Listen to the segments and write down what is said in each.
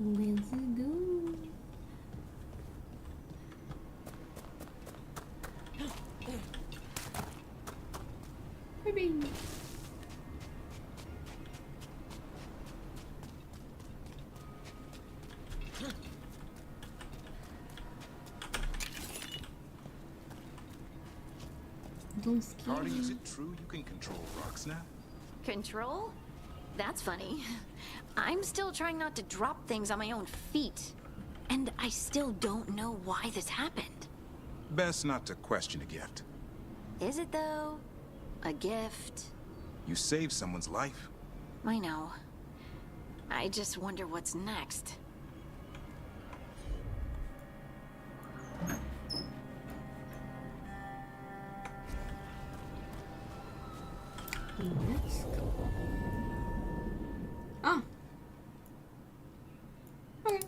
Let's go. Baby. Don't scare Cardi, me. is it true you can control rocks now? Control? That's funny. I'm still trying not to drop things on my own feet. And I still don't know why this happened. Best not to question a gift. Is it though? A gift? You saved someone's life. I know. I just wonder what's next. Let's go. Ah. Okay.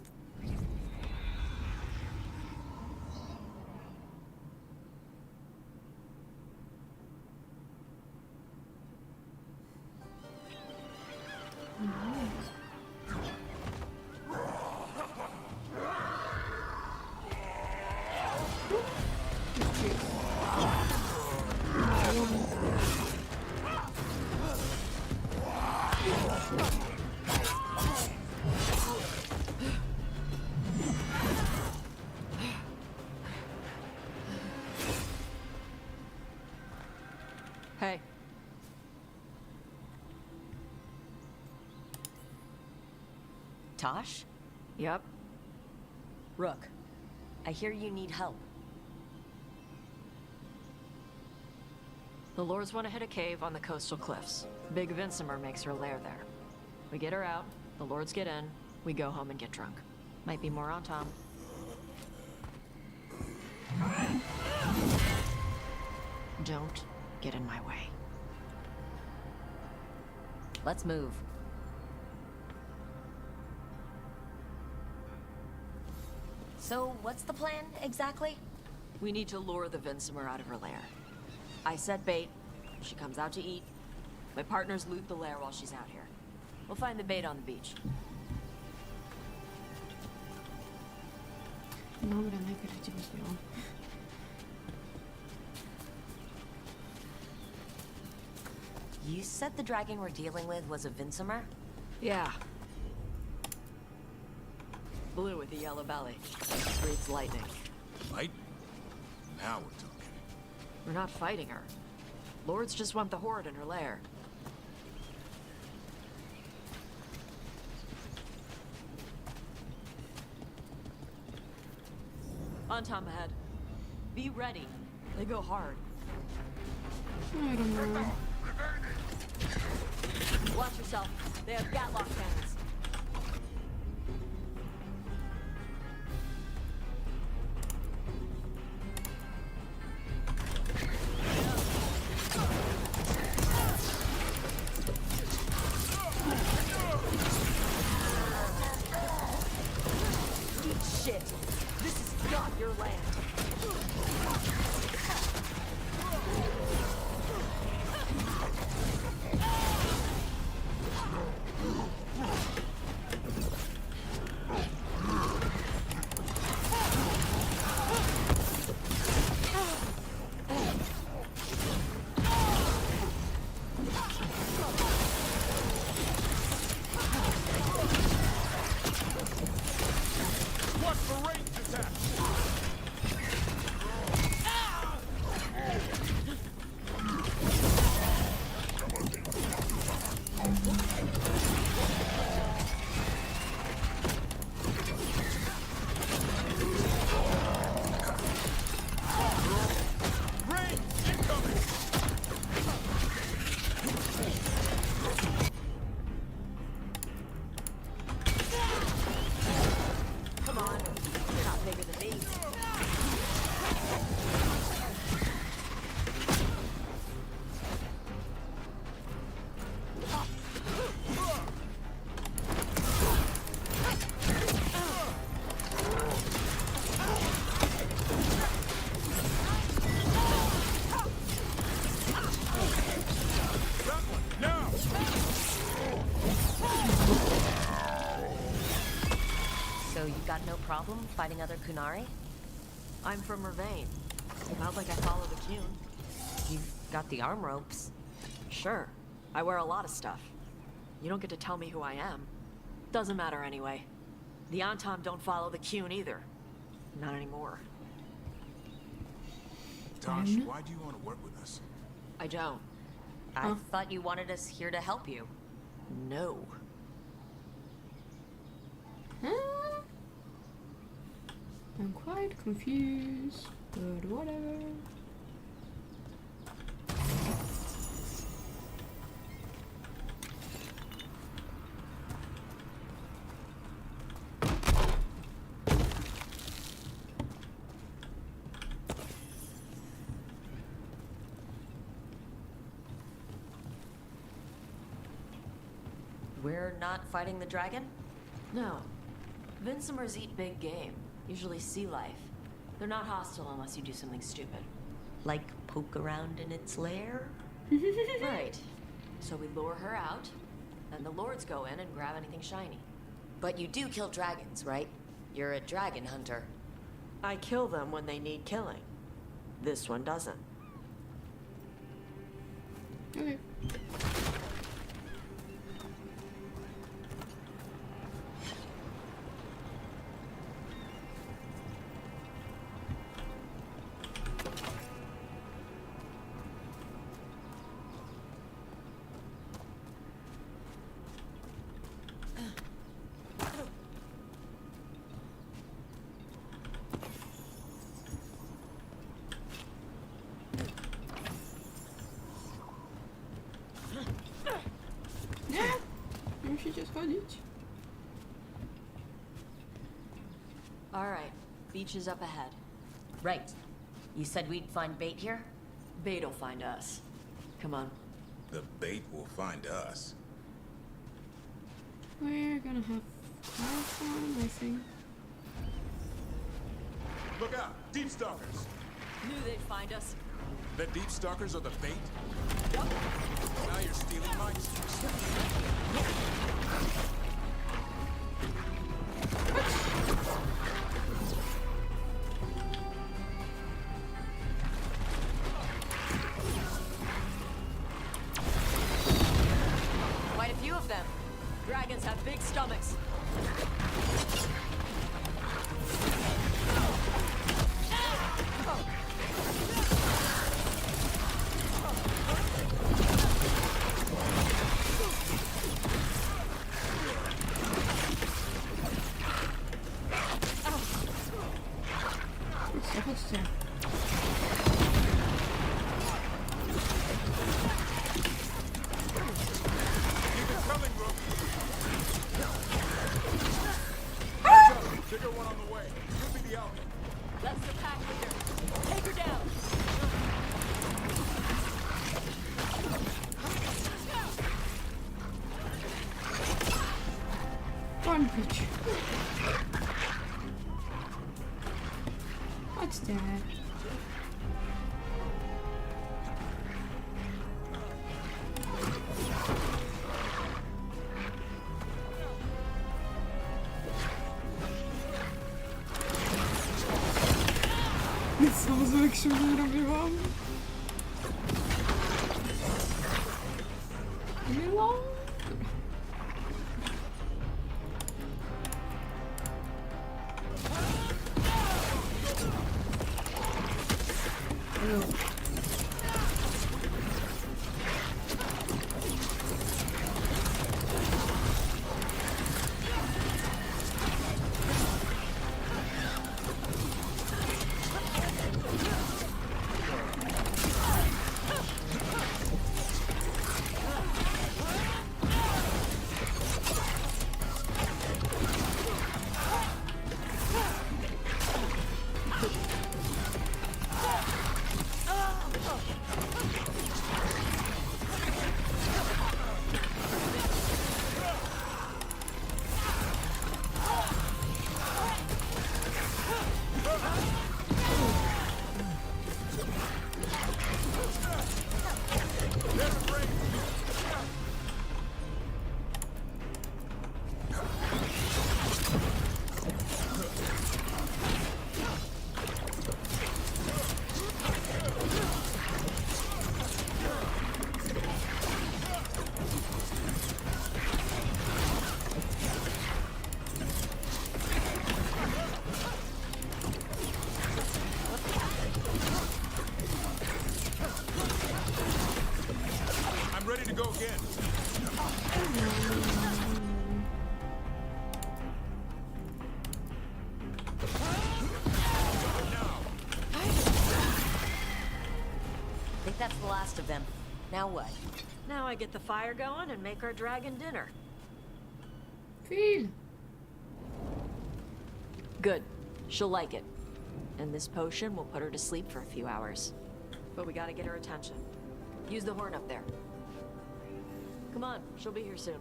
Hey. Tosh? Yep. Rook, I hear you need help. The Lords want to hit a cave on the coastal cliffs. Big Vincimer makes her lair there. We get her out, the Lords get in, we go home and get drunk. Might be more on Tom. Don't get in my way. Let's move. So, what's the plan, exactly? We need to lure the Vincimer out of her lair. I set bait, she comes out to eat. My partners loot the lair while she's out here. We'll find the bait on the beach. Dobra, najpierw cię weźmią. You said the dragon we're dealing with was a Vincimer? Yeah. Blue with a yellow belly. Breathes lightning. Lightning? Now we're talking. We're not fighting her. Lords just want the horde in her lair. On Tom ahead. Be ready. They go hard. I don't know. Watch yourself. They have Gatlock cannons. Eat shit! This is not your land! What's the range attack? got no problem fighting other Kunari? I'm from Mervain. Not like I follow the Qun. You've got the arm ropes. Sure, I wear a lot of stuff. You don't get to tell me who I am. Doesn't matter anyway. The Antam don't follow the Qun either. Not anymore. Tosh, why do you want to work with us? I don't. I thought you wanted us here to help you. No. Huh? I'm quite confused, but whatever. We're not fighting the dragon? No. Vincimers eat big game, usually sea life. They're not hostile unless you do something stupid. Like poke around in its lair? Right. So we lure her out, then the lords go in and grab anything shiny. But you do kill dragons, right? You're a dragon hunter. I kill them when they need killing. This one doesn't. Okay. Muszę cię schodzić. Alright, beach is up ahead. Right. You said we'd find bait here? Bait'll find us. Come on. The bait will find us. We're gonna have quite fun, I think. Look out! Deep Stalkers! Knew they'd find us. The Deep Stalkers are the bait? Now you're stealing my Quite a few of them. Dragons have big stomachs. Chodźcie. Keep it coming, Rook! Bigger one on the way. You'll be the outlet. That's the pack leader. Take her down. One pitch. What's that? Co złe krzywy robiłam? Mylą? that's the last of them. Now what? Now I get the fire going and make our dragon dinner. Feel. Good. She'll like it. And this potion will put her to sleep for a few hours. But we gotta get her attention. Use the horn up there. Come on, she'll be here soon.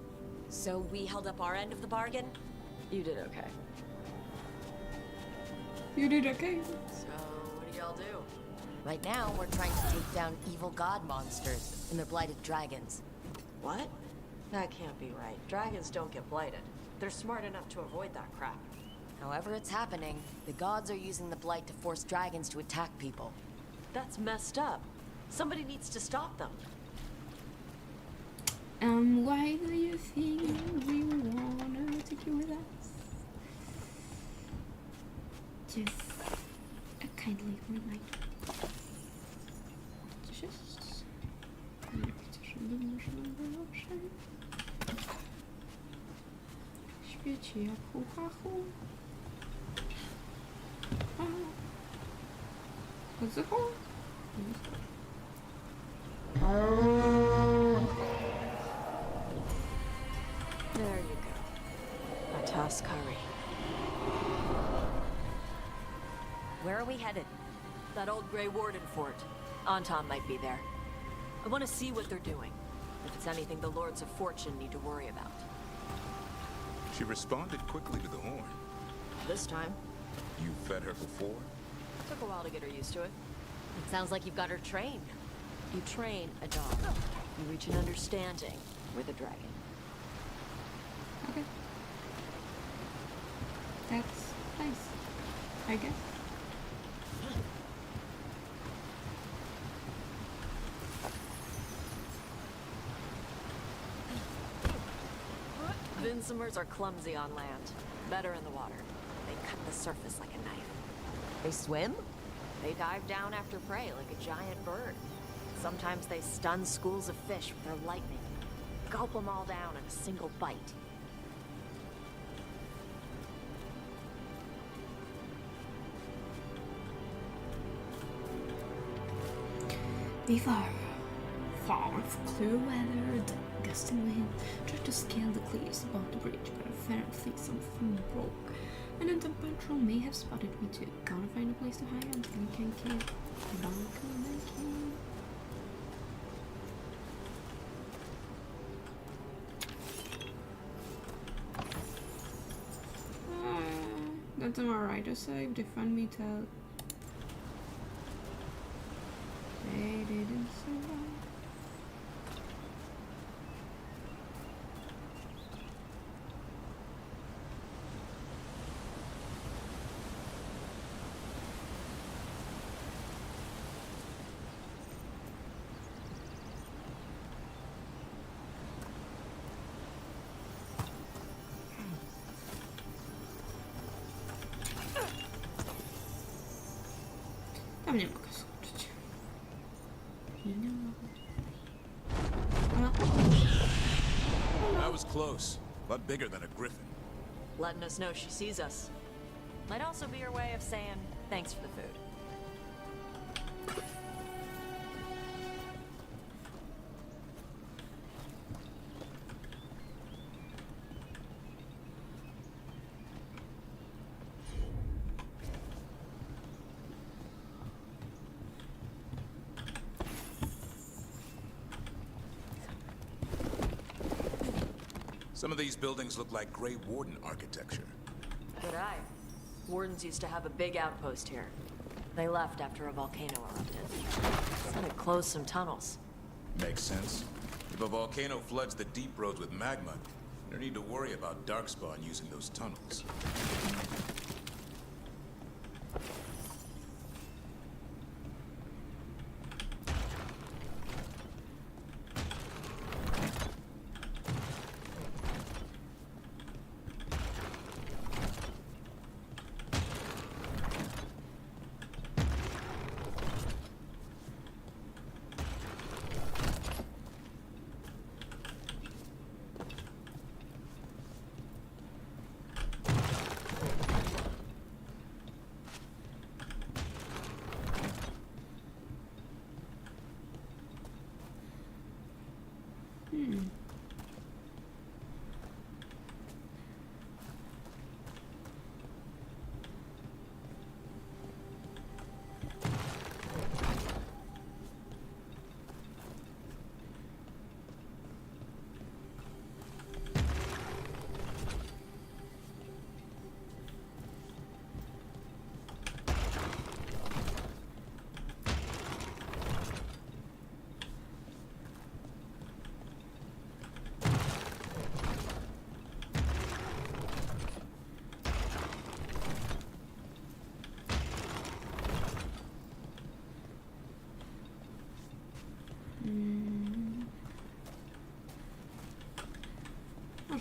So we held up our end of the bargain? You did okay. You did okay. So, what do y'all do? Right now, we're trying to take down evil god monsters and their blighted dragons. What? That can't be right. Dragons don't get blighted. They're smart enough to avoid that crap. However it's happening, the gods are using the blight to force dragons to attack people. That's messed up. Somebody needs to stop them. Why do you think we wanna take you with us? Just a kindly reminder. Just świeci jak huchachu. Odzychu? There you go. A toss curry. Where are we headed? That old Grey Warden fort. Anton might be there. I want to see what they're doing. If it's anything the Lords of Fortune need to worry about. She responded quickly to the horn. This time, You fed her before? took a while to get her used to it. It sounds like you've got her trained. You train a dog. You reach an understanding with a dragon. Okay. That's nice, I guess. Vincimers are clumsy on land. Better in the water. They cut the surface like a knife. They swim? They dive down after prey like a giant bird. Sometimes they stun schools of fish with their lightning. Gulp them all down in a single bite. Before, far with clear weather, the gusting wind tried to scale the cliffs above the bridge, but apparently something broke. And then the patrol may have spotted me too. Gotta find a place to hide until we can kill. That's my writer save. They found me tell. They didn't survive. Tam nie mogę skoczyć. Nie mogę. That was close. A lot bigger than a griffin. Letting us know she sees us. Might also be her way of saying thanks for the food. Some of these buildings look like Grey Warden architecture. Good eye. Wardens used to have a big outpost here. They left after a volcano erupted. Said it closed some tunnels. Makes sense. If a volcano floods the deep roads with magma, no need to worry about Darkspawn using those tunnels.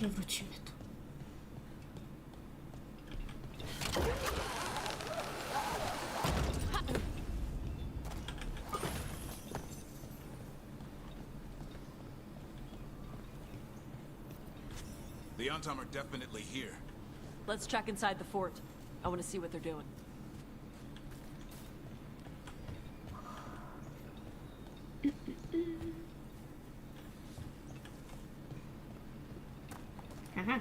Przewrócimy to. The Antom are definitely here. Let's check inside the fort. I want to see what they're doing. Aha.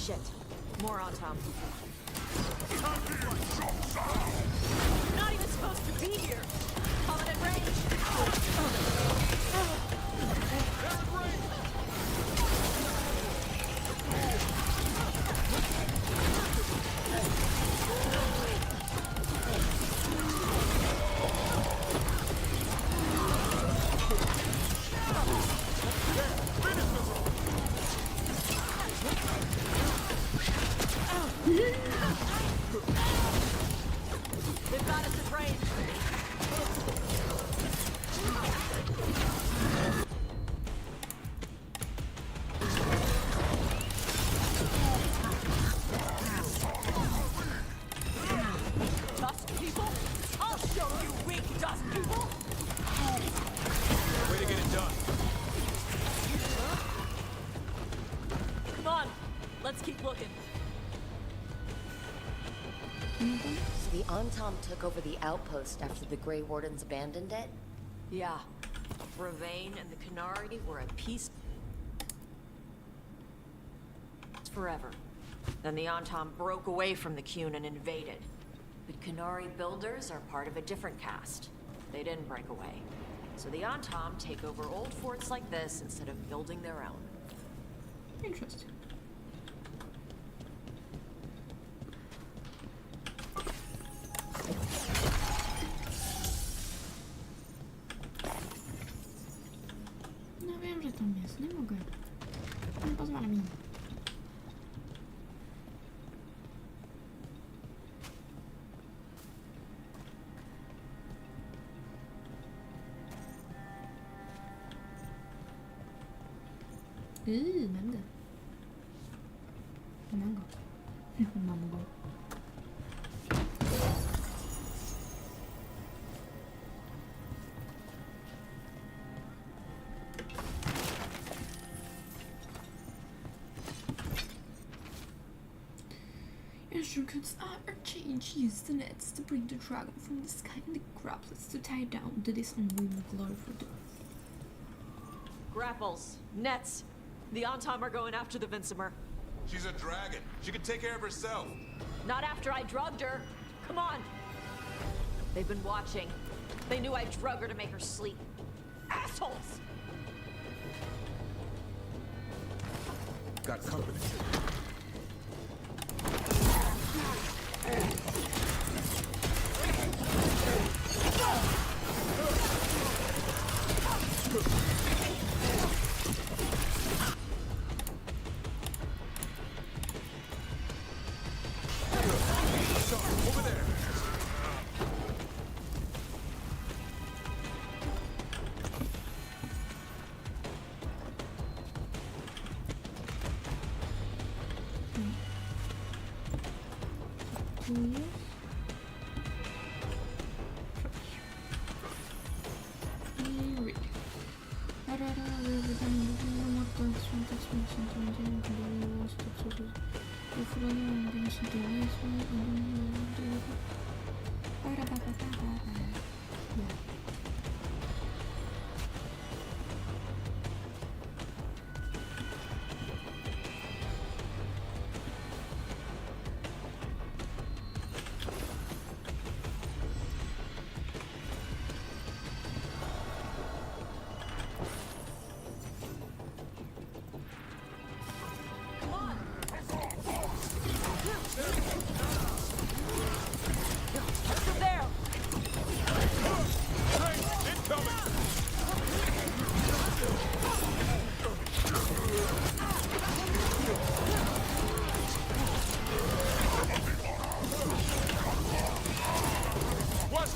Shit. More on Tom. Not even supposed to be here. Calling it range. They've got us at range. Dust people? I'll show you weak dust people! Way to get it done. Come on, let's keep looking. So the Antom took over the outpost after the Grey Wardens abandoned it? Yeah. Ravane and the Canary were at peace forever. Then the Antom broke away from the Qun and invaded. The Canary builders are part of a different caste. They didn't break away. So the Antom take over old forts like this instead of building their own. Interesting. No wiem, że tam jest. Nie mogę. Nie pozwala mi. Mam go. Mam go. Mam go. Instruments Archage used the nets to bring the dragon from the sky and the grapplets to tie down to this unwilling glory for the Grapples, nets. The Antom are going after the Vincimer. She's a dragon. She can take care of herself. Not after I drugged her. Come on. They've been watching. They knew I drug her to make her sleep. Assholes! Got company. Over there.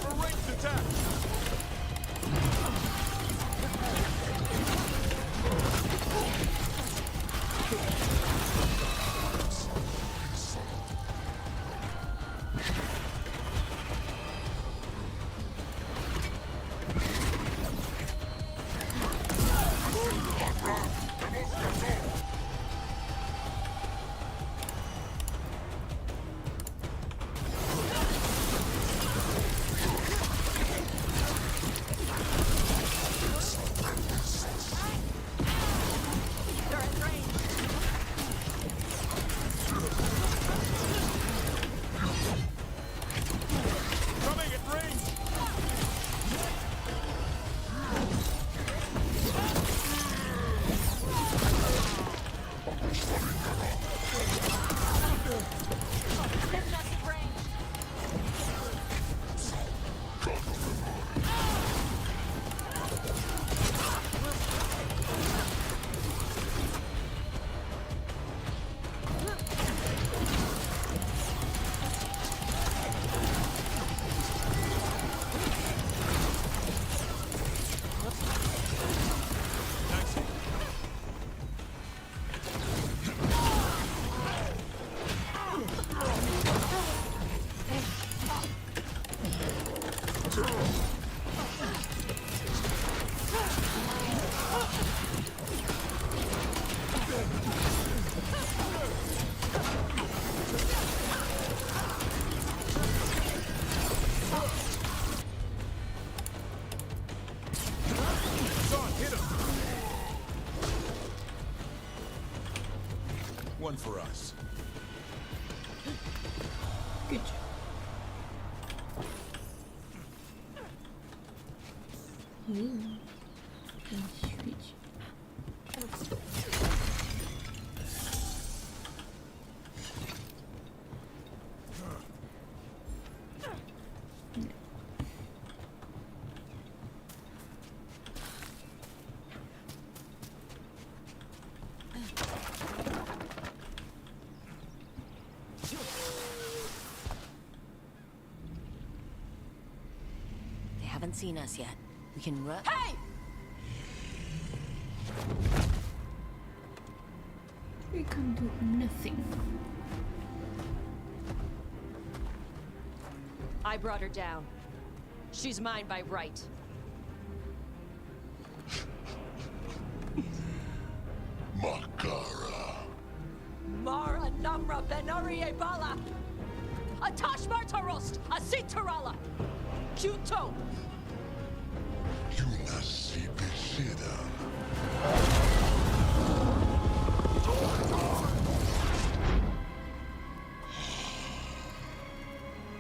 A ranged attack! Coming at range! One for us. Good job. They haven't seen us yet. We can run. Hey! We can do nothing. I brought her down. She's mine by right. Makara. Mara Namra Benarie Bala! Atash Martarost! Asitarala! Kuto! Yunasi Bishida.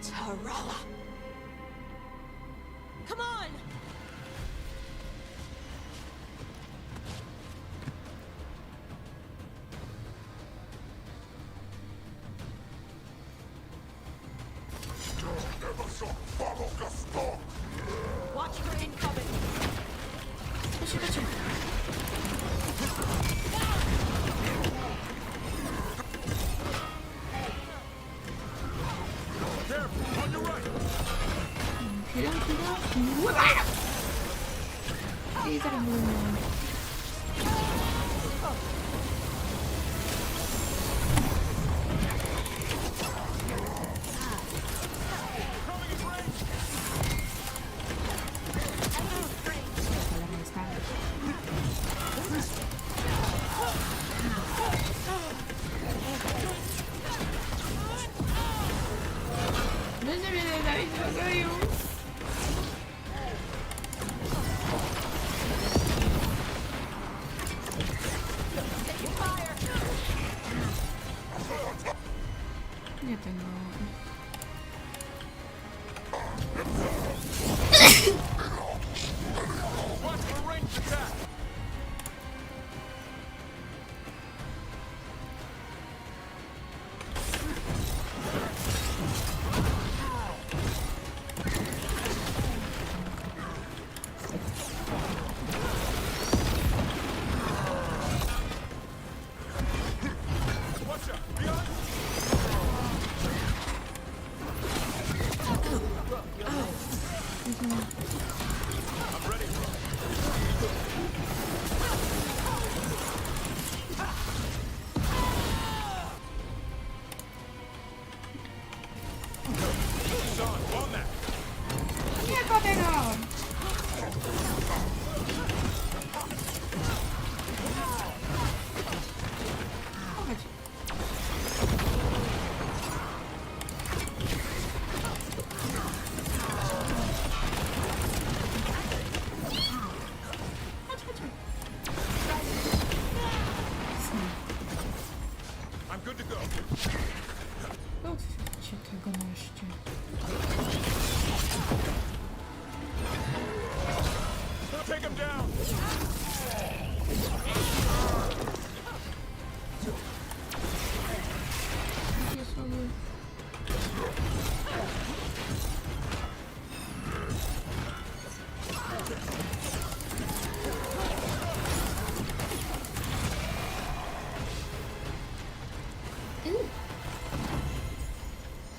Tarala! Come on! Watch for incoming! 가자, 가자. Careful, on your right! 그냥 우와! 이 사람 뭐냐? 왜냐면 날이 들어가요. I'm ready, bro. Sean, on that. Nie go tego! Chodź. I'm good to go. Chodźcie tego moście. Take him down. Gdzie sobie...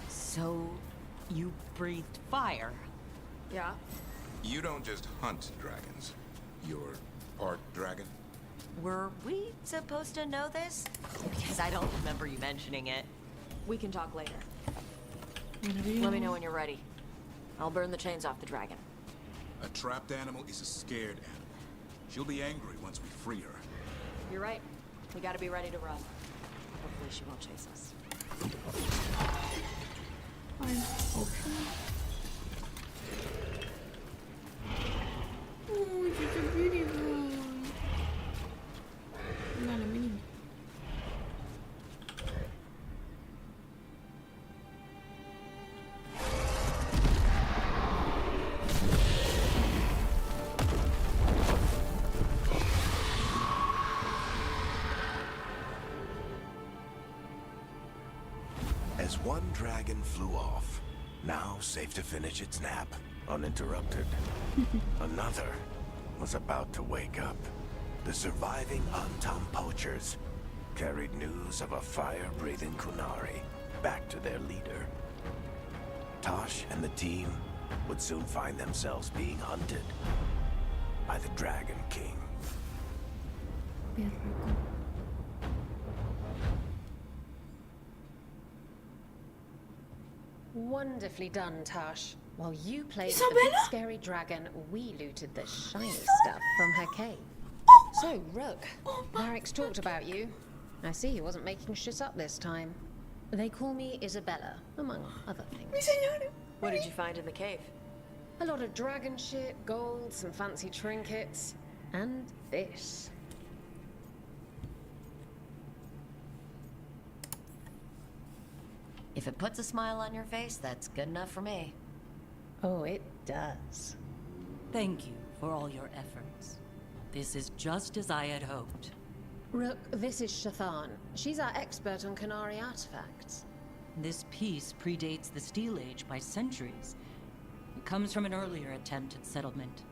So, you breathed fire. Yeah? You don't just hunt dragons. You're part dragon. Were we supposed to know this? Because I don't remember you mentioning it. We can talk later. Let me know when you're ready. I'll burn the chains off the dragon. A trapped animal is a scared animal. She'll be angry once we free her. You're right. We gotta be ready to run. Hopefully she won't chase us. Fine. Option. Oh, such a beautiful. Not a mini. As one dragon flew off, now safe to finish its nap, uninterrupted. Another was about to wake up. The surviving Antam poachers carried news of a fire-breathing Kunari back to their leader. Tosh and the team would soon find themselves being hunted by the Dragon King. Berraco. Wonderfully done, Tash. While you played the Isabella? big scary dragon, we looted the shiny stuff from her cave. So, Rook, HyperX talked about you. I see he wasn't making shit up this time. They call me Isabella, among other things. What did you find in the cave? A lot of dragon shit, gold, some fancy trinkets, and this. If it puts a smile on your face, that's good enough for me. Oh, it does. Thank you for all your efforts. This is just as I had hoped. Rook, this is Shathan. She's our expert on Kunari artifacts. This piece predates the Steel Age by centuries. It comes from an earlier attempt at settlement.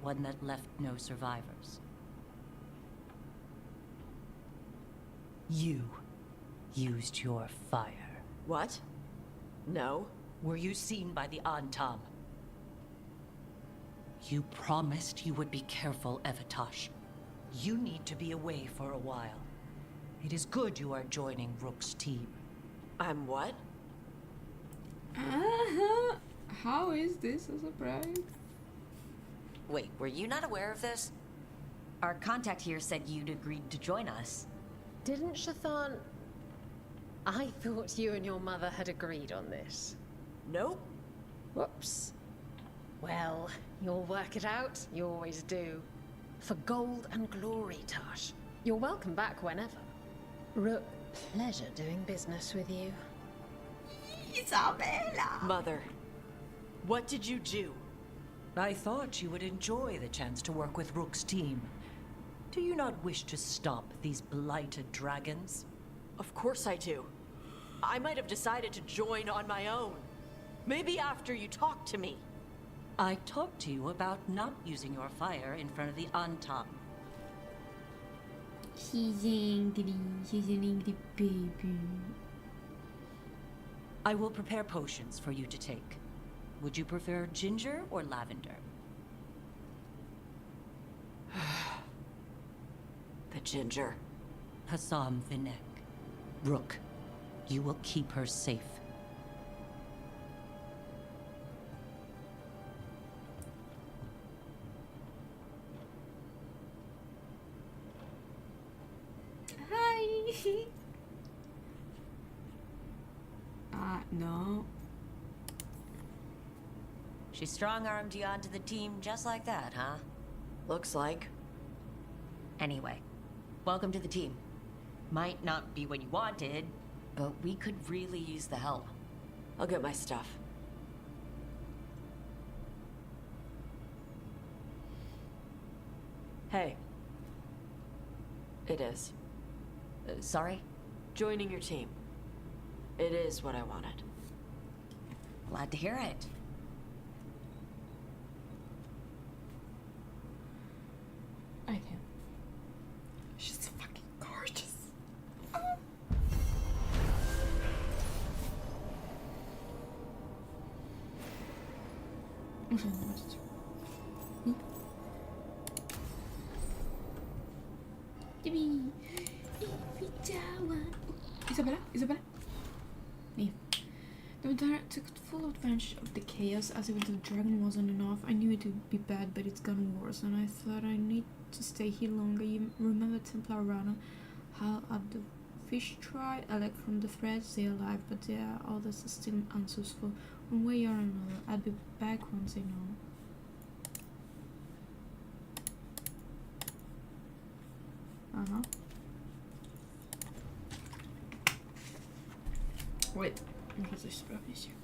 One that left no survivors. You used your fire. What? No. Were you seen by the Antam? You promised you would be careful, Evatosh. You need to be away for a while. It is good you are joining Rook's team. I'm what? How is this a surprise? Wait, were you not aware of this? Our contact here said you'd agreed to join us. Didn't Shathan... I thought you and your mother had agreed on this. Nope. Whoops. Well, you'll work it out. You always do. For gold and glory, Tash. You're welcome back whenever. Rook, pleasure doing business with you. Isabella! Mother, what did you do? I thought you would enjoy the chance to work with Rook's team. Do you not wish to stop these blighted dragons? Of course I do. I might have decided to join on my own. Maybe after you talked to me. I talked to you about not using your fire in front of the Antam. She's angry. She's an angry baby. I will prepare potions for you to take. Would you prefer ginger or lavender? The ginger. Hassam Vinek. Rook, you will keep her safe. Hi. No. She strong-armed you onto the team just like that, huh? Looks like. Anyway, welcome to the team. Might not be what you wanted, but we could really use the help. I'll get my stuff. Hey. It is. Sorry? Joining your team. It is what I wanted. Glad to hear it. I can. She's fucking gorgeous. Isabella? Isabella? Me. The Madara took full advantage of the chaos as if the dragon wasn't enough. I knew it would be bad, but it's gotten worse, and I thought I need to stay here longer. You remember Templar Rana? How at the fish tried? I like from the threads, they're alive, but there are others still unsuccessful. One way or another, I'll be back once I know. Uh-huh. Wait, because there's problems here.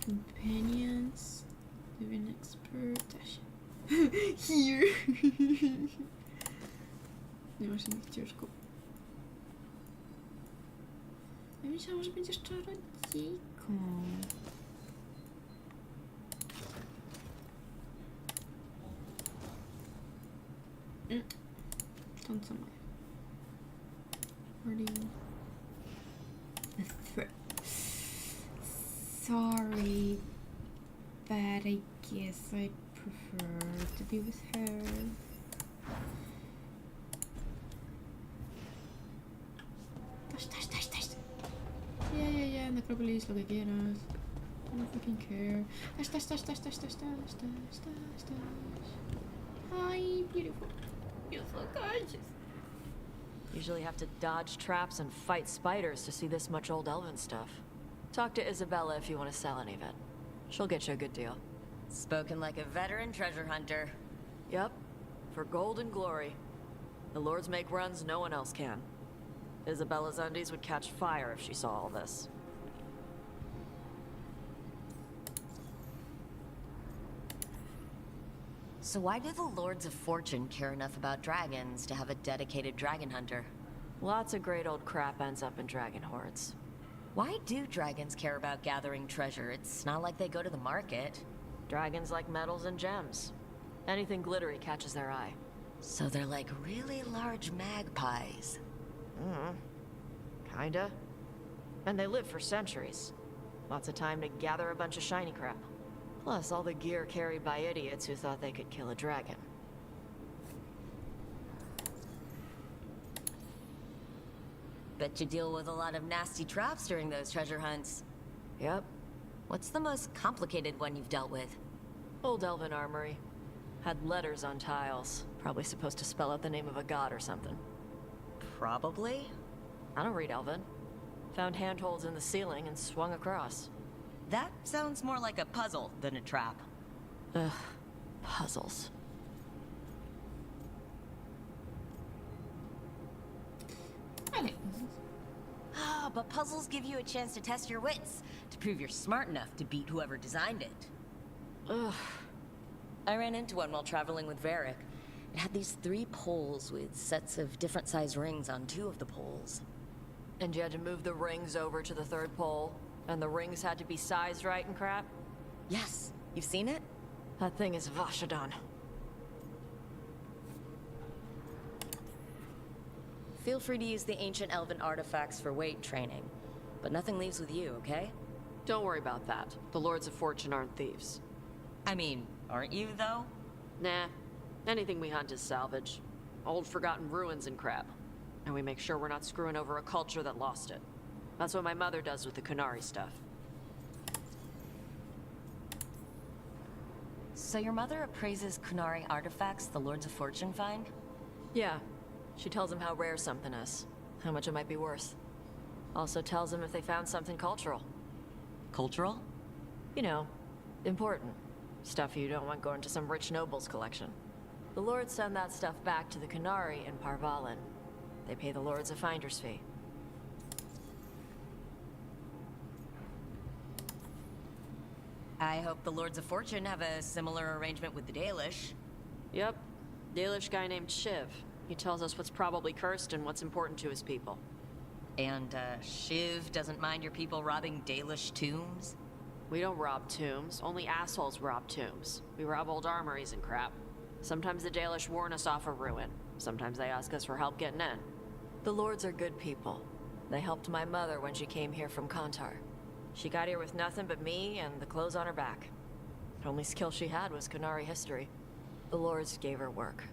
Companions, living expert, here. Nie masz nic ciężko. Ja myślałam, że będziesz czarodziejką. Stąd co ma. Sorry, but I guess I'd prefer to be with her. Dash. Yeah, Necropolis, lo que quieras. I don't fucking care. Dash. Hi, beautiful, gorgeous. Usually have to dodge traps and fight spiders to see this much old elven stuff. Talk to Isabella if you want to sell any of it. She'll get you a good deal. Spoken like a veteran treasure hunter. Yep, for gold and glory. The lords make runs no one else can. Isabella's undies would catch fire if she saw all this. So why do the Lords of Fortune care enough about dragons to have a dedicated dragon hunter? Lots of great old crap ends up in dragon hordes. Why do dragons care about gathering treasure? It's not like they go to the market. Dragons like metals and gems. Anything glittery catches their eye. So they're like really large magpies. Kinda. And they live for centuries. Lots of time to gather a bunch of shiny crap. Plus all the gear carried by idiots who thought they could kill a dragon. Bet you deal with a lot of nasty traps during those treasure hunts. Yep. What's the most complicated one you've dealt with? Old elven armory. Had letters on tiles. Probably supposed to spell out the name of a god or something. Probably. I don't read elven. Found handholds in the ceiling and swung across. That sounds more like a puzzle than a trap. Ugh. Puzzles. I like puzzles. Ah, but puzzles give you a chance to test your wits, to prove you're smart enough to beat whoever designed it. Ugh. I ran into one while traveling with Varric. It had these 3 poles with sets of different size rings on 2 of the poles. And you had to move the rings over to the 3rd pole? And the rings had to be sized right and crap? Yes. You've seen it? That thing is Vashodon. Feel free to use the ancient elven artifacts for weight training. But nothing leaves with you, okay? Don't worry about that. The Lords of Fortune aren't thieves. I mean, aren't you, though? Nah. Anything we hunt is salvage. Old forgotten ruins and crap. And we make sure we're not screwing over a culture that lost it. That's what my mother does with the Kunari stuff. So your mother appraises Kunari artifacts the Lords of Fortune find? Yeah. She tells them how rare something is. How much it might be worth. Also tells them if they found something cultural. Cultural? You know, important. Stuff you don't want going to some rich noble's collection. The Lords send that stuff back to the Kunari in Parvalin. They pay the Lords a finder's fee. I hope the Lords of Fortune have a similar arrangement with the Dalish. Yep. Dalish guy named Shiv. He tells us what's probably cursed and what's important to his people. And, Shiv doesn't mind your people robbing Dalish tombs? We don't rob tombs. Only assholes rob tombs. We rob old armories and crap. Sometimes the Dalish warn us off a ruin. Sometimes they ask us for help getting in. The Lords are good people. They helped my mother when she came here from Kantar. She got here with nothing but me and the clothes on her back. The only skill she had was Kunari history. The Lords gave her work.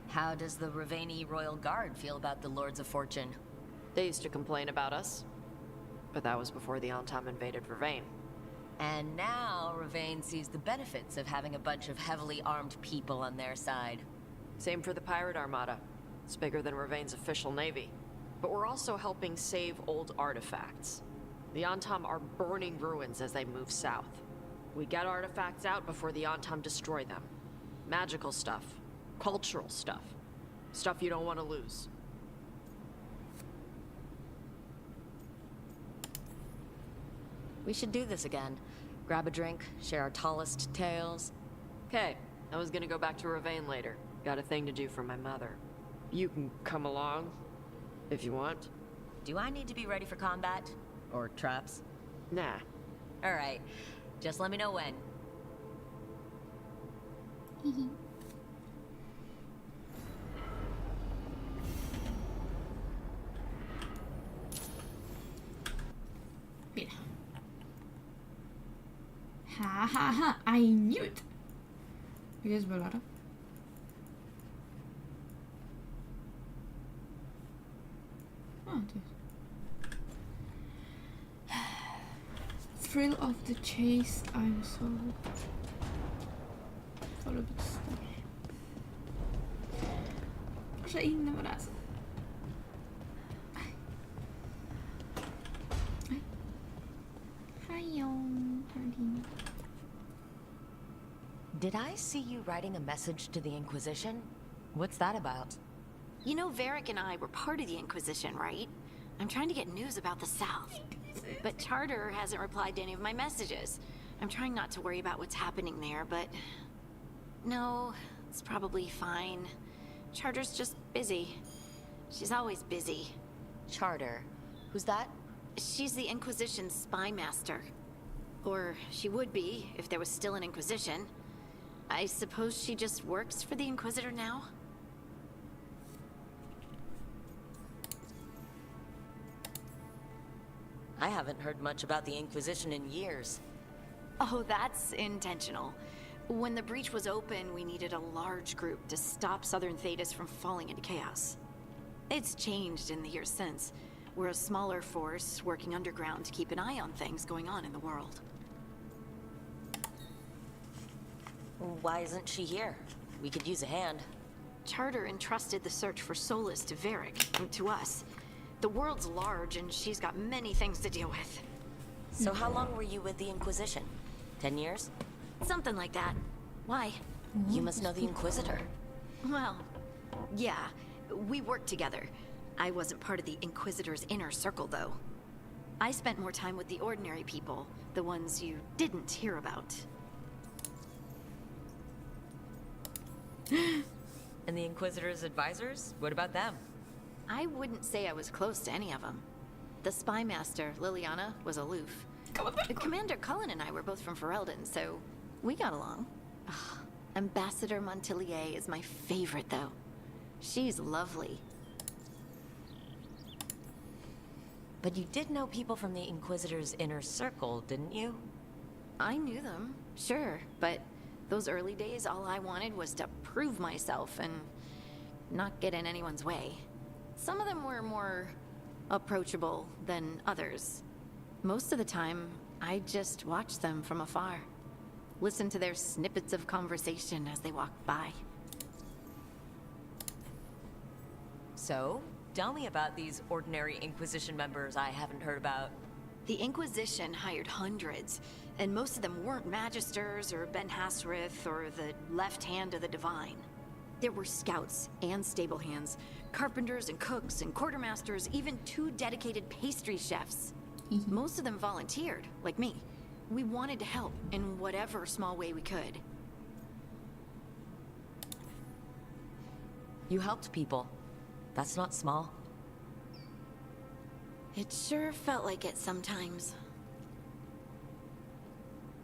How does the Ravani Royal Guard feel about the Lords of Fortune? They used to complain about us. But that was before the Antam invaded Ravane. And now Ravane sees the benefits of having a bunch of heavily armed people on their side. Same for the Pirate Armada. It's bigger than Ravane's official navy. But we're also helping save old artifacts. The Antam are burning ruins as they move south. We get artifacts out before the Antam destroy them. Magical stuff. Cultural stuff. Stuff you don't want to lose. We should do this again. Grab a drink, share our tallest tales. Okay, I was gonna go back to Ravane later. Got a thing to do for my mother. You can come along, if you want. Do I need to be ready for combat? Or traps? Nah. Alright, just let me know when. Mira. Ha ha ha, I knew it! ¿Quieres volar? Oh, it is. Thrill of the chase, I'm so... Follow the stuff. Może innym razem. Did I see you writing a message to the Inquisition? What's that about? You know, Varric and I were part of the Inquisition, right? I'm trying to get news about the South. But Charter hasn't replied to any of my messages. I'm trying not to worry about what's happening there, but... No, it's probably fine. Charter's just busy. She's always busy. Charter. Who's that? She's the Inquisition's spy master. Or she would be, if there was still an Inquisition. I suppose she just works for the Inquisitor now? I haven't heard much about the Inquisition in years. Oh, that's intentional. When the breach was open, we needed a large group to stop Southern Thetis from falling into chaos. It's changed in the years since. We're a smaller force working underground to keep an eye on things going on in the world. Why isn't she here? We could use a hand. Charter entrusted the search for Solus to Varric, and to us. The world's large, and she's got many things to deal with. So how long were you with the Inquisition? 10 years? Something like that. Why? You must know the Inquisitor. Well, yeah. We worked together. I wasn't part of the Inquisitor's inner circle, though. I spent more time with the ordinary people, the ones you didn't hear about. And the Inquisitor's advisors? What about them? I wouldn't say I was close to any of them. The spy master, Liliana, was aloof. Commander Cullen and I were both from Ferelden, so we got along. Ugh, Ambassador Montillier is my favorite, though. She's lovely. But you did know people from the Inquisitor's inner circle, didn't you? I knew them, sure, but those early days, all I wanted was to prove myself and not get in anyone's way. Some of them were more approachable than others. Most of the time, I just watched them from afar. Listened to their snippets of conversation as they walked by. So, tell me about these ordinary Inquisition members I haven't heard about. The Inquisition hired hundreds, and most of them weren't Magisters or Ben Hasrith or the left hand of the Divine. There were scouts and stable hands, carpenters and cooks and quartermasters, even 2 dedicated pastry chefs. Most of them volunteered, like me. We wanted to help in whatever small way we could. You helped people. That's not small. It sure felt like it sometimes.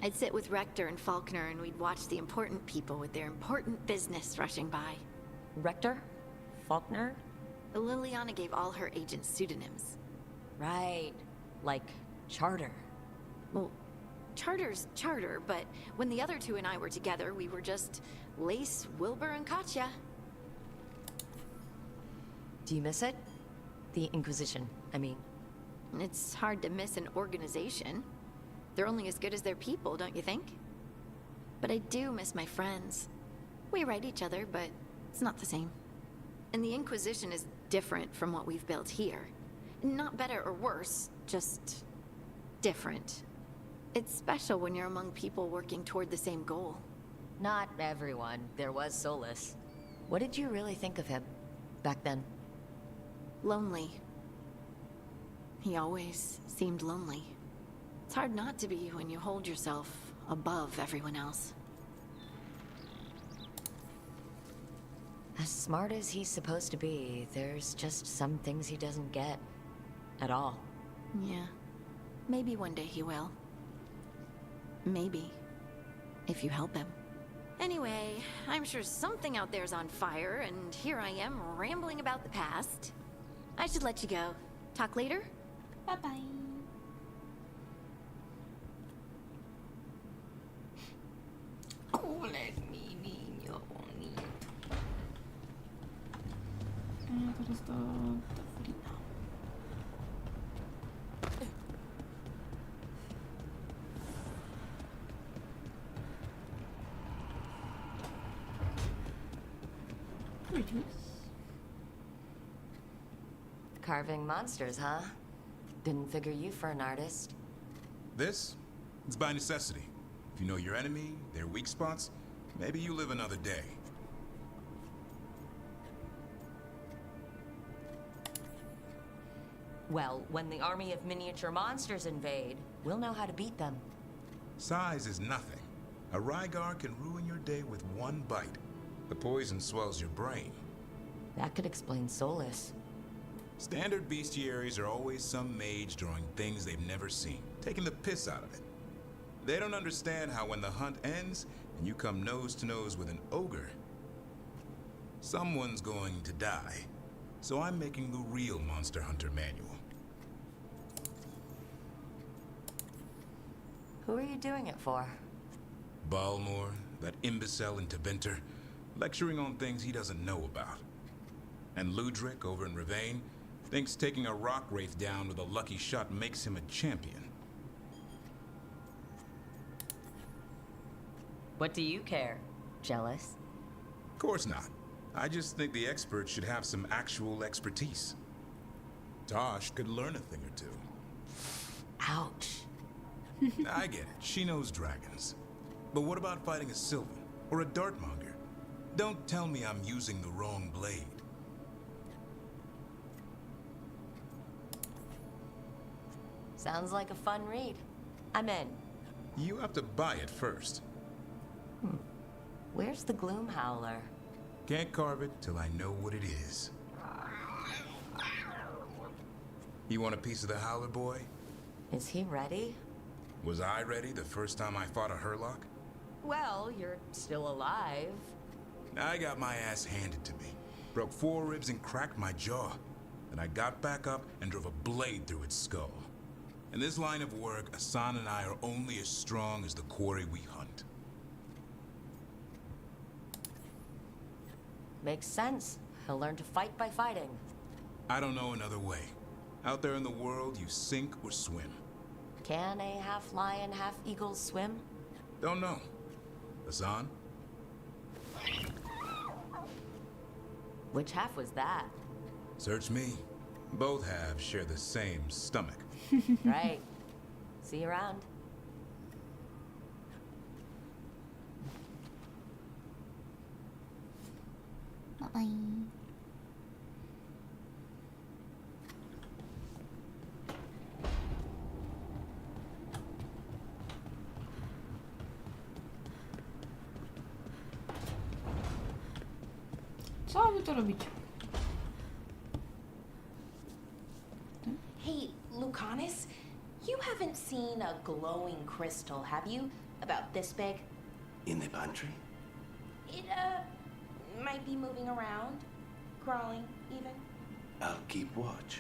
I'd sit with Rector and Faulkner and we'd watch the important people with their important business rushing by. Rector? Faulkner? Liliana gave all her agents pseudonyms. Right. Like Charter. Well, Charter's Charter, but when the other 2 and I were together, we were just Lace, Wilbur, and Katya. Do you miss it? The Inquisition, I mean. It's hard to miss an organization. They're only as good as their people, don't you think? But I do miss my friends. We write each other, but it's not the same. And the Inquisition is different from what we've built here. Not better or worse, just different. It's special when you're among people working toward the same goal. Not everyone. There was Solus. What did you really think of him back then? Lonely. He always seemed lonely. It's hard not to be when you hold yourself above everyone else. As smart as he's supposed to be, there's just some things he doesn't get. At all. Yeah. Maybe one day he will. Maybe. If you help him. Anyway, I'm sure something out there's on fire, and here I am rambling about the past. I should let you go. Talk later? Bye-bye. Mi niño bonito. That is the footy now. Greetings. Carving monsters, huh? Didn't figure you for an artist. This? It's by necessity. If you know your enemy, their weak spots, maybe you live another day. Well, when the army of miniature monsters invade, we'll know how to beat them. Size is nothing. A Rygar can ruin your day with one bite. The poison swells your brain. That could explain Solus. Standard bestiaries are always some mage drawing things they've never seen, taking the piss out of it. They don't understand how when the hunt ends and you come nose to nose with an ogre, someone's going to die. So I'm making the real Monster Hunter manual. Who are you doing it for? Balmor, that imbecile in Teventer, lecturing on things he doesn't know about. And Ludric over in Ravane thinks taking a rock wraith down with a lucky shot makes him a champion. What do you care? Jealous? Of course not. I just think the experts should have some actual expertise. Tosh could learn a thing or two. Ouch. I get it. She knows dragons. But what about fighting a Sylvan or a Dartmonger? Don't tell me I'm using the wrong blade. Sounds like a fun read. I'm in. You have to buy it first. Where's the Gloom Howler? Can't carve it till I know what it is. You want a piece of the Howler, boy? Is he ready? Was I ready the first time I fought a Hurlock? Well, you're still alive. I got my ass handed to me. Broke 4 ribs and cracked my jaw. Then I got back up and drove a blade through its skull. In this line of work, Hassan and I are only as strong as the quarry we hunt. Makes sense. He'll learn to fight by fighting. I don't know another way. Out there in the world, you sink or swim. Can a half lion, half eagle swim? Don't know. Hassan? Which half was that? Search me. Both halves share the same stomach. Right. See you around. Bye-bye. Co by to robić? Hey, Lucanus, you haven't seen a glowing crystal, have you? About this big? In the pantry? It, might be moving around. Crawling, even. I'll keep watch.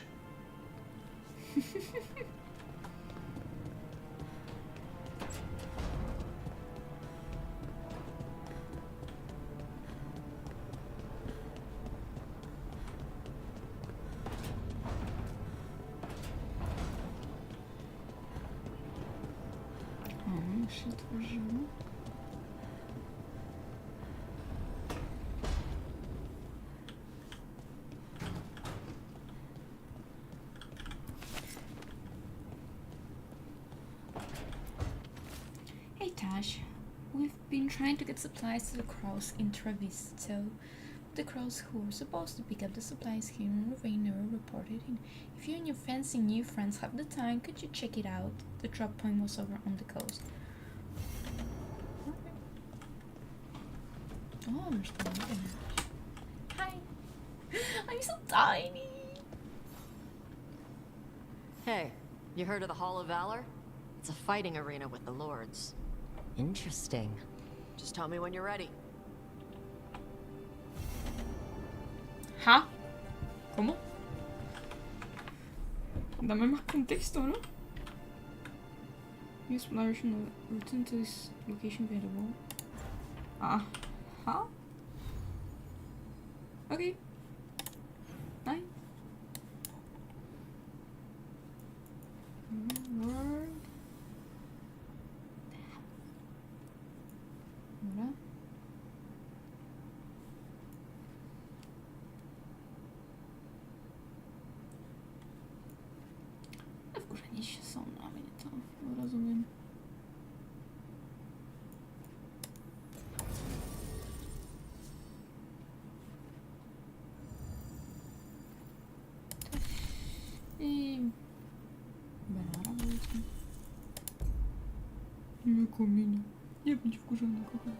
Się tworzyło. Hey Tash, we've been trying to get supplies to the crows in Travisto. The crows who were supposed to pick up the supplies here in Ravine never reported in. If you and your fancy new friends have the time, could you check it out? The drop point was over on the coast. Oh, there's one. Hi. I'm so tiny. Hey, you heard of the Hall of Valor? It's a fighting arena with the lords. Interesting. Just tell me when you're ready. ¿Ja? ¿Cómo? Dame más contexto, ¿no? Use exploration return to this location available. Huh? Okay. Nice. Word. Dobra. Wkurzeni się są na mnie, to rozumiem. I... Benara powiedzmy. Nie komienia. Nie być wkurzony, kochany.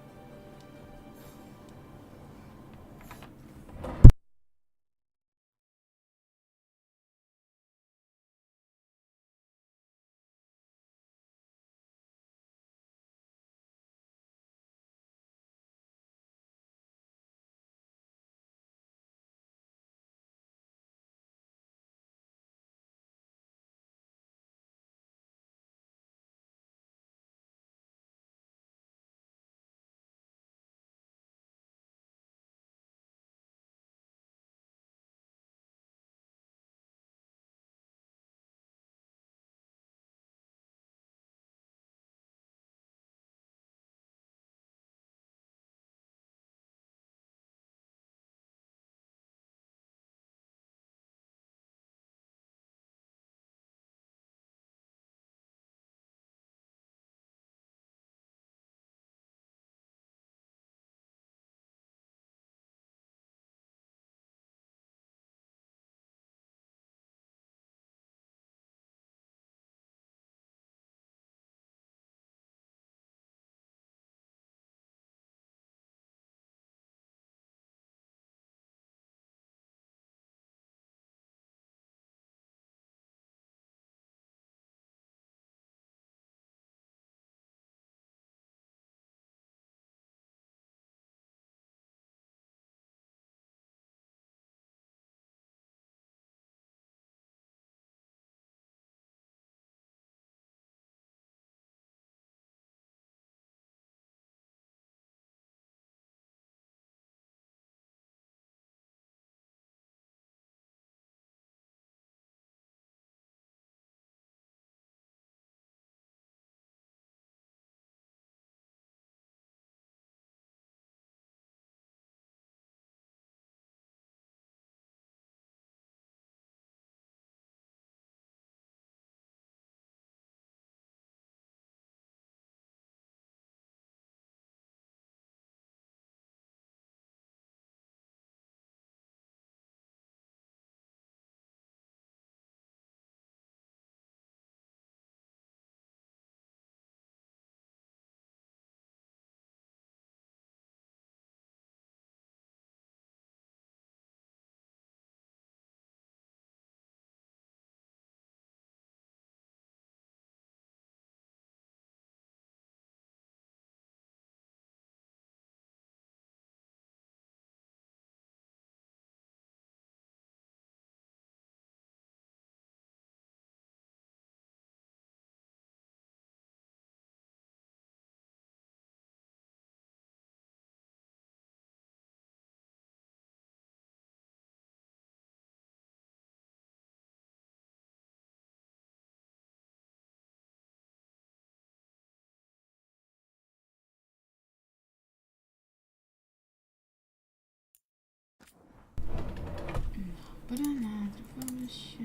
puta madre, vamos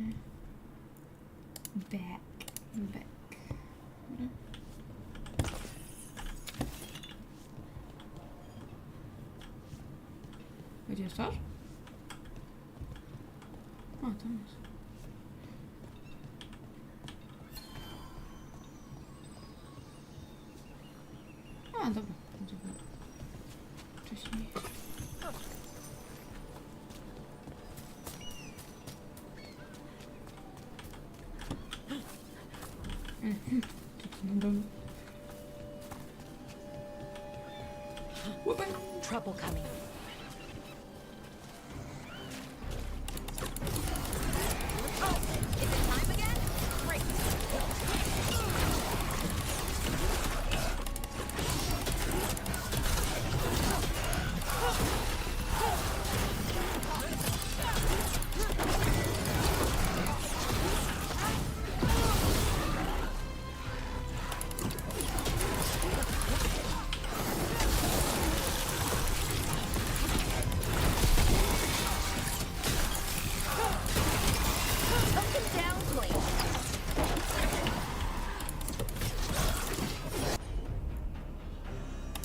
back. Bora. Podia estar? Ah, estamos. Ah, tá bom. Deixa eu ir. Não dá. Trouble coming.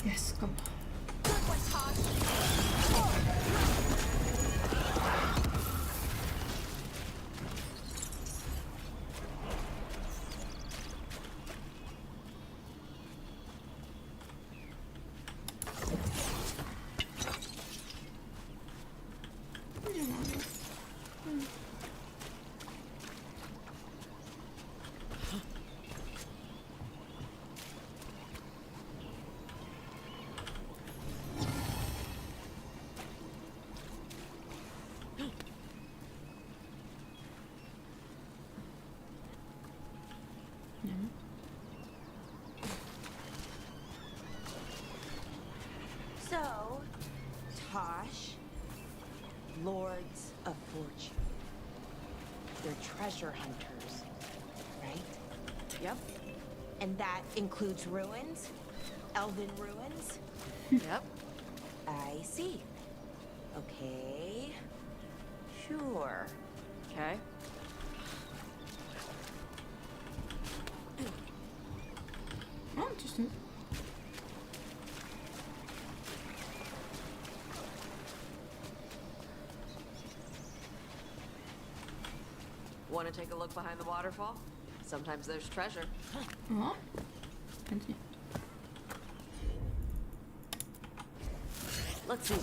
Yes, come on. So, Tosh, Lords of Fortune. They're treasure hunters, right? Yep. And that includes ruins? Elven ruins? Yep. I see. Okay. Sure. Okay. Oh, interesting. Want to take a look behind the waterfall? Sometimes there's treasure. Oh, continue. Let's see.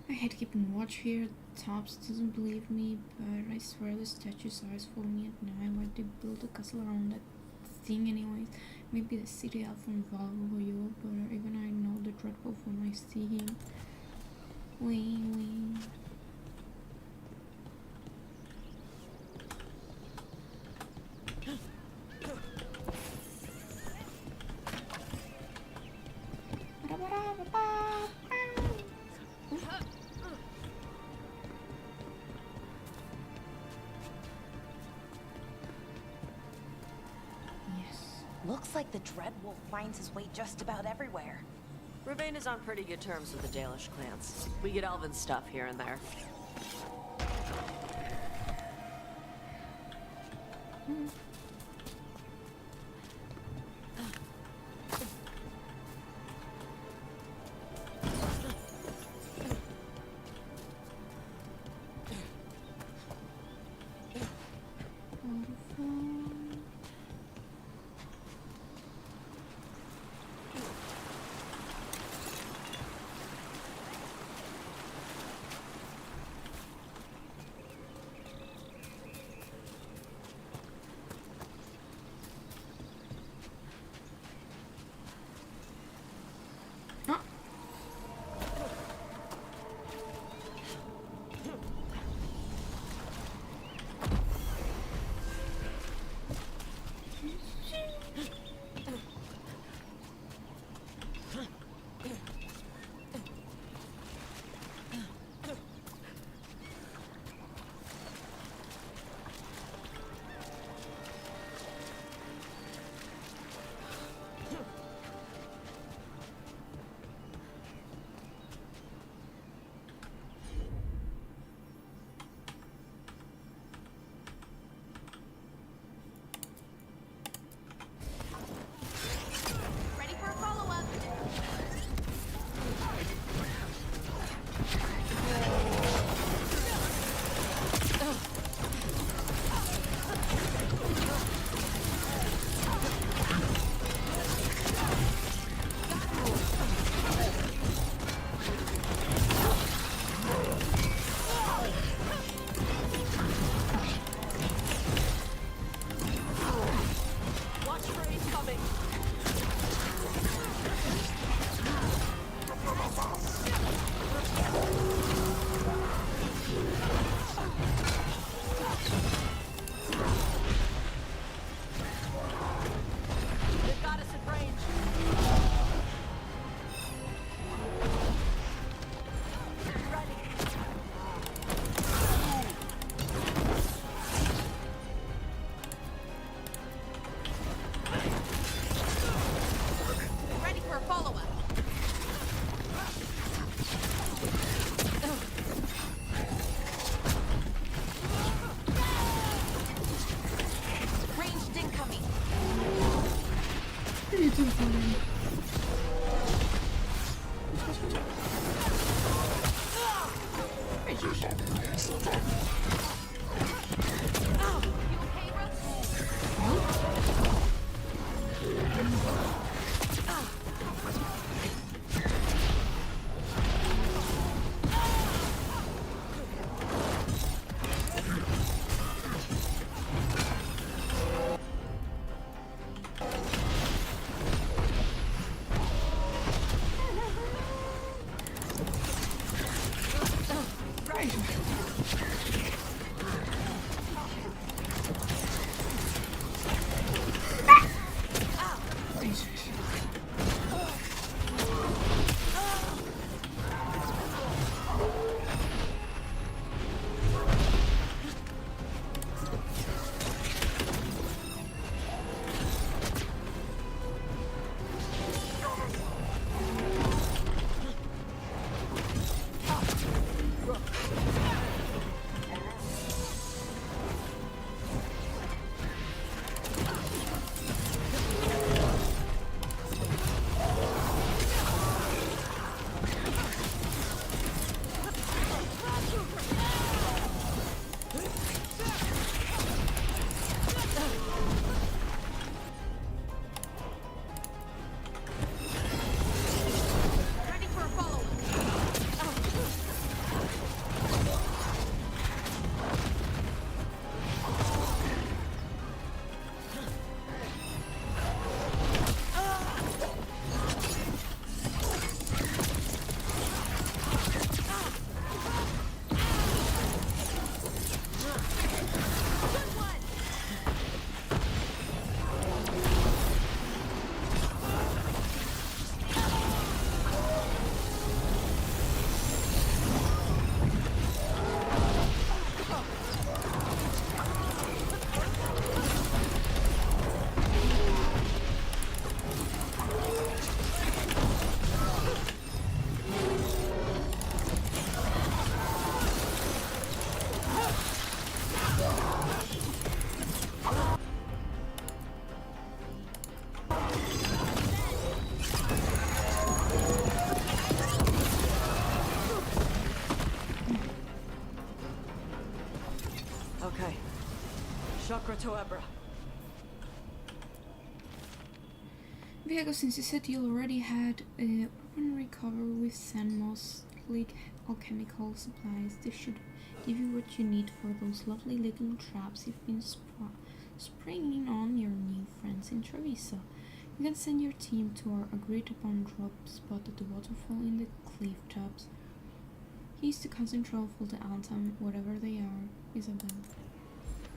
I hate keeping watch here. Tops doesn't believe me, but I swear the statue's eyes follow me at night. Why they build a castle around that thing anyways? Maybe the city elf from Valhalla, but even I know the dreadful when I see him. Wee. Looks like the Dreadwolf finds his way just about everywhere. Ravane is on pretty good terms with the Dalish clans. We get elven stuff here and there. you do for me? Okay. Chakra to Ebra. Viego, since you said you already had a weapon recover with Sanmos League alchemical supplies, this should give you what you need for those lovely little traps you've been spraying on your new friends in Trevisa. You can send your team to our agreed-upon drop spot at the waterfall in the cliff tops. He's the concentrate for the Antam, whatever they are, Isabel.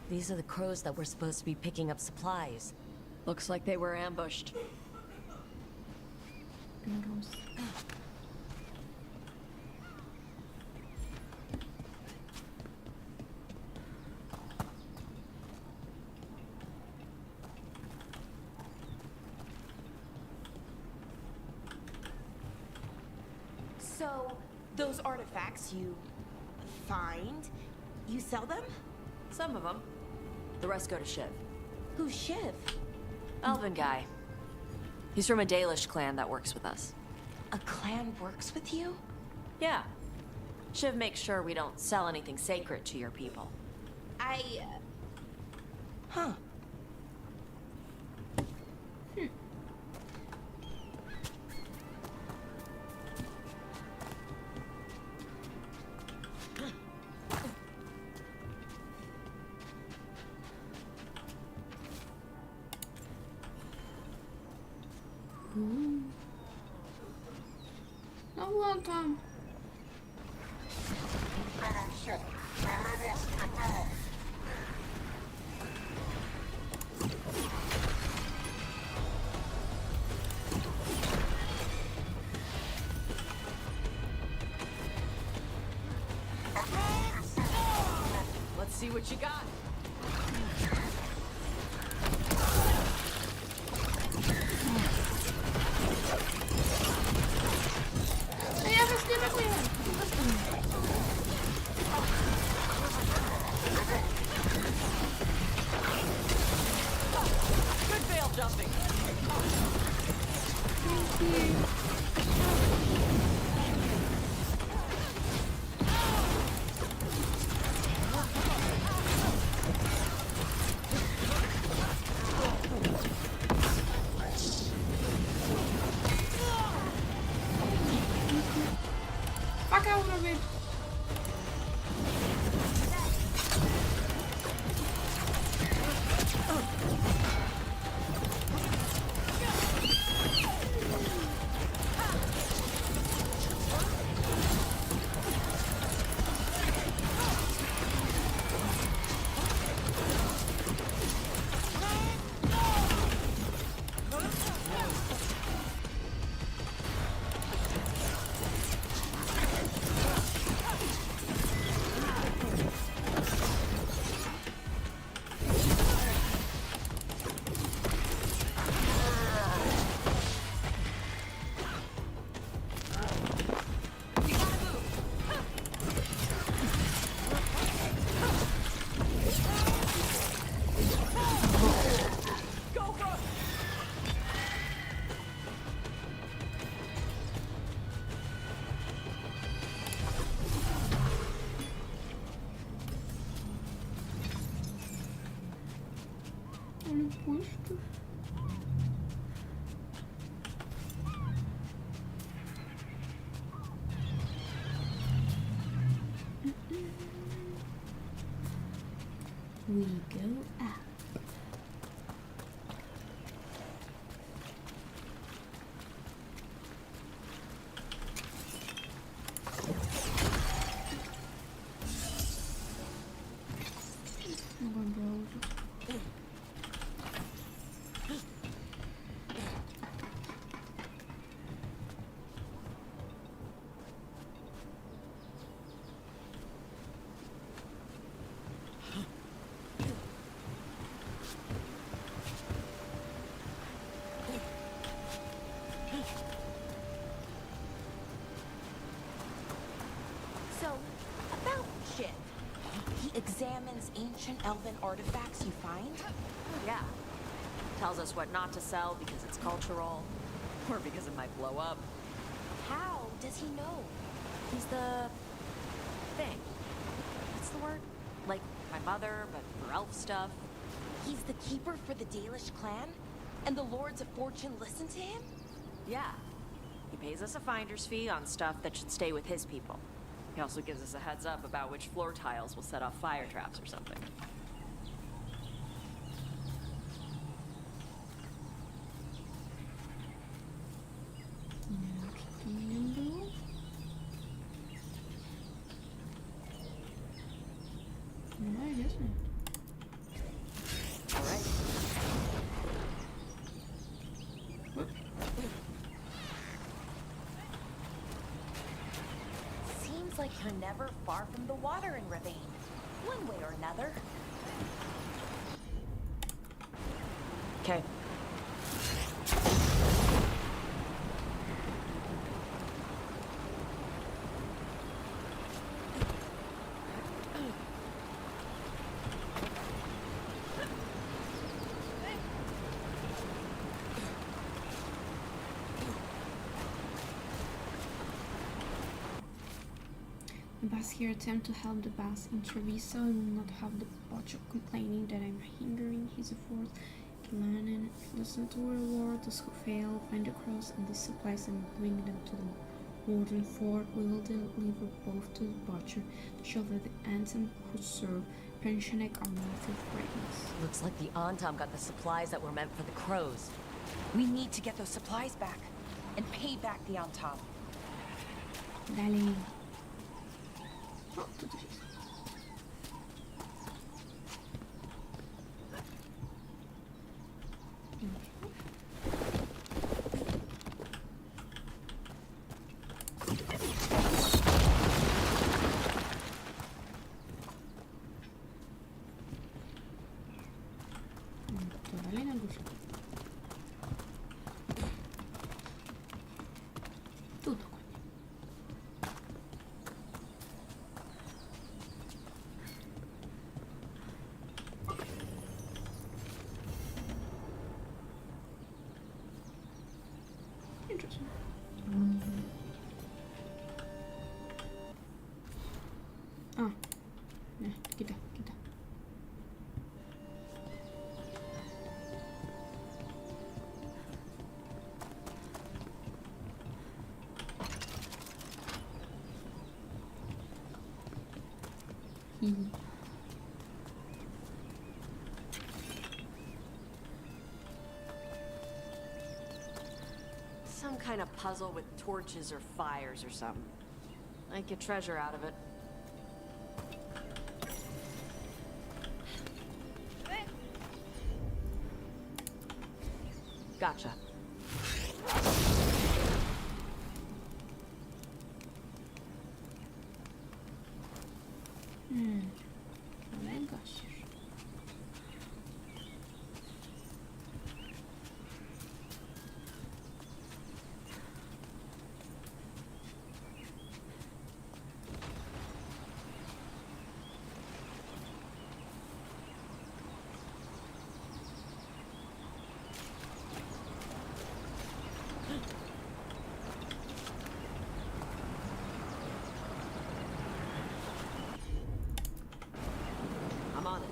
These are the crows that were supposed to be picking up supplies. Looks like they were ambushed. Girls. So, those artifacts you find, you sell them? Some of them. The rest go to Shiv. Who's Shiv? Elven guy. He's from a Dalish clan that works with us. A clan works with you? Yeah. Shiv makes sure we don't sell anything sacred to your people. Huh. Ooh. Not a long time. Let's see what you got. Good veil jumping. Fuck out of it! Pusto. We go up. So, about Jin. He examines ancient elven artifacts you find? Yeah. Tells us what not to sell because it's cultural, or because it might blow up. How does he know? He's the thing. What's the word? Like my mother, but for elf stuff. He's the keeper for the Dalish clan? And the Lords of Fortune listen to him? Yeah. He pays us a finder's fee on stuff that should stay with his people. He also gives us a heads up about which floor tiles will set off fire traps or something. Seems like you're never far from the water in Ravine. One way or another. Okay. The boss here attempt to help the boss intervene so I will not have the butcher complaining that I'm hindering his efforts. Kilanen listen to her words who fail, find the cross and the supplies and bring them to the warden fort. We will deliver both to the butcher to show that the anthem who serve Pensionek are worthy of greatness. Looks like the Antom got the supplies that were meant for the crows. We need to get those supplies back and pay back the on top. Dale. Oh, tudo isso. Tô ali, Augusto. Tudo. Ah, nah, kita. Some kind of puzzle with torches or fires or something. I'd get treasure out of it. Gotcha. Oh my gosh. I'm on it.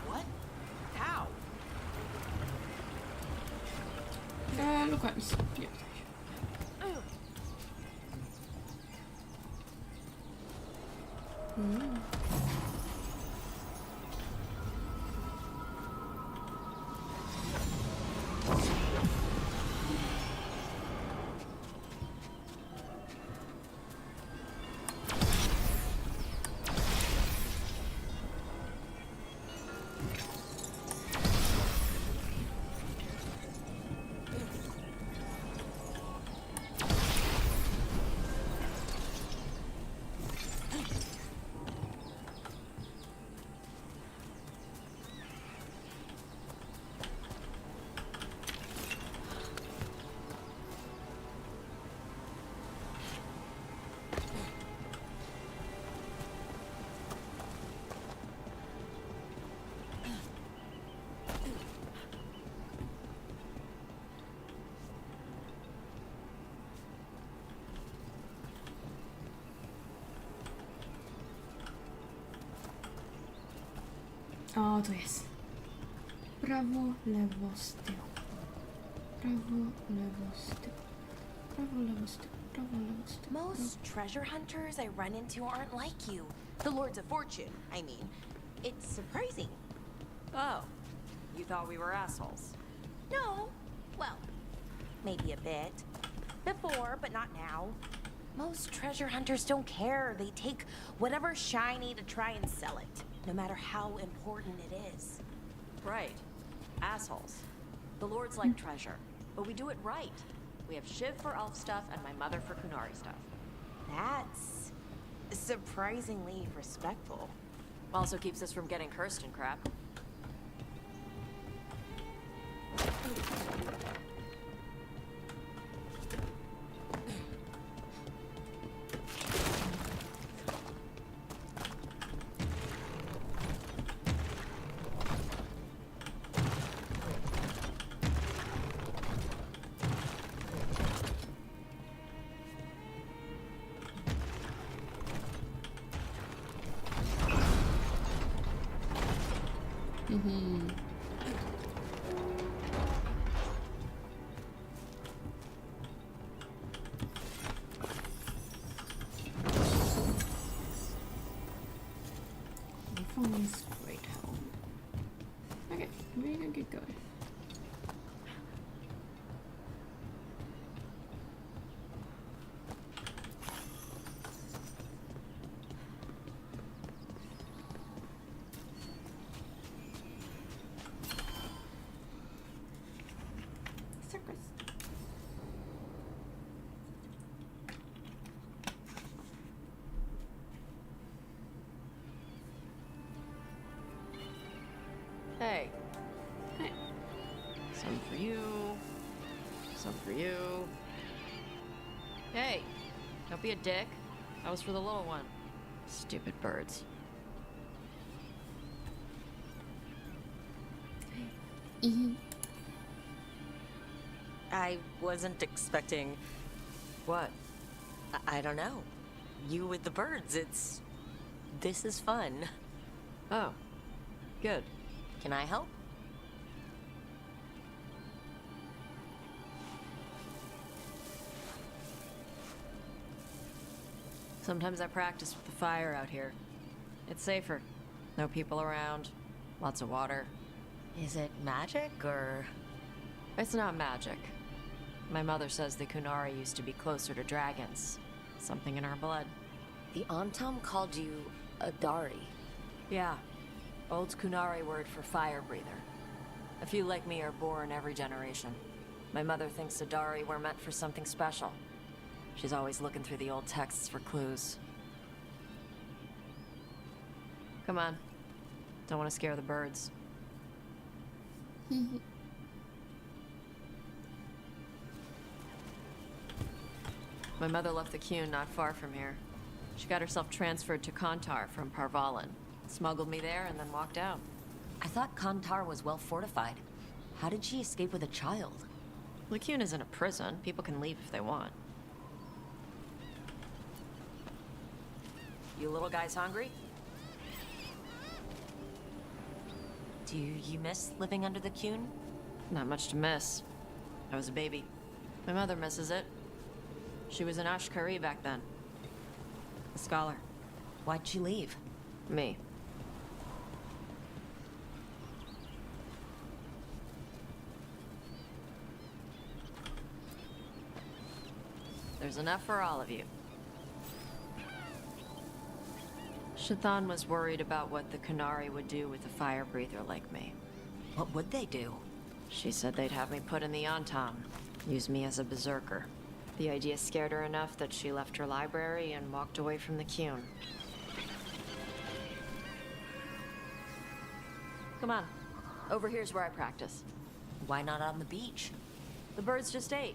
What? How? Look at this. Yeah. O, to jest. Prawo, lewo, z tyłu. Prawo, lewo, z tyłu. Prawo, lewo, z tyłu. Prawo, lewo, z tyłu. Most treasure hunters I run into aren't like you. The Lords of Fortune, I mean. It's surprising. Oh, you thought we were assholes. No. Well, maybe a bit. Before, but not now. Most treasure hunters don't care. They take whatever's shiny to try and sell it, no matter how important it is. Right. Assholes. The Lords like treasure, but we do it right. We have Shiv for elf stuff and my mother for Kunari stuff. That's surprisingly respectful. Also keeps us from getting cursed and crap. My phone is right home. Okay, we're gonna get going. Some for you. Hey, don't be a dick. That was for the little one. Stupid birds. I wasn't expecting... What? I don't know. You with the birds, this is fun. Oh, good. Can I help? Sometimes I practice with the fire out here. It's safer. No people around. Lots of water. Is it magic, or...? It's not magic. My mother says the Kunari used to be closer to dragons. Something in our blood. The Antam called you a Dari. Yeah. Old Kunari word for fire breather. A few like me are born every generation. My mother thinks the Dari were meant for something special. She's always looking through the old texts for clues. Come on. Don't want to scare the birds. My mother left the Qun not far from here. She got herself transferred to Kantar from Parvalan. Smuggled me there and then walked out. I thought Kantar was well fortified. How did she escape with a child? The Qun isn't a prison. People can leave if they want. You little guys hungry? Do you miss living under the Qun? Not much to miss. I was a baby. My mother misses it. She was an Ashkari back then. A scholar. Why'd she leave? Me. There's enough for all of you. Shathan was worried about what the Kunari would do with a fire breather like me. What would they do? She said they'd have me put in the Antam, use me as a berserker. The idea scared her enough that she left her library and walked away from the Qun. Come on. Over here's where I practice. Why not on the beach? The birds just ate.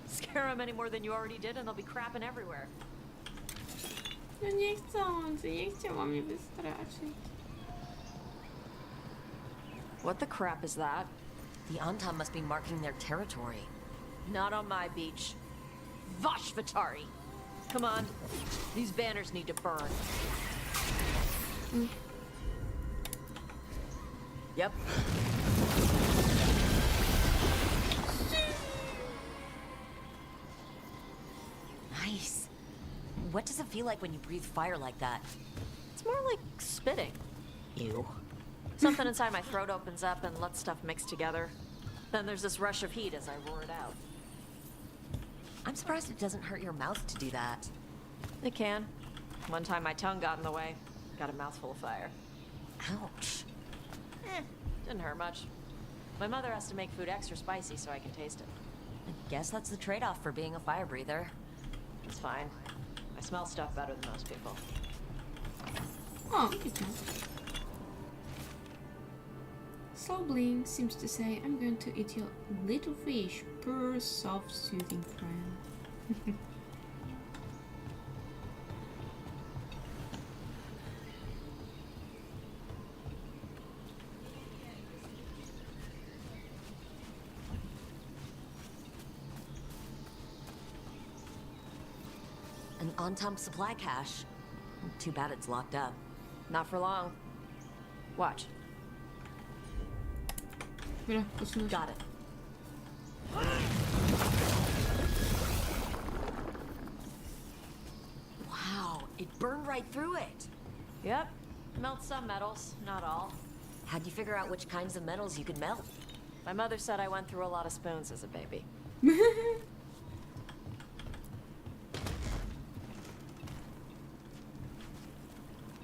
Scare them any more than you already did and they'll be crapping everywhere. Ja nie chciałam mnie wystraszyć. What the crap is that? The Antam must be marking their territory. Not on my beach. Vashvatari! Come on. These banners need to burn. Yep. Nice. What does it feel like when you breathe fire like that? It's more like spitting. Ew. Something inside my throat opens up and lets stuff mix together. Then there's this rush of heat as I roar it out. I'm surprised it doesn't hurt your mouth to do that. It can. One time my tongue got in the way. Got a mouthful of fire. Ouch. Didn't hurt much. My mother has to make food extra spicy so I can taste it. I guess that's the trade-off for being a fire breather. It's fine. I smell stuff better than most people. Oh, good job. Slow Blink seems to say, I'm going to eat your little fish, poor soft soothing friend. An Antam supply cache. Too bad it's locked up. Not for long. Watch. Mira, posunął się. Got it. Wow, it burned right through it. Yep. Melt some metals, not all. How'd you figure out which kinds of metals you could melt? My mother said I went through a lot of spoons as a baby.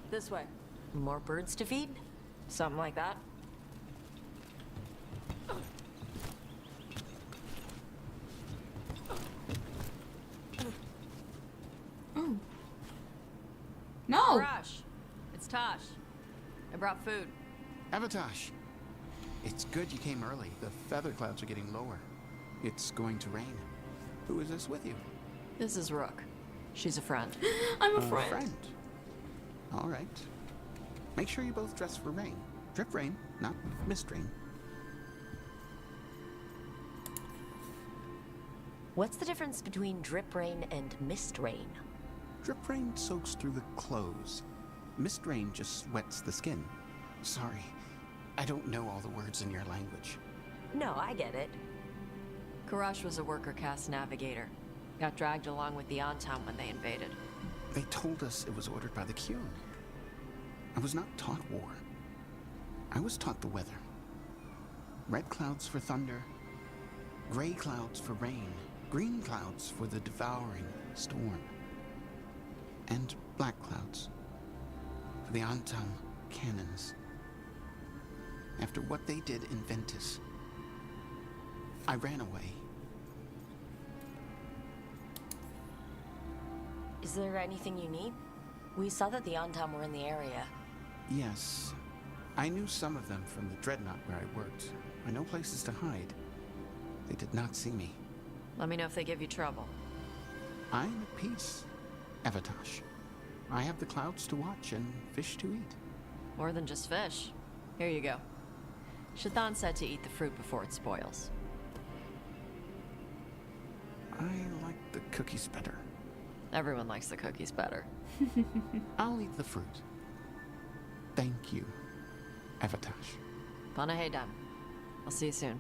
This way. More birds to feed? Something like that. Oh. No! Rush. It's Tosh. I brought food. Avatosh, it's good you came early. The feather clouds are getting lower. It's going to rain. Who is this with you? This is Rook. She's a friend. I'm a friend. All right. Make sure you both dress for rain. Drip rain, not mist rain. What's the difference between drip rain and mist rain? Drip rain soaks through the clothes. Mist rain just wets the skin. Sorry, I don't know all the words in your language. No, I get it. Karash was a worker caste navigator. Got dragged along with the Antam when they invaded. They told us it was ordered by the Qun. I was not taught war. I was taught the weather. Red clouds for thunder, gray clouds for rain, green clouds for the devouring storm, and black clouds for the Antam cannons. After what they did in Ventus, I ran away. Is there anything you need? We saw that the Antam were in the area. Yes, I knew some of them from the Dreadnought where I worked. I know places to hide. They did not see me. Let me know if they give you trouble. I'm at peace, Evatosh. I have the clouds to watch and fish to eat. More than just fish. Here you go. Shathan said to eat the fruit before it spoils. I like the cookies better. Everyone likes the cookies better. I'll eat the fruit. Thank you, Evatosh. Panahedam. I'll see you soon.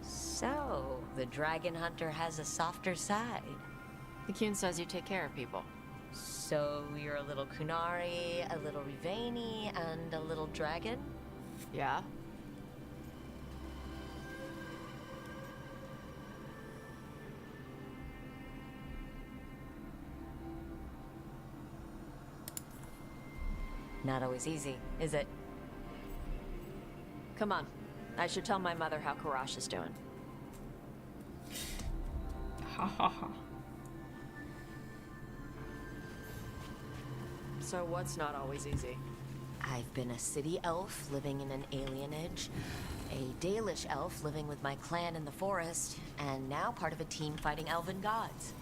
So, the dragon hunter has a softer side. The Qun says you take care of people. So, you're a little Kunari, a little Rivani, and a little dragon? Yeah? Not always easy, is it? Come on. I should tell my mother how Karash is doing. Ha ha ha. So what's not always easy? I've been a city elf living in an alienage, a Dalish elf living with my clan in the forest, and now part of a team fighting elven gods.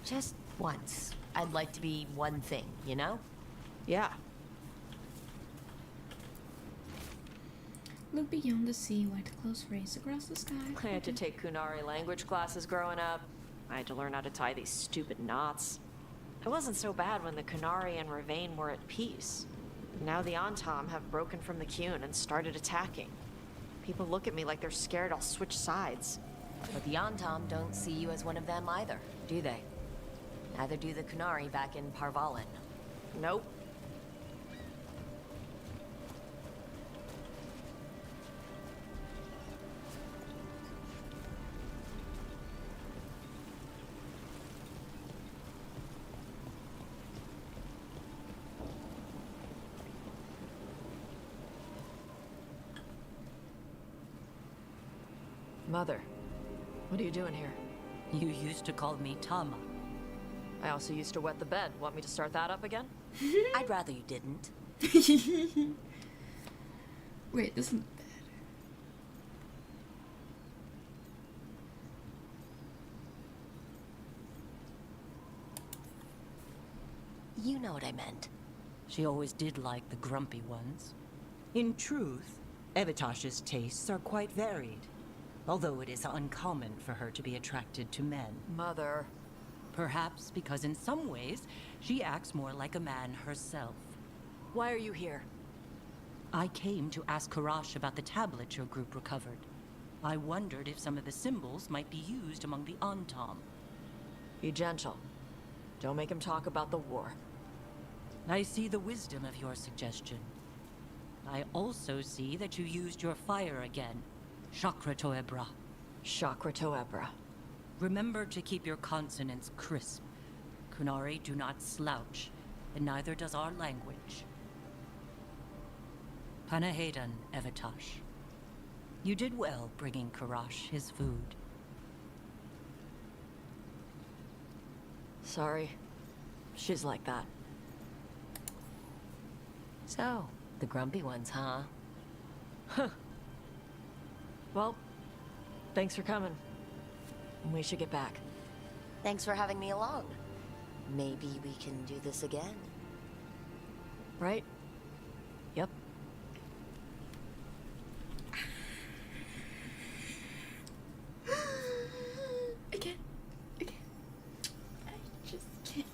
Just once, I'd like to be one thing, you know? Yeah. Look beyond the sea, white clouds race across the sky. I had to take Kunari language classes growing up. I had to learn how to tie these stupid knots. It wasn't so bad when the Kunari and Ravain were at peace. Now the Antam have broken from the Qun and started attacking. People look at me like they're scared I'll switch sides. But the Antam don't see you as one of them either, do they? Neither do the Kunari back in Parvalin. Nope. Mother, what are you doing here? You used to call me Tama. I also used to wet the bed. Want me to start that up again? I'd rather you didn't. Wait, this is bad. You know what I meant. She always did like the grumpy ones. In truth, Evatosh's tastes are quite varied, although it is uncommon for her to be attracted to men. Mother. Perhaps because in some ways, she acts more like a man herself. Why are you here? I came to ask Karash about the tablet your group recovered. I wondered if some of the symbols might be used among the Antam. Be gentle. Don't make him talk about the war. I see the wisdom of your suggestion. I also see that you used your fire again. Chakra Toebra. Chakra Toebra. Remember to keep your consonants crisp. Kunari do not slouch, and neither does our language. Panahedan, Evatosh. You did well bringing Karash his food. Sorry. She's like that. So, the grumpy ones, huh? Well, thanks for coming. We should get back. Thanks for having me along. Maybe we can do this again. Right? Yep. Again. I just can't.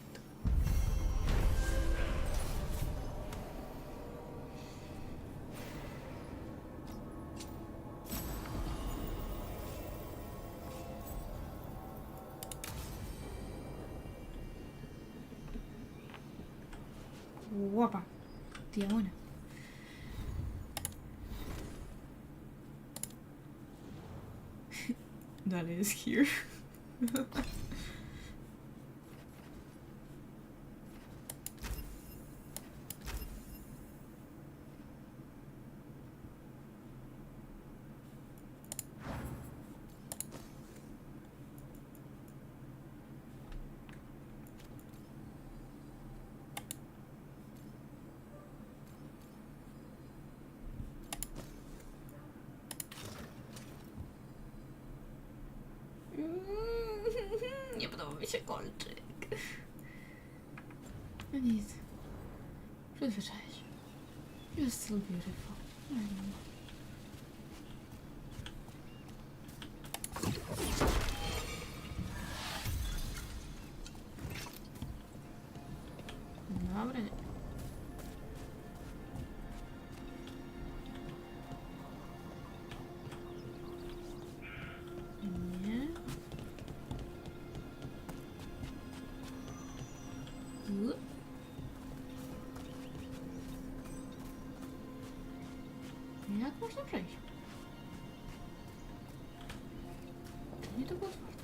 Whoppa. Diona. That is here. Nie podoba mi się kolczyk. No nic. Przyzwyczaj się. You're still beautiful. I know. Dobra. Nie. Jak można przejść? Czy nie to było otwarte?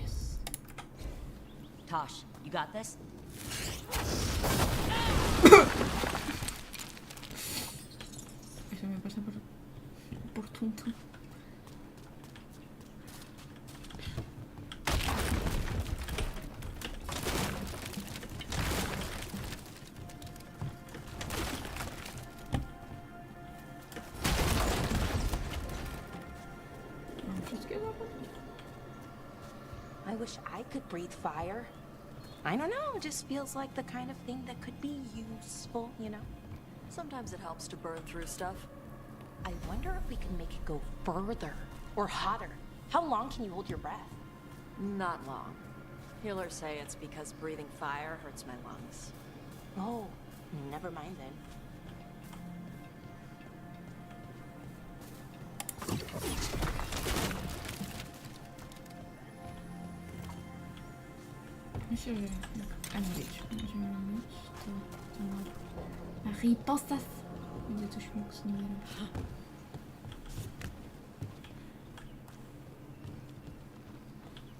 Yes. Tosh, you got this? Esa me pasa por tonto. Mam wszystkie zapasy. I wish I could breathe fire. I don't know, it just feels like the kind of thing that could be useful, you know? Sometimes it helps to burn through stuff. I wonder if we can make it go further or hotter. How long can you hold your breath? Not long. Healers say it's because breathing fire hurts my lungs. Oh, never mind then. Myślę, że jak Enrich będziemy mieć, to na ripostas będzie coś mógł z nimi robić.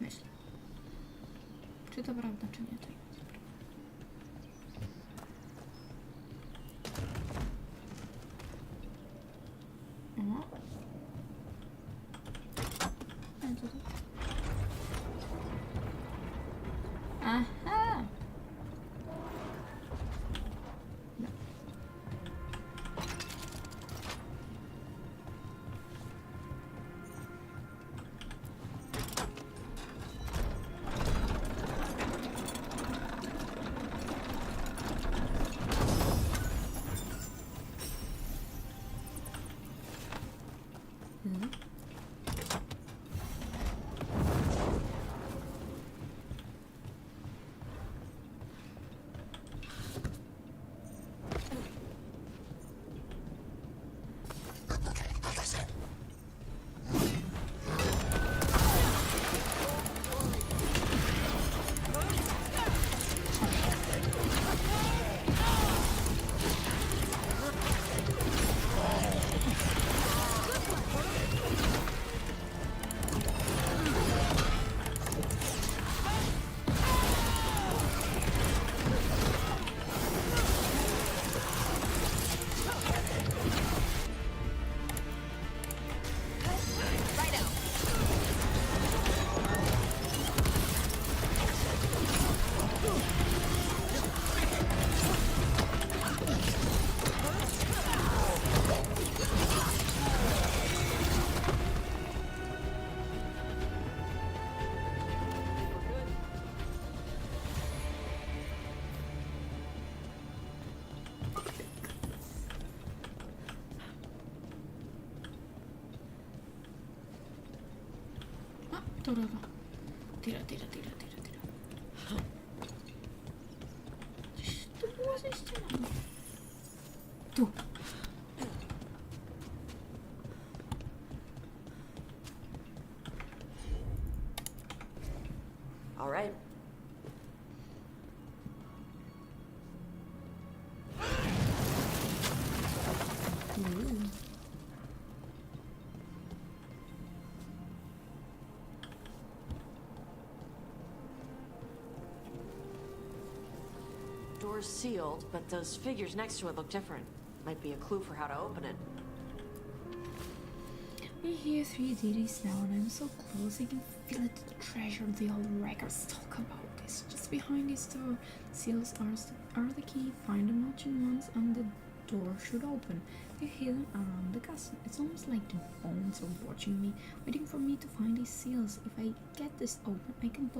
Myślę. Czy to prawda, czy nie, to jest. O. A co to? Aha! No. Tira, tira, tira, tira, tira. Tú vas a estar. Tú. All right. Door's sealed, but those figures next to it look different. Might be a clue for how to open it. I hear 3D days now and I'm so close I can feel it, the treasure the old records talk about. It's just behind this door. Seals are the key. Find the notching ones and the door should open. They're hidden around the castle. It's almost like the bones are watching me, waiting for me to find these seals. If I get this open, I can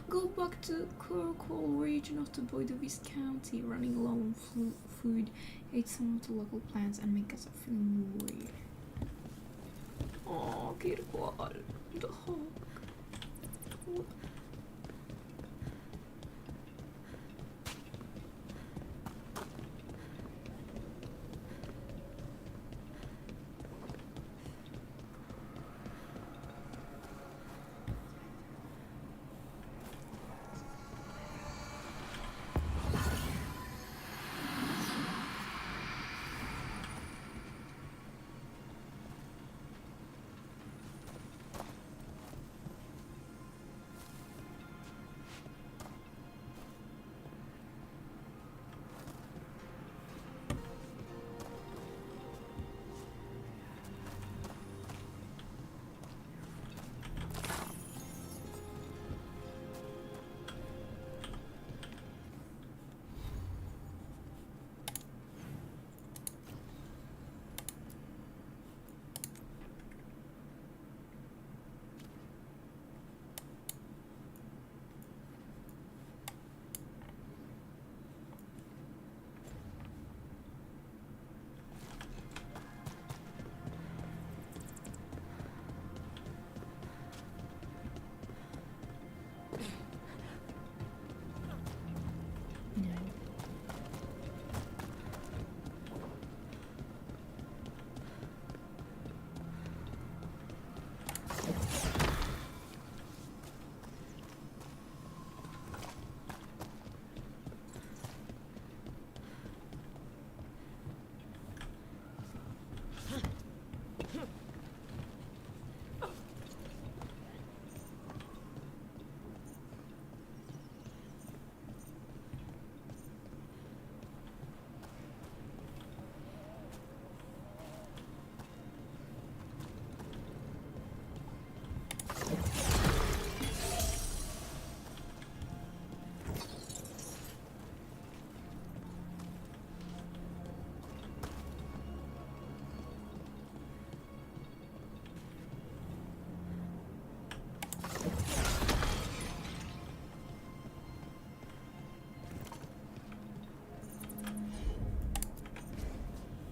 go back to the coral region of the Boydovis County, running low on food, eat some of the local plants, and make us feeling weird. Oh, que igual. The hawk.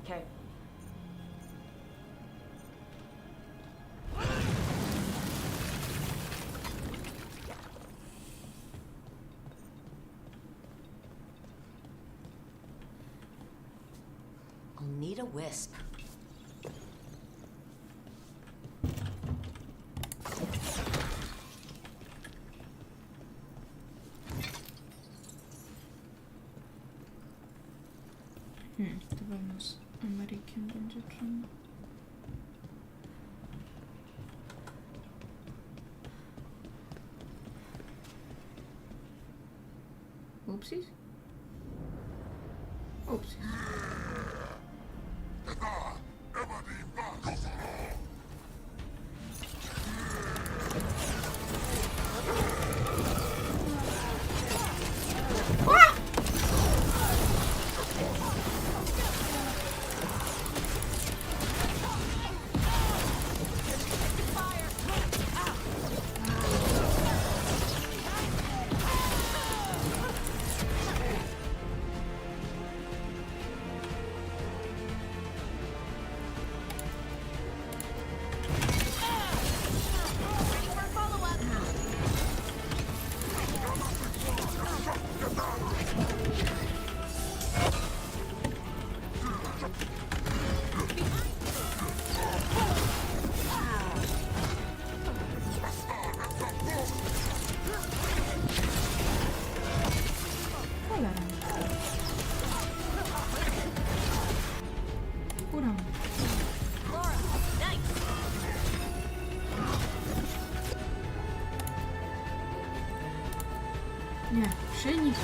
Okay. I'll need a wisp. Vamos American Dungeon. Oopsies. Oopsies. kurang. Laura, nice. Nie, przeniknij.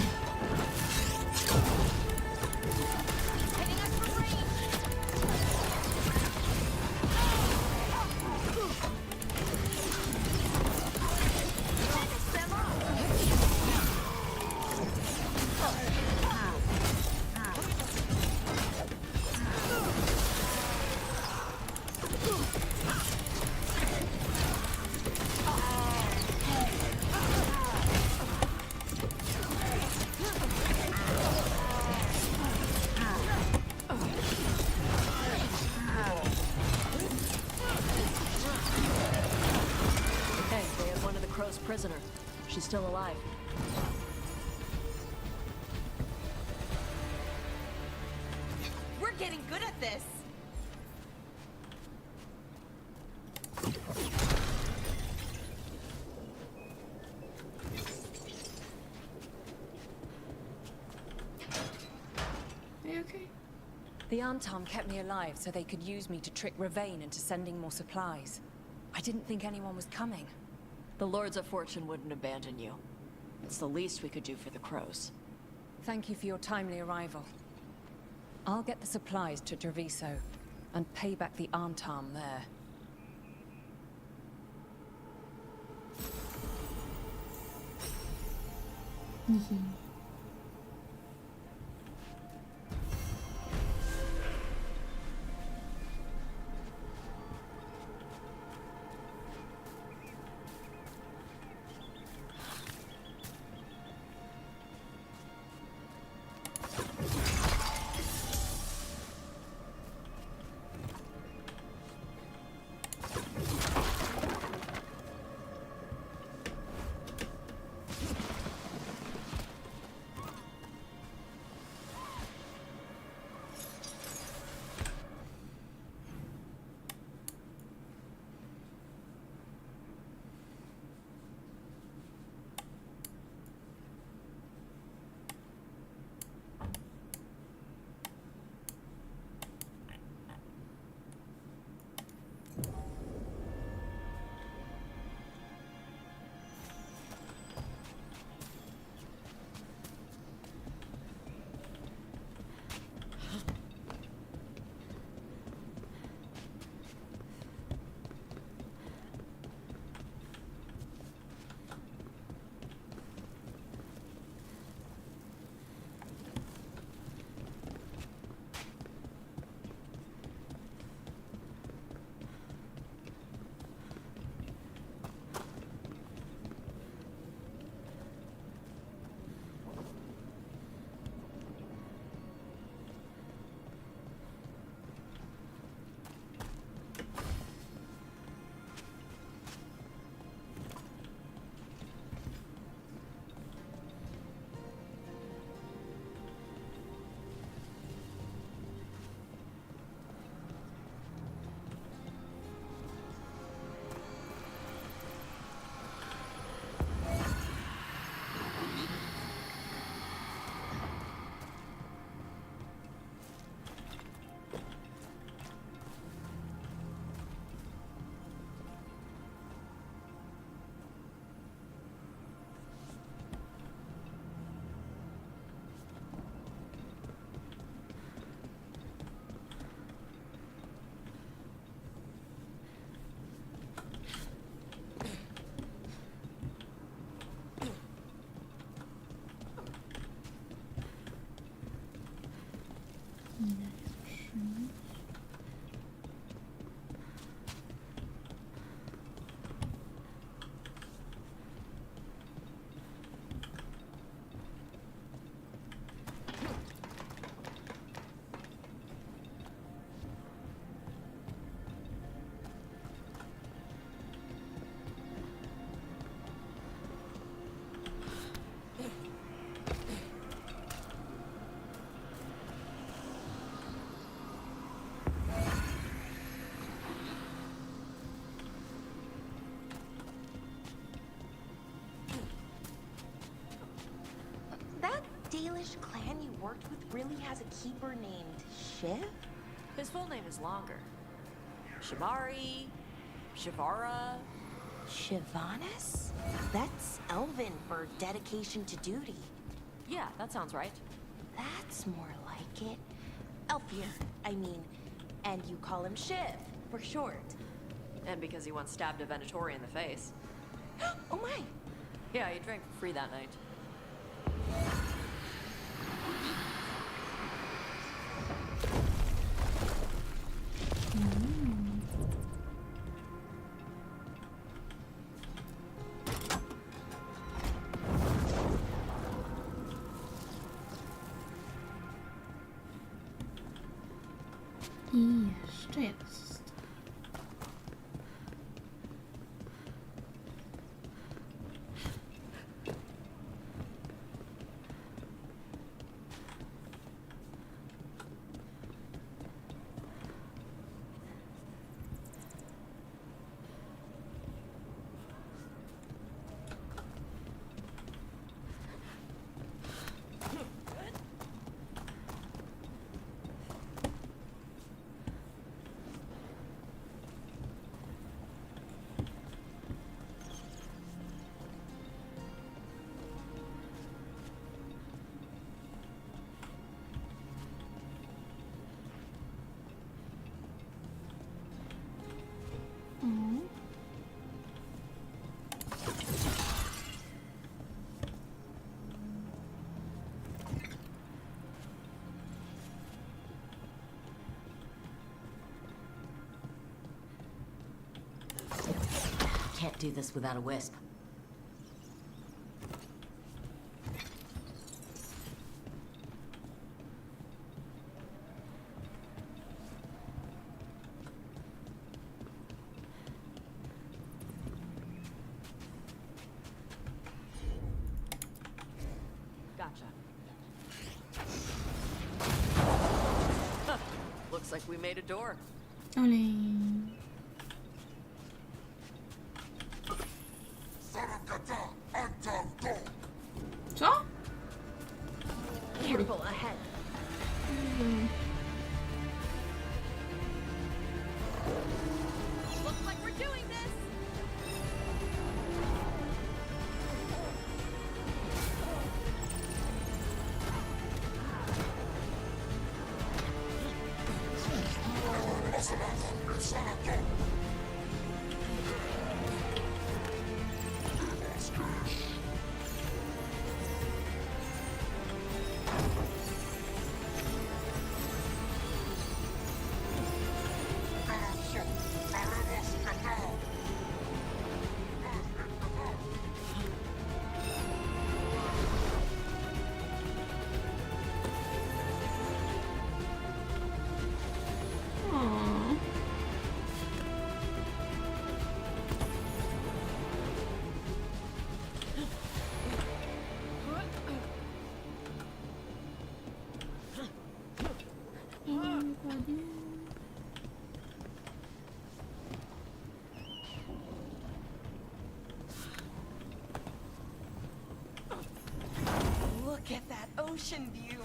Prisoner. She's still alive. We're getting good at this. Are you okay? The Antom kept me alive so they could use me to trick Ravane into sending more supplies. I didn't think anyone was coming. The Lords of Fortune wouldn't abandon you. It's the least we could do for the Crows. Thank you for your timely arrival. I'll get the supplies to Treviso and pay back the Antom there. That Dalish clan you worked with really has a keeper named Shiv? His full name is longer. Shimari, Shivara. Shivanis? That's Elven for dedication to duty. Yeah, that sounds right. That's more like it. Elfier, I mean. And you call him Shiv, for short. And because he once stabbed a Venatori in the face. Oh my! Yeah, he drank for free that night. Just. Can't do this without a wisp. Gotcha. Looks like we made a door. Olé. Co? Careful ahead. Looks like we're doing this! Aww. Look at that ocean view.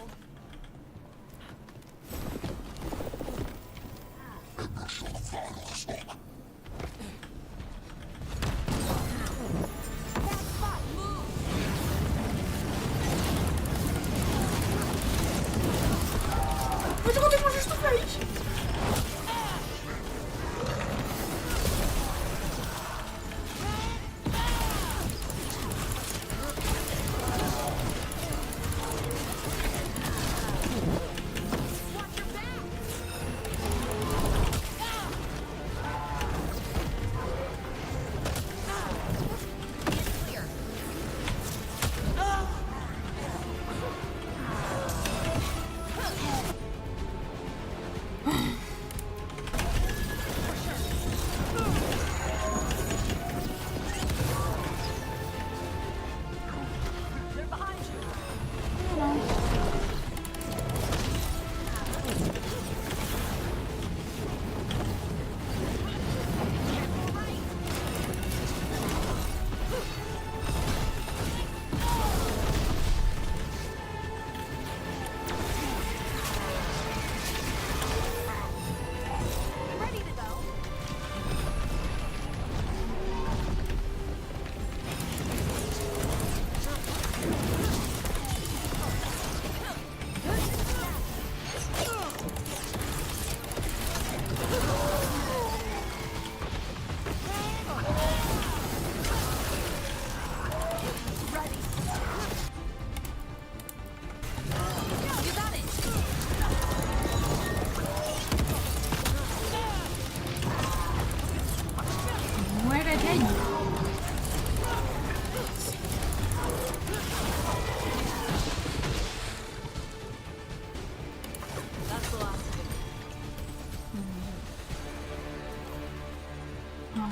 Dlaczego ty możesz tu wejść? That's the last of it. Oh.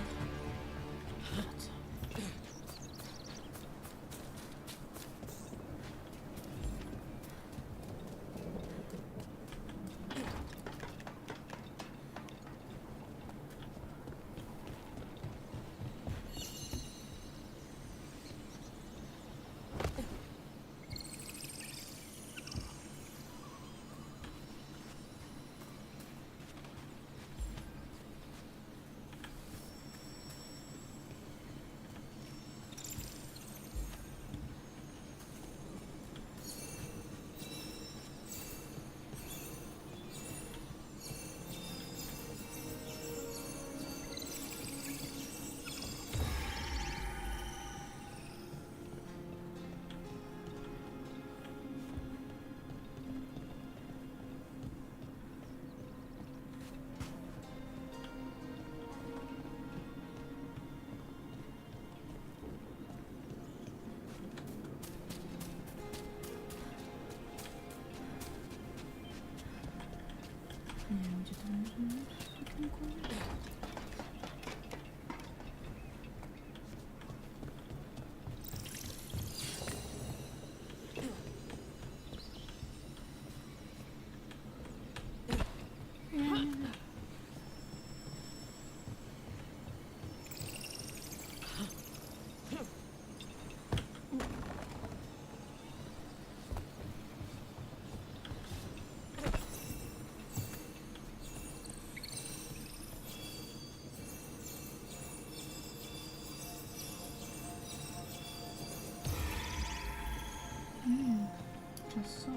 Just so.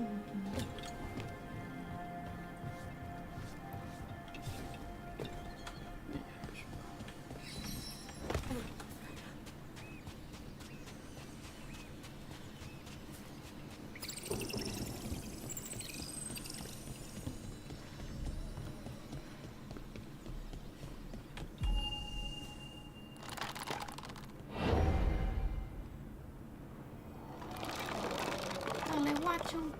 Only watch him.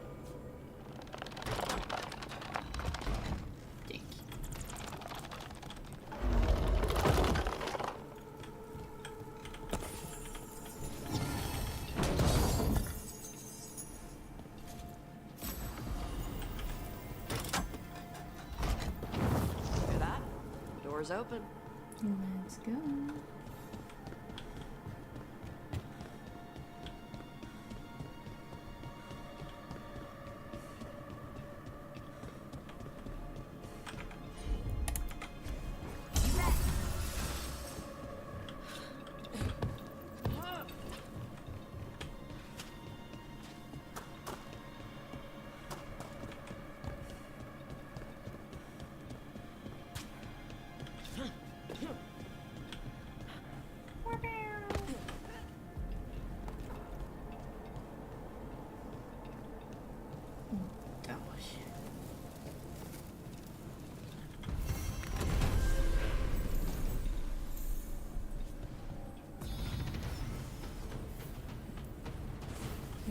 Thank you. Hear that? Door's open. Let's go.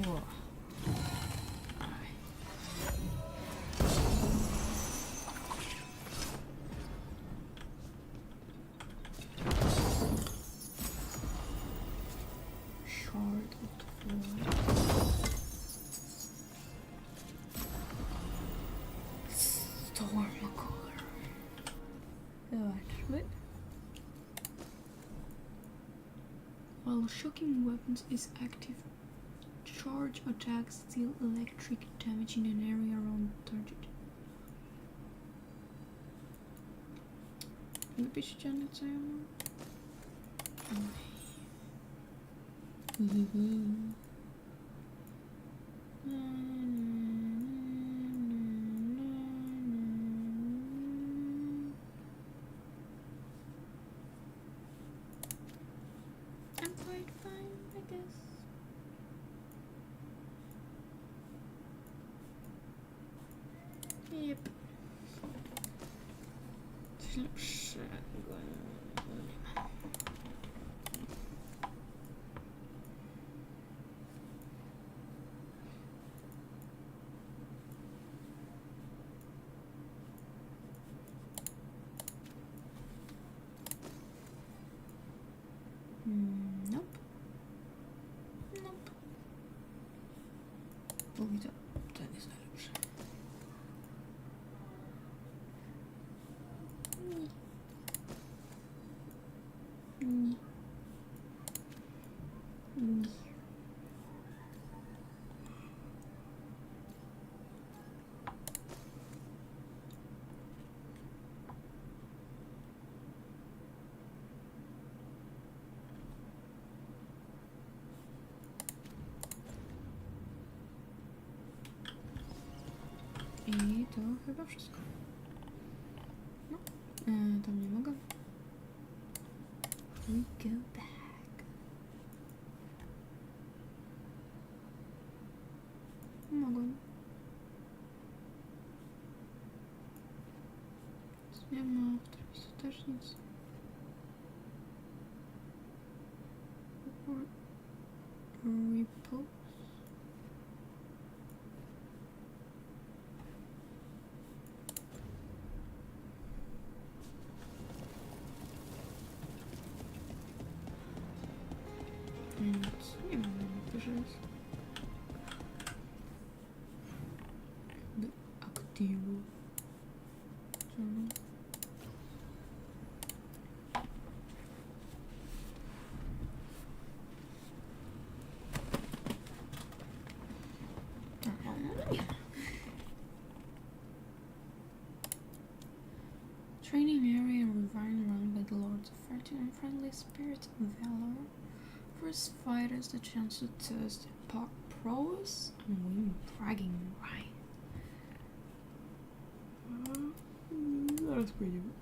Whoa. Short of the floor. Storm color. Evet. While shocking weapons is active, charge attacks deal electric damage in an area around the target. Ne pişeceğini sayamam. I'm quite fine, I guess. Yep. Släpp. I ten jest najlepszy. I to chyba wszystko. No, tam nie mogę. We go back. Mogłem. Nie ma, w trawicy też nic. Repose. Nic nie wiem, że jest. Do aktywu. Training area and ravine run by the Lords of Fortune and Friendly Spirit of Valor. First fight is the chance to test prowess and win bragging right. That's pretty good.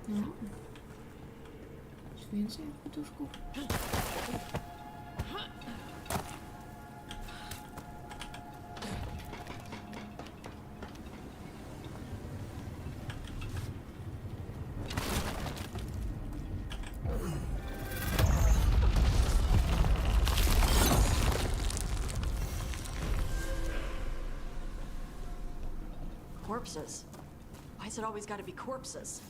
No. Jest więcej poduszków. Corpses. Why's it always gotta be corpses?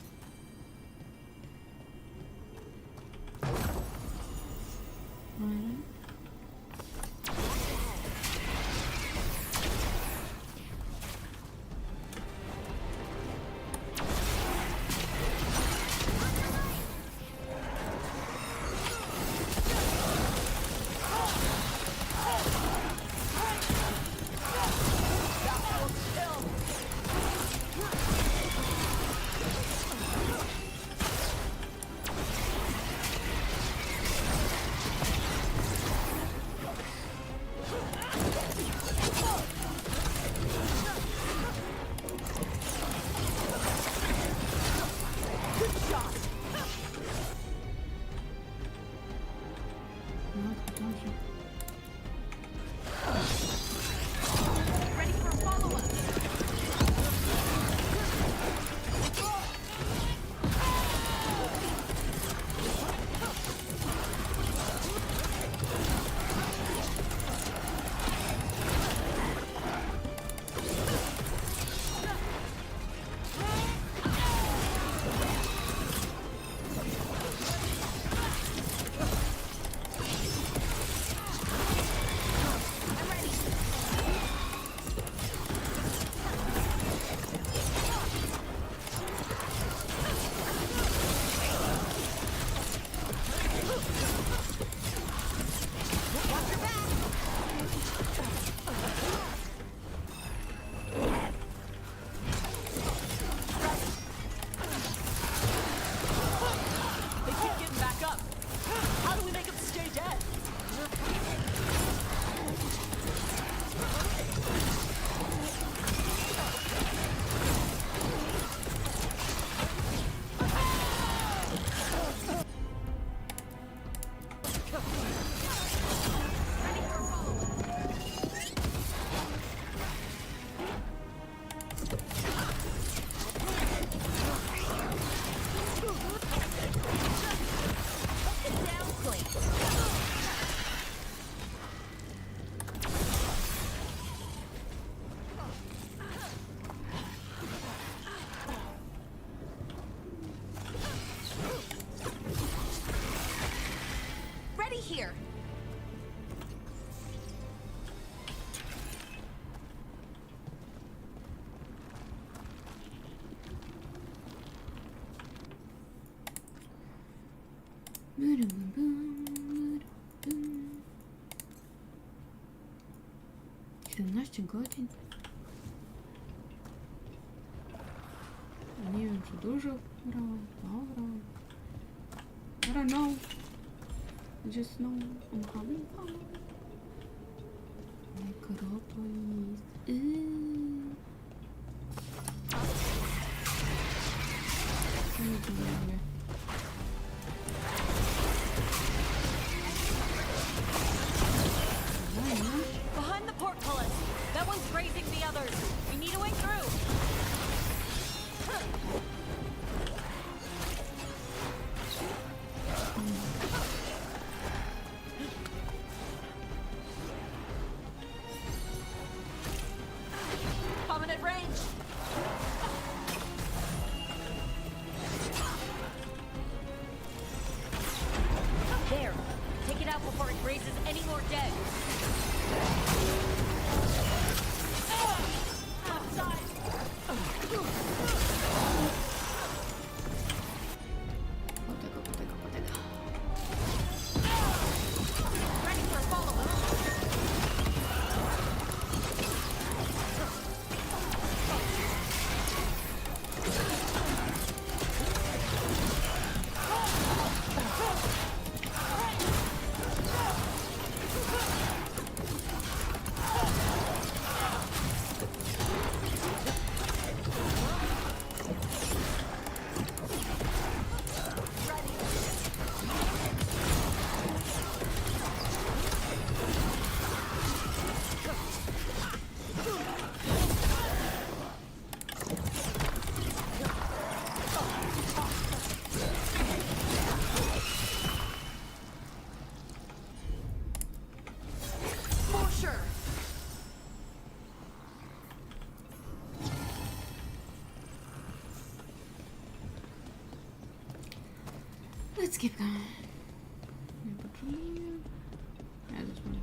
12 godzin. Nie wiem, czy dużo grałam, mało grałam. I don't know. I just know I'm having fun. Necropolis. Behind the portcullis. That one's raising the others. We need a way through. Coming at range. There. Take it out before it raises any more dead. Outside. Ready for follow-up. For sure. Let's keep going. Yeah, this one.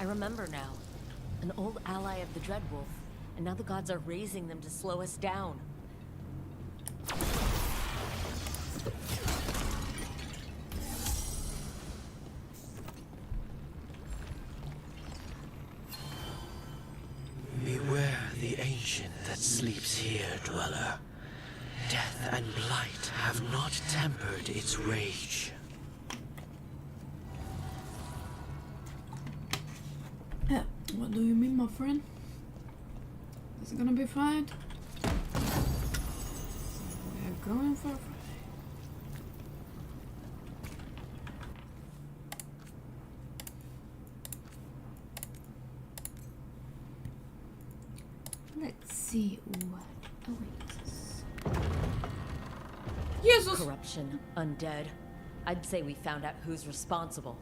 Remember now. An old ally of the Dreadwolf, and now the gods are raising them to slow us down. Beware the ancient that sleeps here, dweller. Death and blight have not tempered its rage. What do you mean, my friend? Is it gonna be fight? We're going for a fight. Let's see what awaits us. Jesus! Corruption, undead. I'd say we found out who's responsible.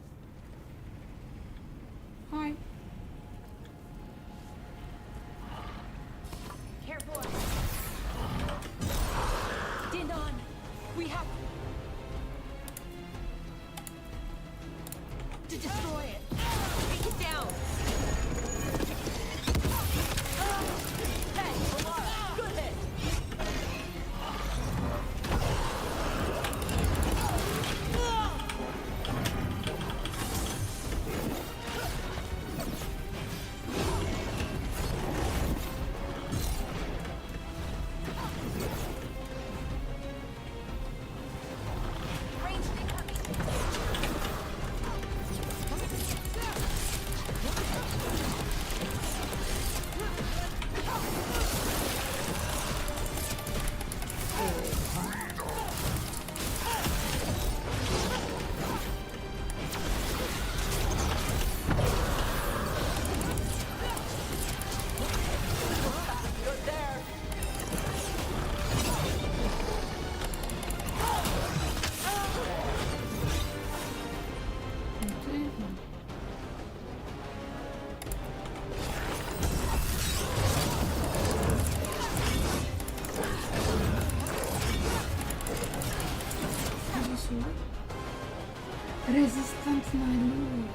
Hi. Careful. Dindon, we have to destroy it. Take it down. Hey, Alara, good hit. Resistance, my lord.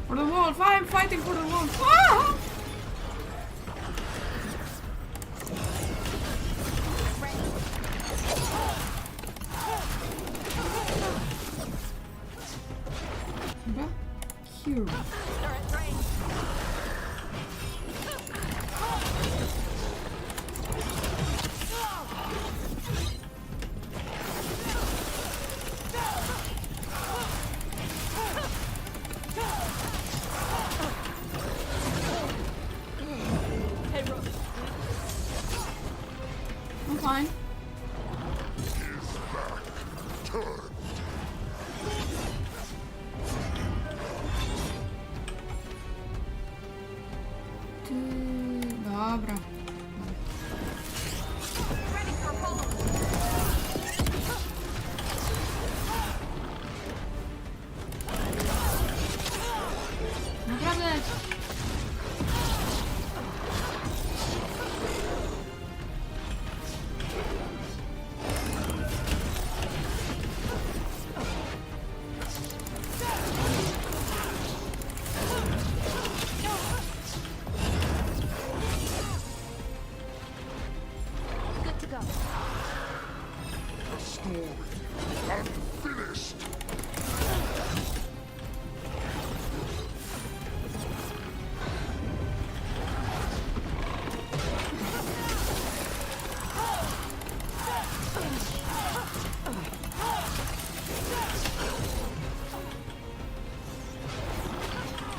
For the wolf, I am fighting for the wolf. Ah! Cure. I'm fine. Dobra. Naprawdę.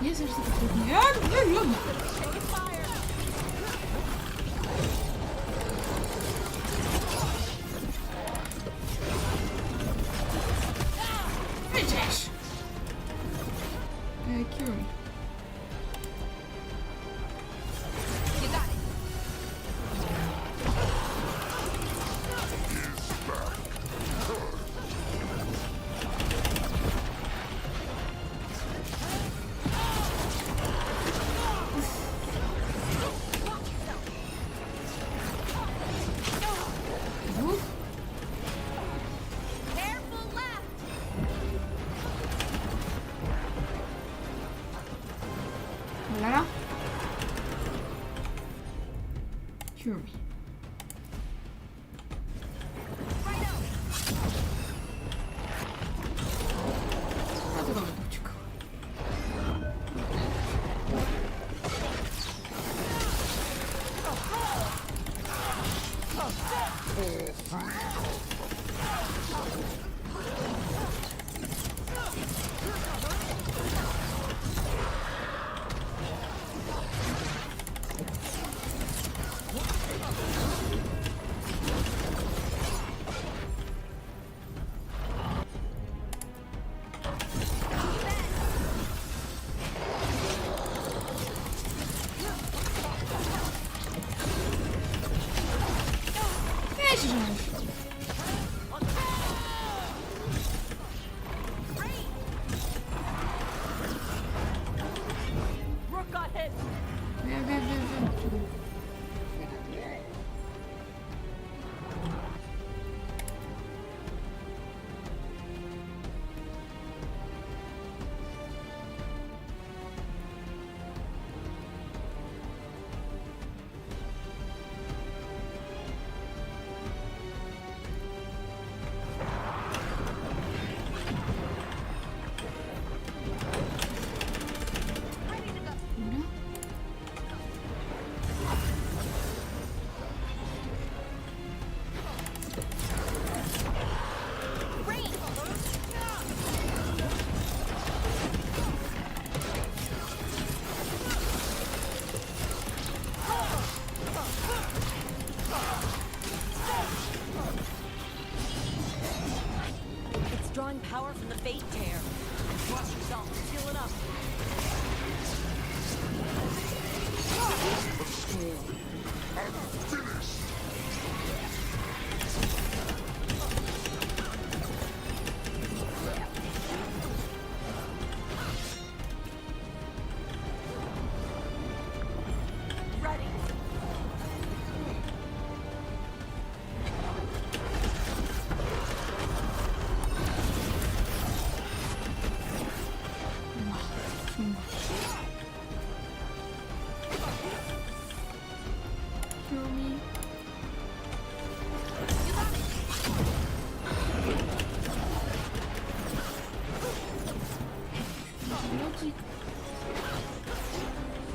Jest jeszcze takie trudne. Jak wygląda? Wyjdziesz! Cure. Cholera. Cure me. No to mamy dowcik.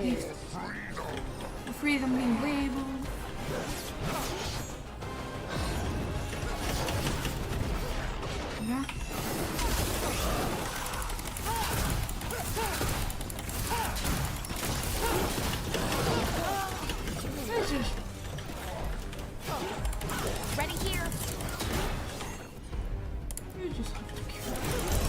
please. The freedom being labeled. Yeah. Jesus. Ready here. You just have to kill.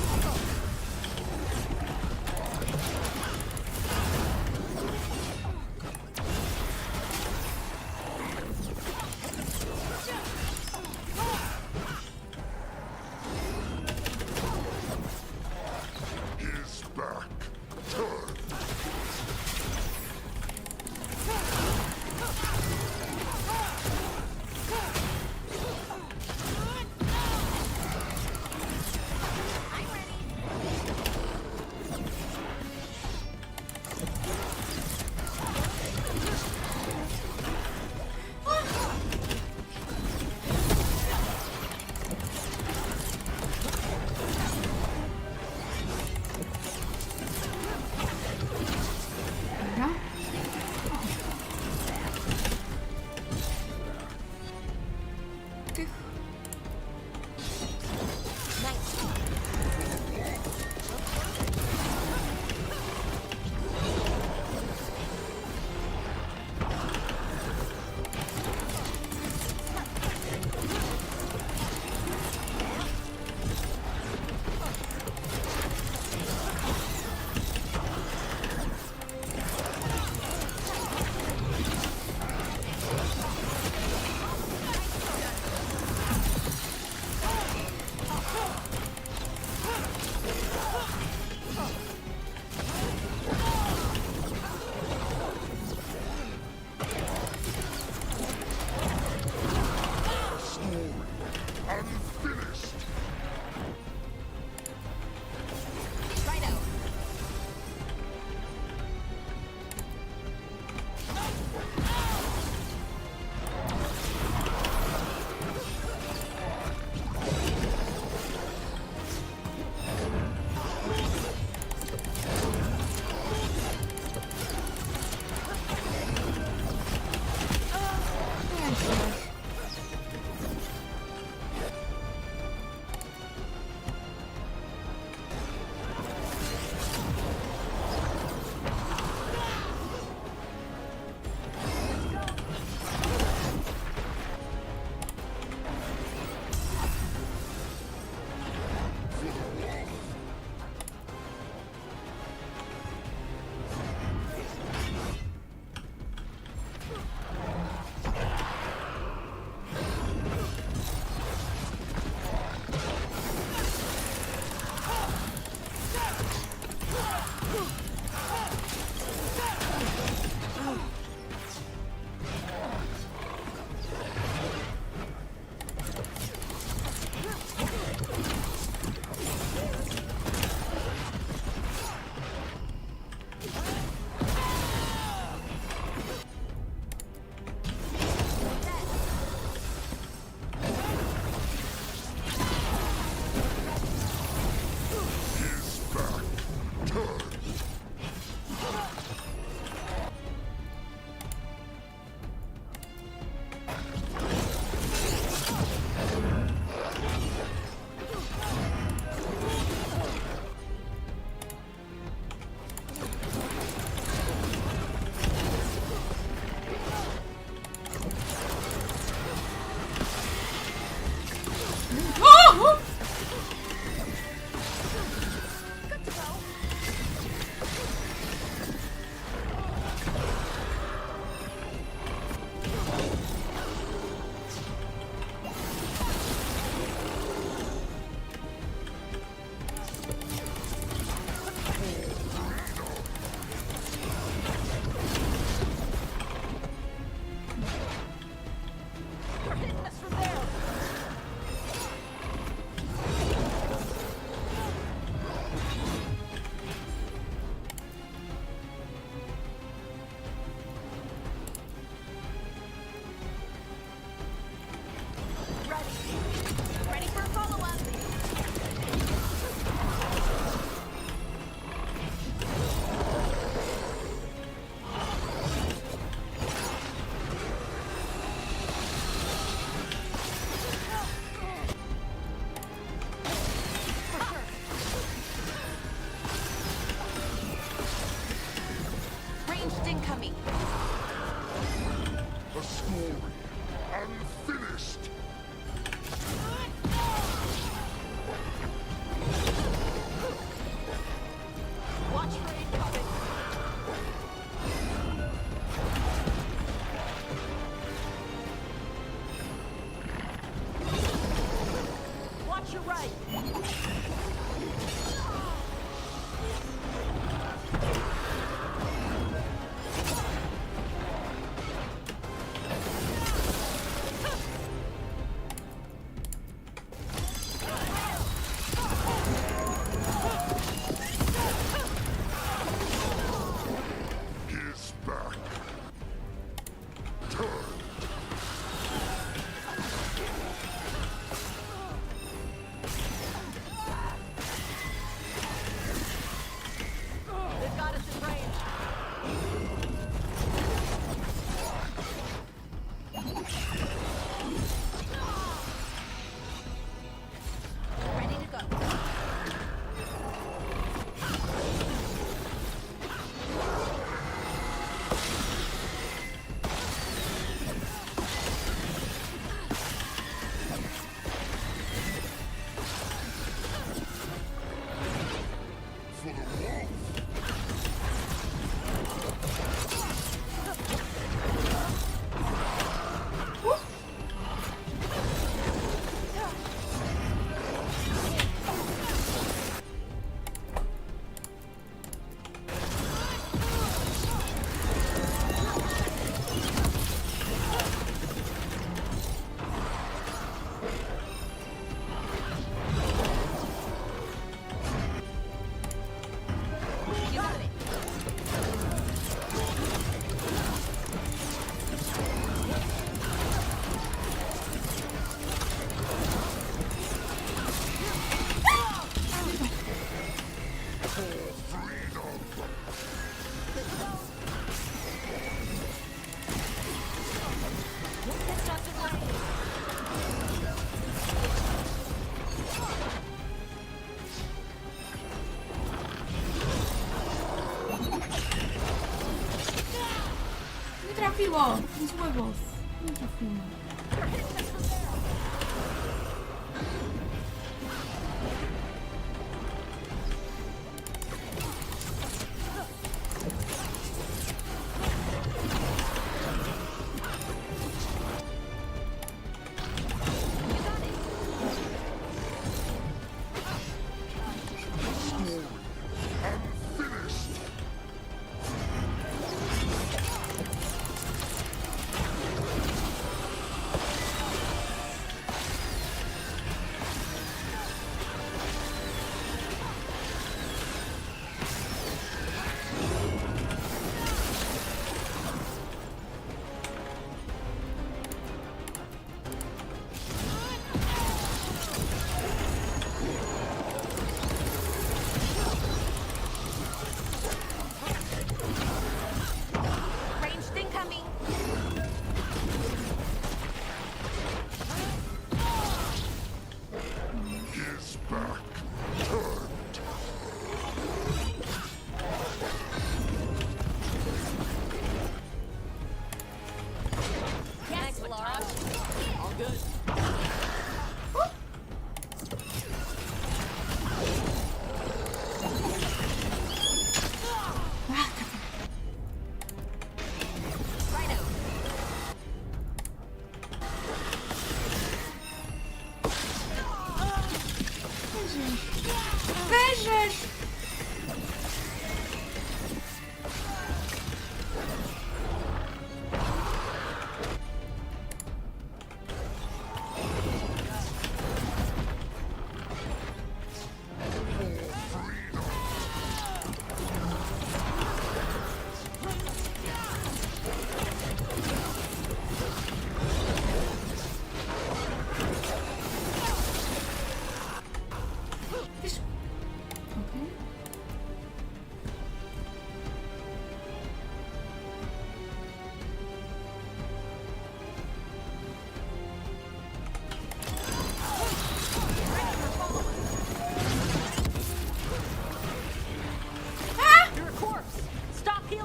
Engaged incoming. A story unfinished. Watch for incoming. Watch your right. He's back. Turn. They've got us in range. Ready to go. For the wolf. You got it. It's us in range. Nie trafiło! Z łebów. Nie trafiło. Unfinished.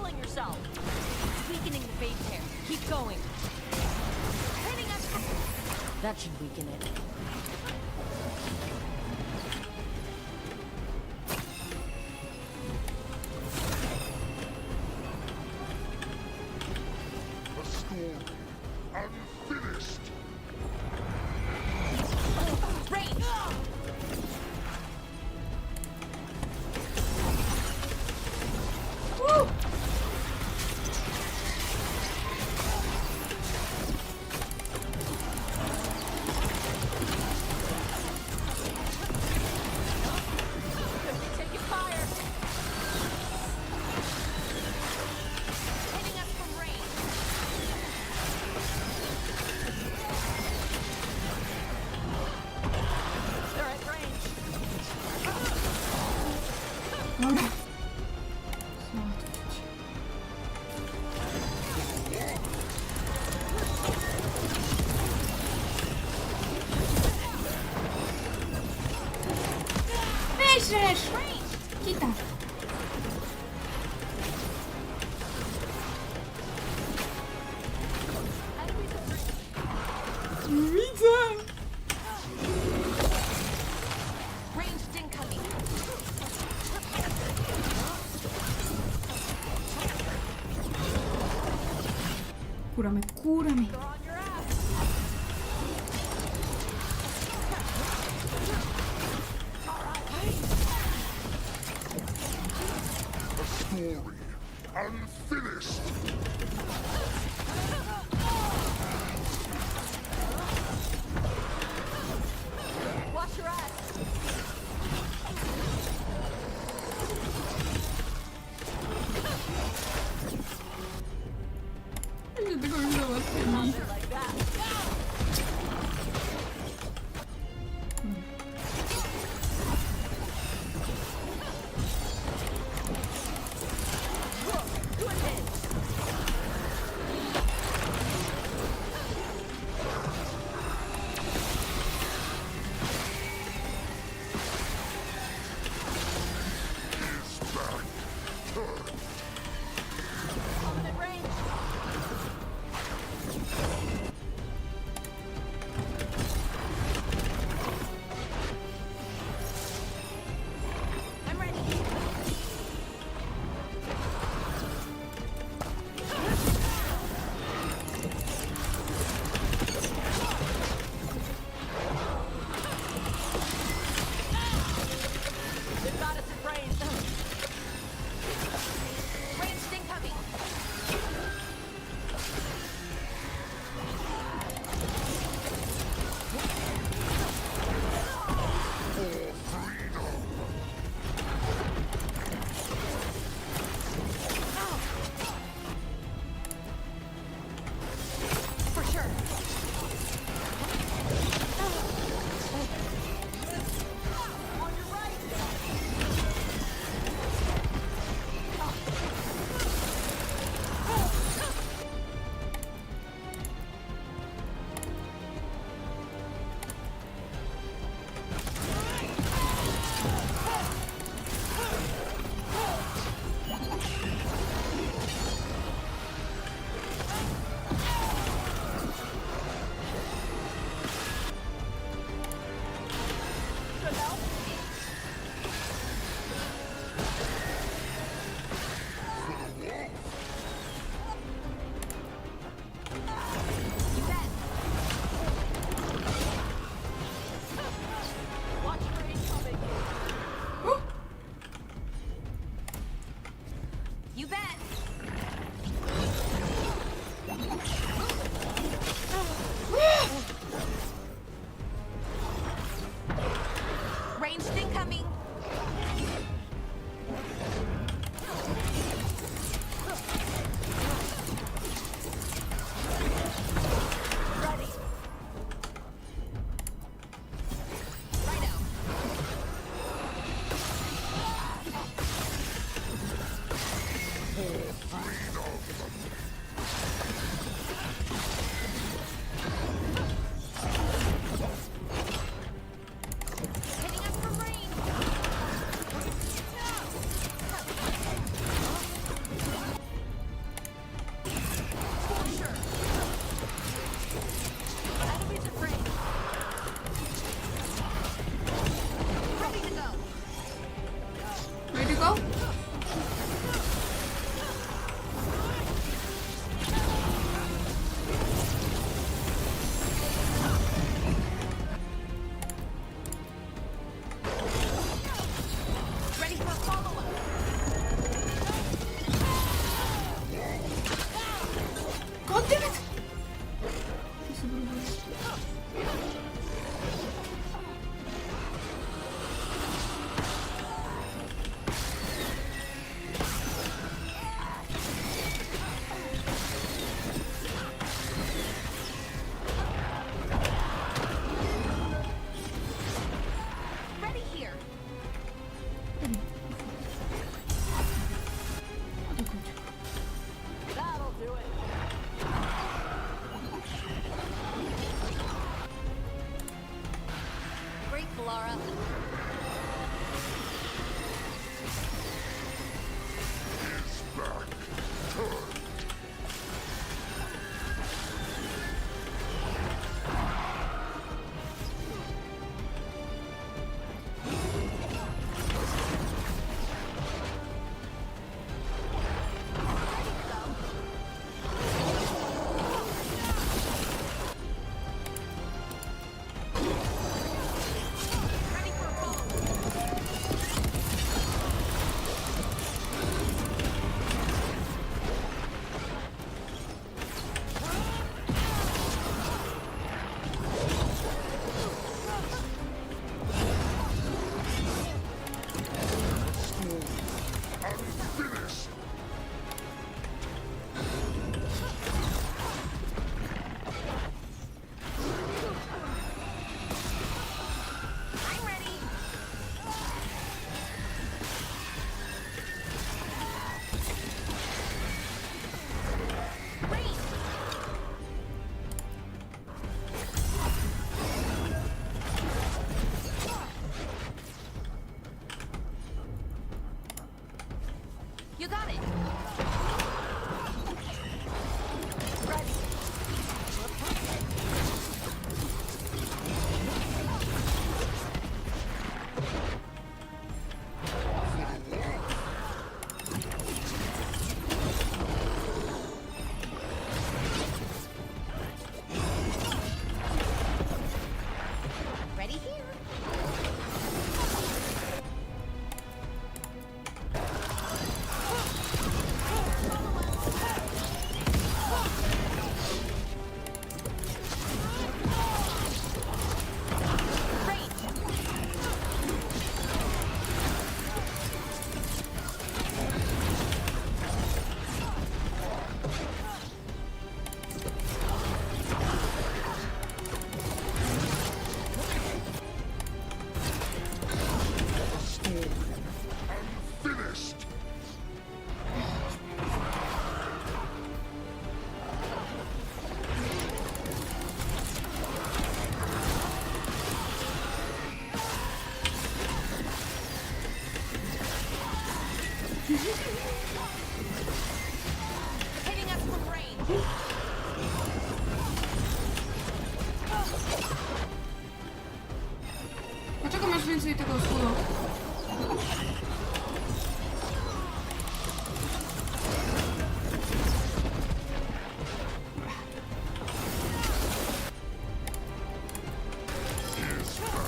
killing yourself. Weakening the fade tear. Keep going. Hitting us from... That should weaken it. A story unfinished. Range! Woo! Taking fire. Hitting us from range. They're at range. Ahora. ¡Meses! Quita. Rita. Ranged incoming. Cúrame, cúrame. They're on your ass. A story unfinished. Watch your ass. Yo tengo una más feliz. Like that. Is back. Turn. Coming at range. I'm ready. They've got us at range. Ranged incoming. For sure. On your right. Good help. You bet. Watch your incoming. You bet. Ranged incoming. Ready. Righto. Hitting us from range. Oh, damn it! This is really Ready here. That'll do it. Great, Laura. Is back. Turn. Ready for a ball. Unfinished. I'm ready. Wait. You got it. Ready. Ready here. Great. Unfinished. Hitting us from range. Dlaczego masz więcej tego skóru? Is back.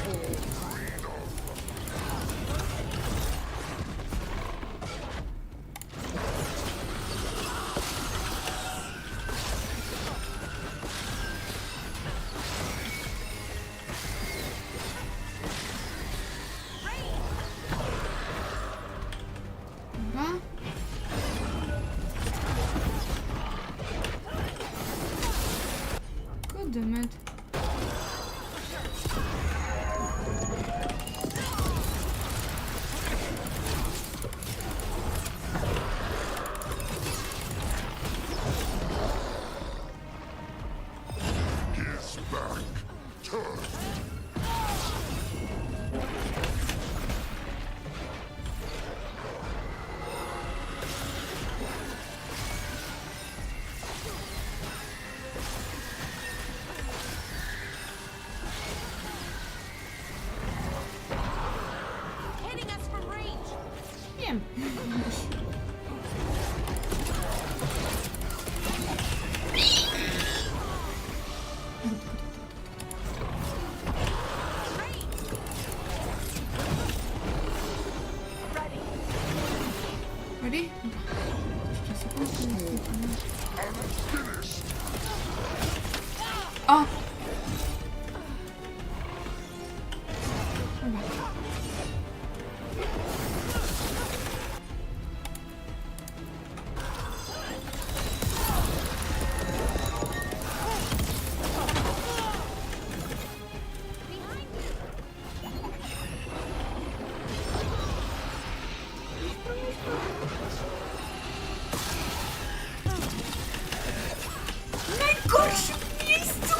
Turn. damn it. back. Turn. Hitting us from range. Bien. Ready? Unfinished. Oh. Najgorsze miejscu!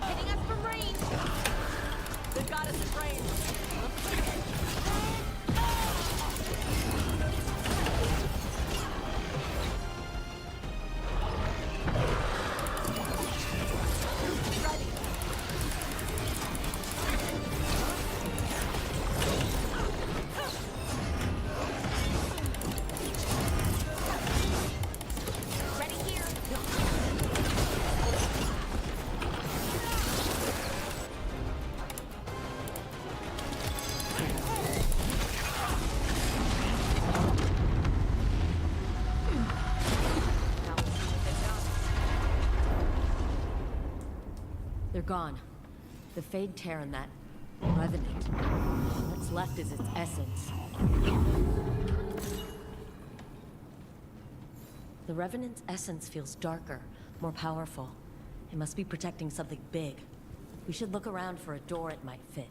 Hitting us from range. They got us in range. Ready here. They're gone. The Fade tear and that Revenant. What's left is its essence. The Revenant's essence feels darker, more powerful. It must be protecting something big. We should look around for a door it might fit.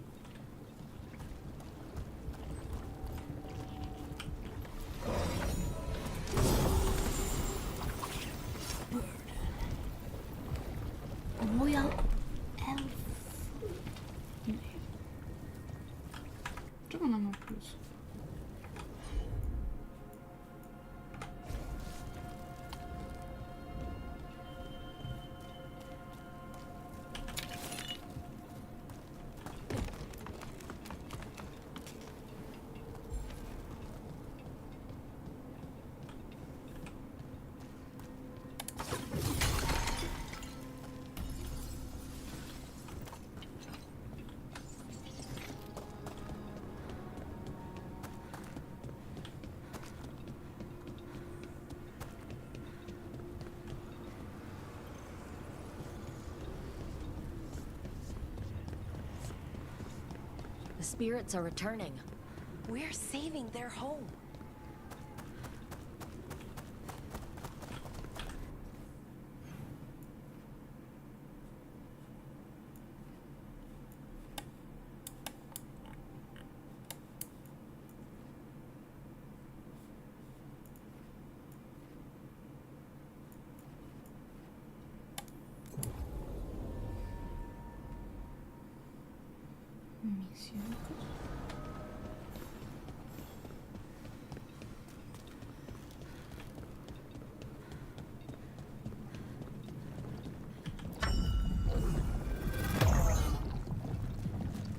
Royal Elf. Nie. Czego nam ma plus? The spirits are returning. We're saving their home. Misja.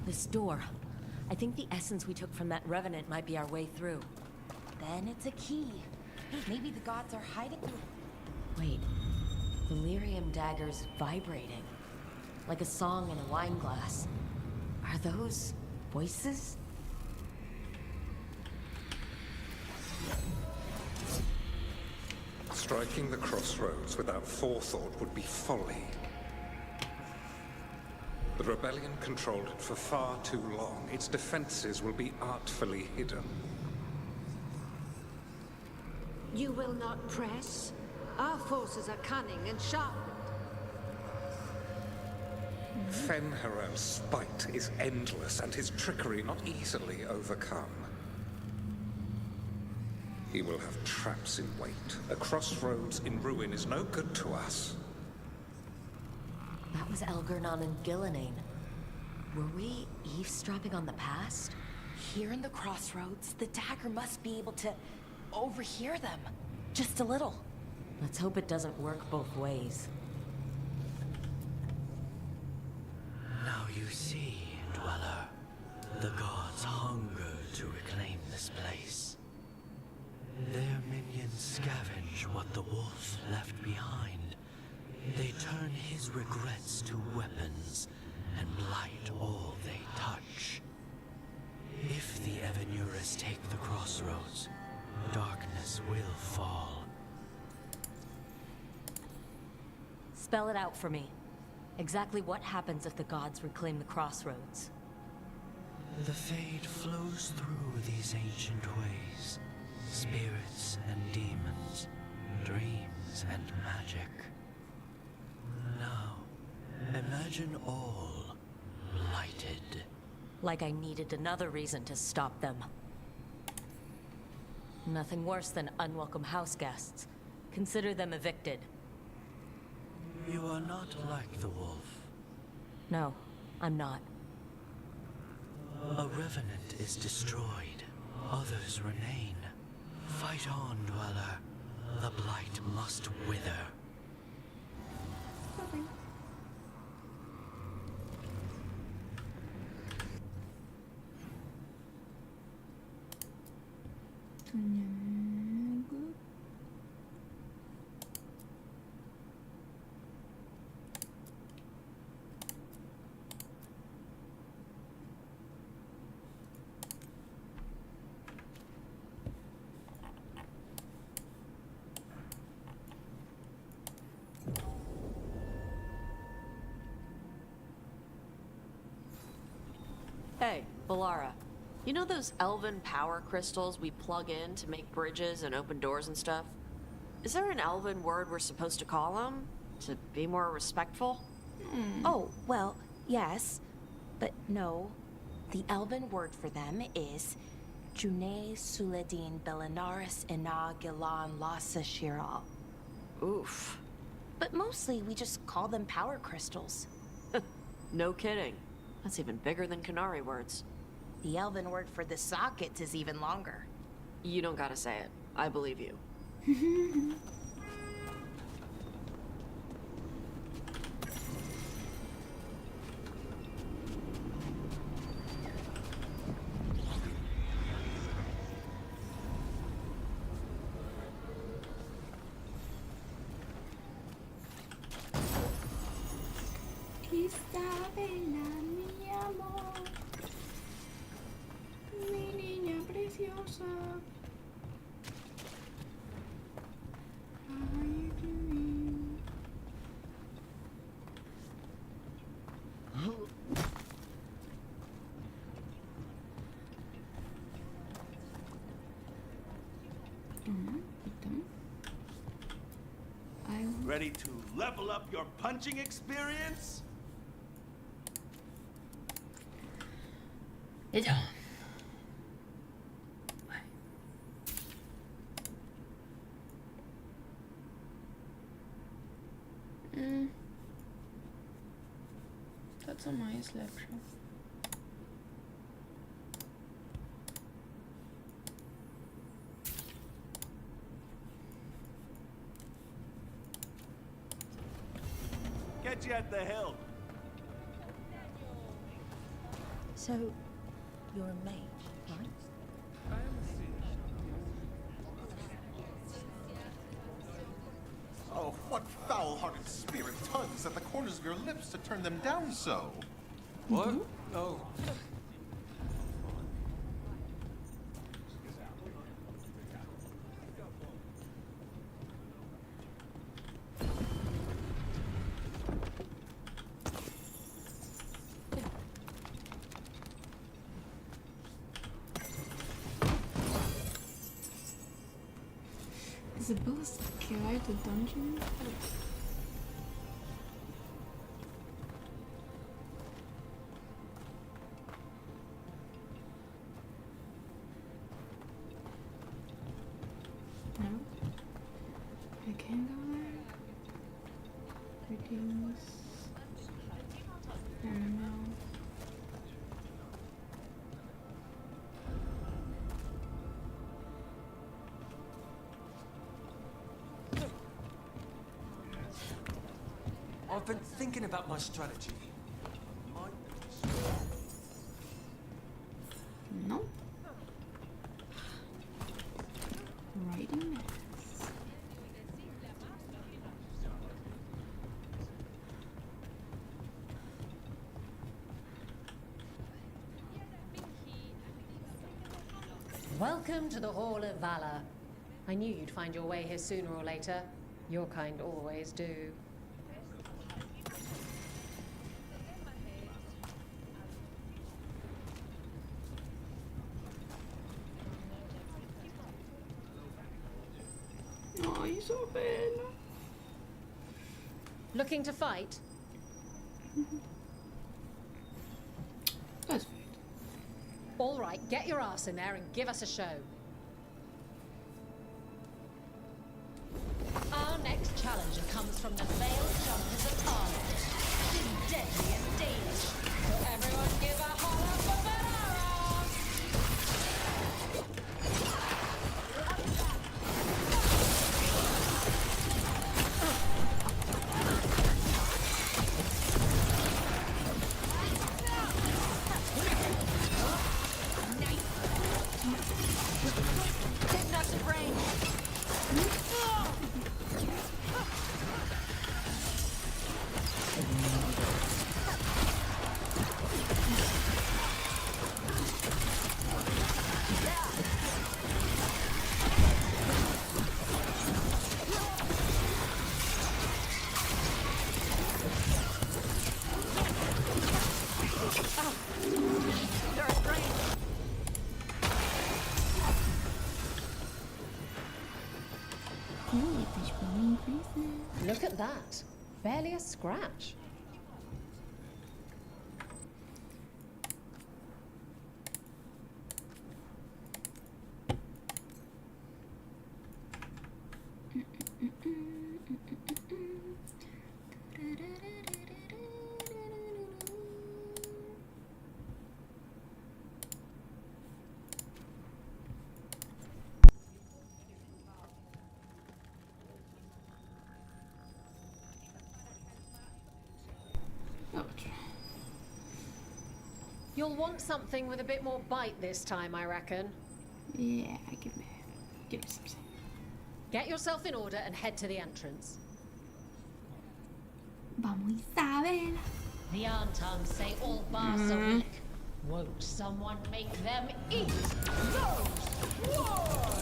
This door. I think the essence we took from that Revenant might be our way through. Then it's a key. Maybe the gods are hiding. Wait. The lyrium dagger's vibrating. Like a song in a wine glass. Are those voices? Striking the crossroads without forethought would be folly. The rebellion controlled it for far too long. Its defenses will be artfully hidden. You will not press? Our forces are cunning and sharp. Fen'Harel's spite is endless and his trickery not easily overcome. He will have traps in wait. A crossroads in ruin is no good to us. That was Algernon and Gillenane. Were we eavesdropping on the past? Here in the crossroads, the dagger must be able to overhear them. Just a little. Let's hope it doesn't work both ways. Now you see, Dweller, the gods hunger to reclaim this place. Their minions scavenge what the wolf left behind. They turn his regrets to weapons and blight all they touch. If the Evanuras take the crossroads, darkness will fall. Spell it out for me. Exactly what happens if the gods reclaim the crossroads? The Fade flows through these ancient ways. Spirits and demons, dreams and magic. Now, imagine all blighted. Like I needed another reason to stop them. Nothing worse than unwelcome house guests. Consider them evicted. You are not like the wolf. No, I'm not. A revenant is destroyed, others remain. Fight on, Dweller. The blight must wither. Hey, Balara. You know those elven power crystals we plug in to make bridges and open doors and stuff? Is there an elven word we're supposed to call them? To be more respectful? Oh, well, yes. But no. The elven word for them is June Suladin Belinaris Ina Gilan Lasa Shiral. Oof. But mostly we just call them power crystals. No kidding. That's even bigger than Qunari words. The elven word for the sockets is even longer. You don't gotta say it. I believe you. Isabela, mi amor, mi niña preciosa. How are you doing? Ready to level up your punching experience? Ja. To co ma jest lepsze. Get you at the hilt. So, you're a mage, right? Oh, what foul-hearted spirit tugs at the corners of your lips to turn them down so? What? Oh. Isabella's guide to dungeon? No? I can't go there? Reduce... I don't know. I've been thinking about my strategy. No. Writing maths. Welcome to the Hall of Valor. I knew you'd find your way here sooner or later. Your kind always do. Oh, you're so bad. Looking to fight? That's All right, get your ass in there and give us a show. Our next challenger comes from the Veiled Jumpers of Arnold. She's deadly and Danish. So everyone give a holler for Memoria! Look at that. Barely a scratch. You'll want something with a bit more bite this time, I reckon. Yeah, give me something. Get yourself in order and head to the entrance. Vamos, Isabel. The Antons say all bars are weak. Won't someone make them eat those words?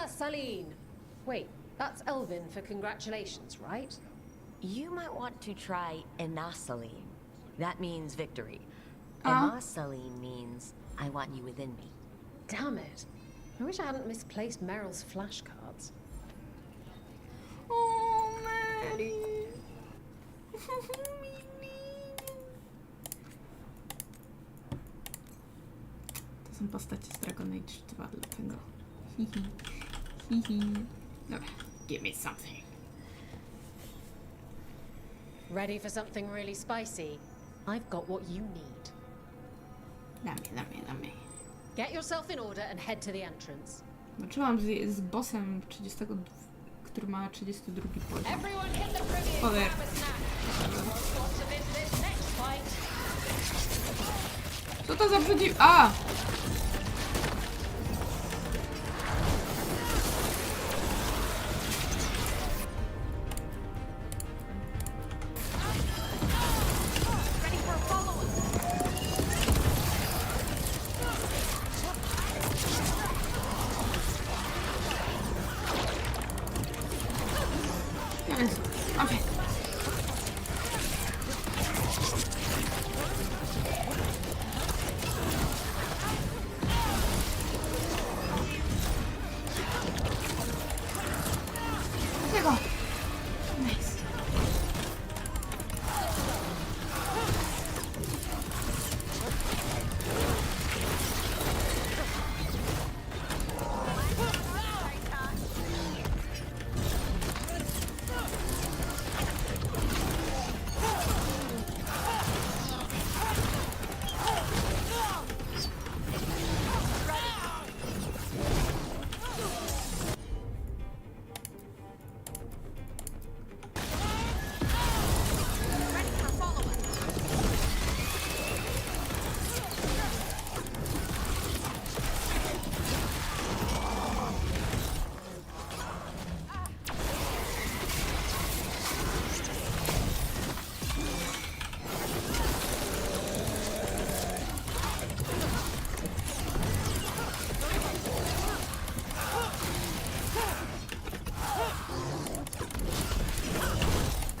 Saline. Wait, that's Elven for congratulations, right? You might want to try Enasaline. That means victory. Enasaline means I want you within me. Damn it. I wish I hadn't misplaced Meryl's flashcards. Oh, Mary. To są postacie z Dragon Age 2, dlatego. Hihi. Dobra, Give me something. Ready for something really spicy? I've got what you need. Damy. Get yourself in order and head to the entrance. Zobaczyłam z bossem 30, który ma 32 poziom. Everyone hit the privy and Spoiler. grab a snack. What's to this next fight? Co to za przeciw... A! Ready for a follow-up. Jest. Okej. Tego. Nice. Ready for a follow-up.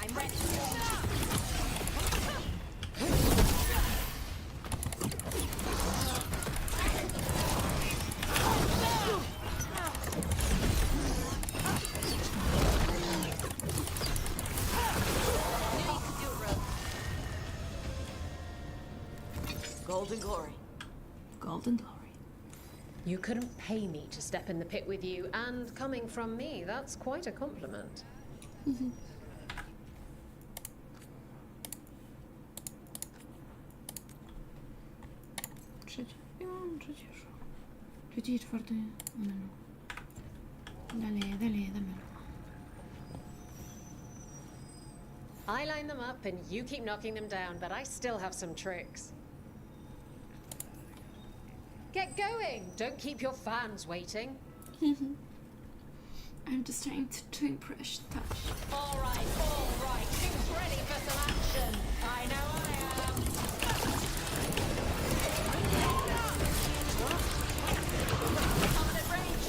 I'm ready. Golden glory. Golden glory. You couldn't pay me to step in the pit with you, and coming from me, that's quite a compliment. Trzeci już. Trzeci i czwarty. Dalej, damy. I line them up and you keep knocking them down, but I still have some tricks. Get going! Don't keep your fans waiting. I'm just trying to impress touch. All right. Who's ready for some action? I know I am. Coming at range.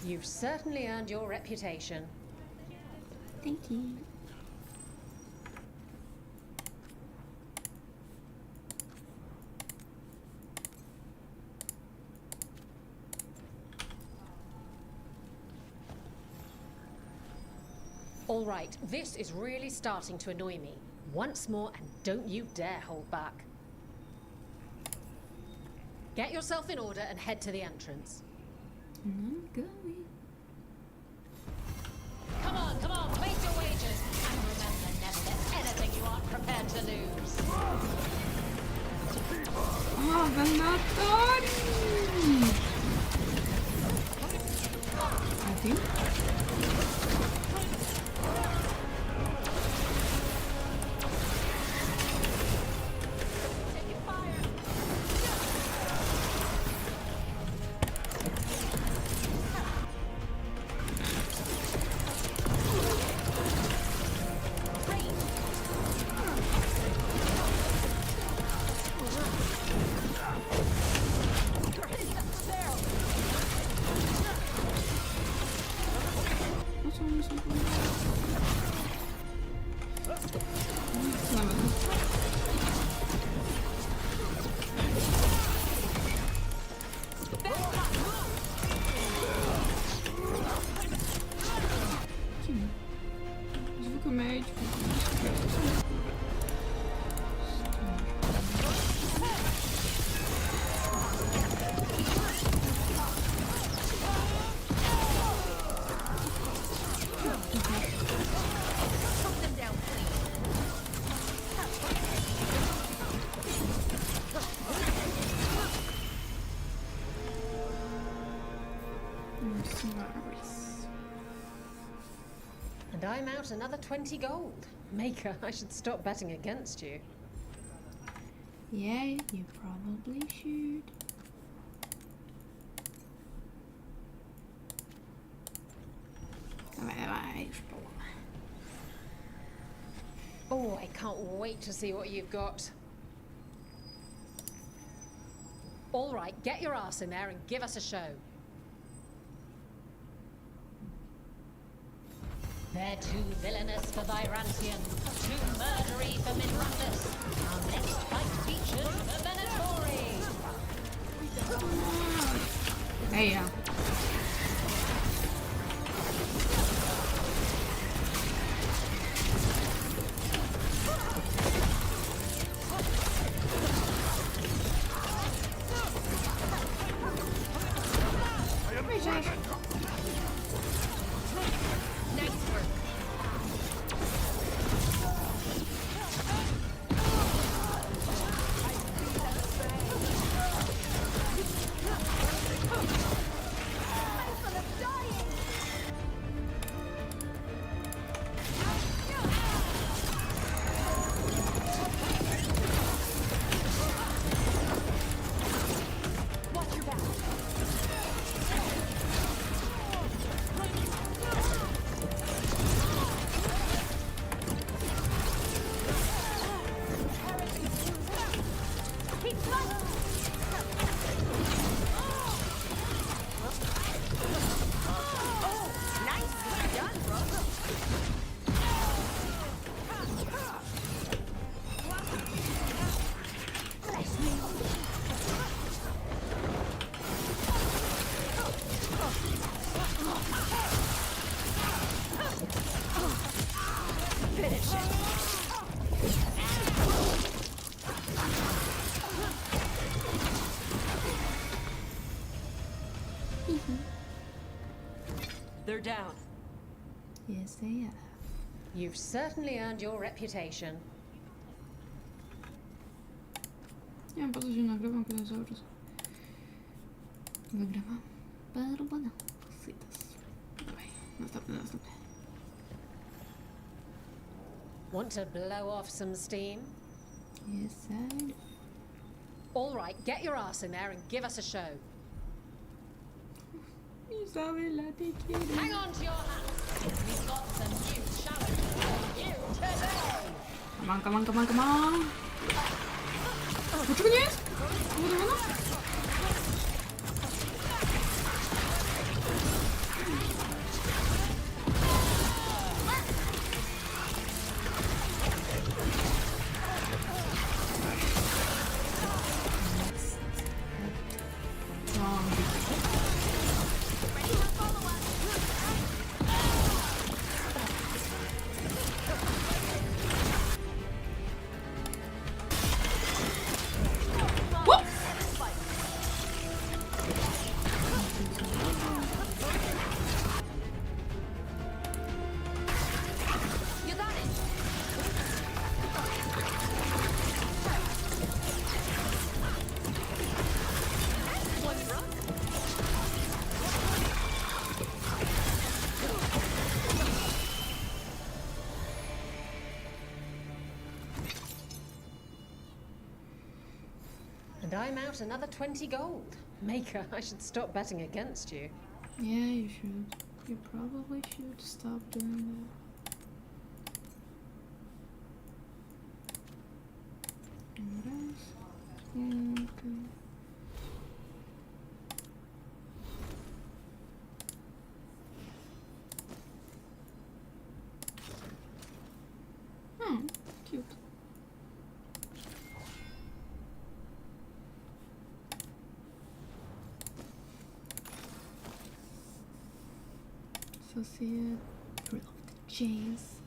You've certainly earned your reputation. Thank you. All right, this is really starting to annoy me. Once more, and don't you dare hold back. Get yourself in order and head to the entrance. I'm going. Come on, place your wagers. And remember, never let anything you aren't prepared to lose. Ah, Venatori! I think. Звука médico. And I'm out another 20 gold. Maker, I should stop betting against you. Yeah, you probably should. Oh, I can't wait to see what you've got. All right, get your ass in there and give us a show. They're too villainous for Virantian, too murdery for Midrundus. Our next fight features the Venatori. Hey, yeah. They're down. Yes, they have. You've certainly earned your reputation. Я подожди, нагревам кинозаврус. Выгревам. Барабана. Сытос. Давай, наступный. Want to blow off some steam? Yes, I do. All right, get your ass in there and give us a show. Hang on to your hats. We've got some new challenges for you today. Come on. What you need? And I'm out another 20 gold. Maker, I should stop betting against you. Yeah, you should. You probably should stop doing that. And what else? Okay. Cute. Associate, Thrill of the Chase.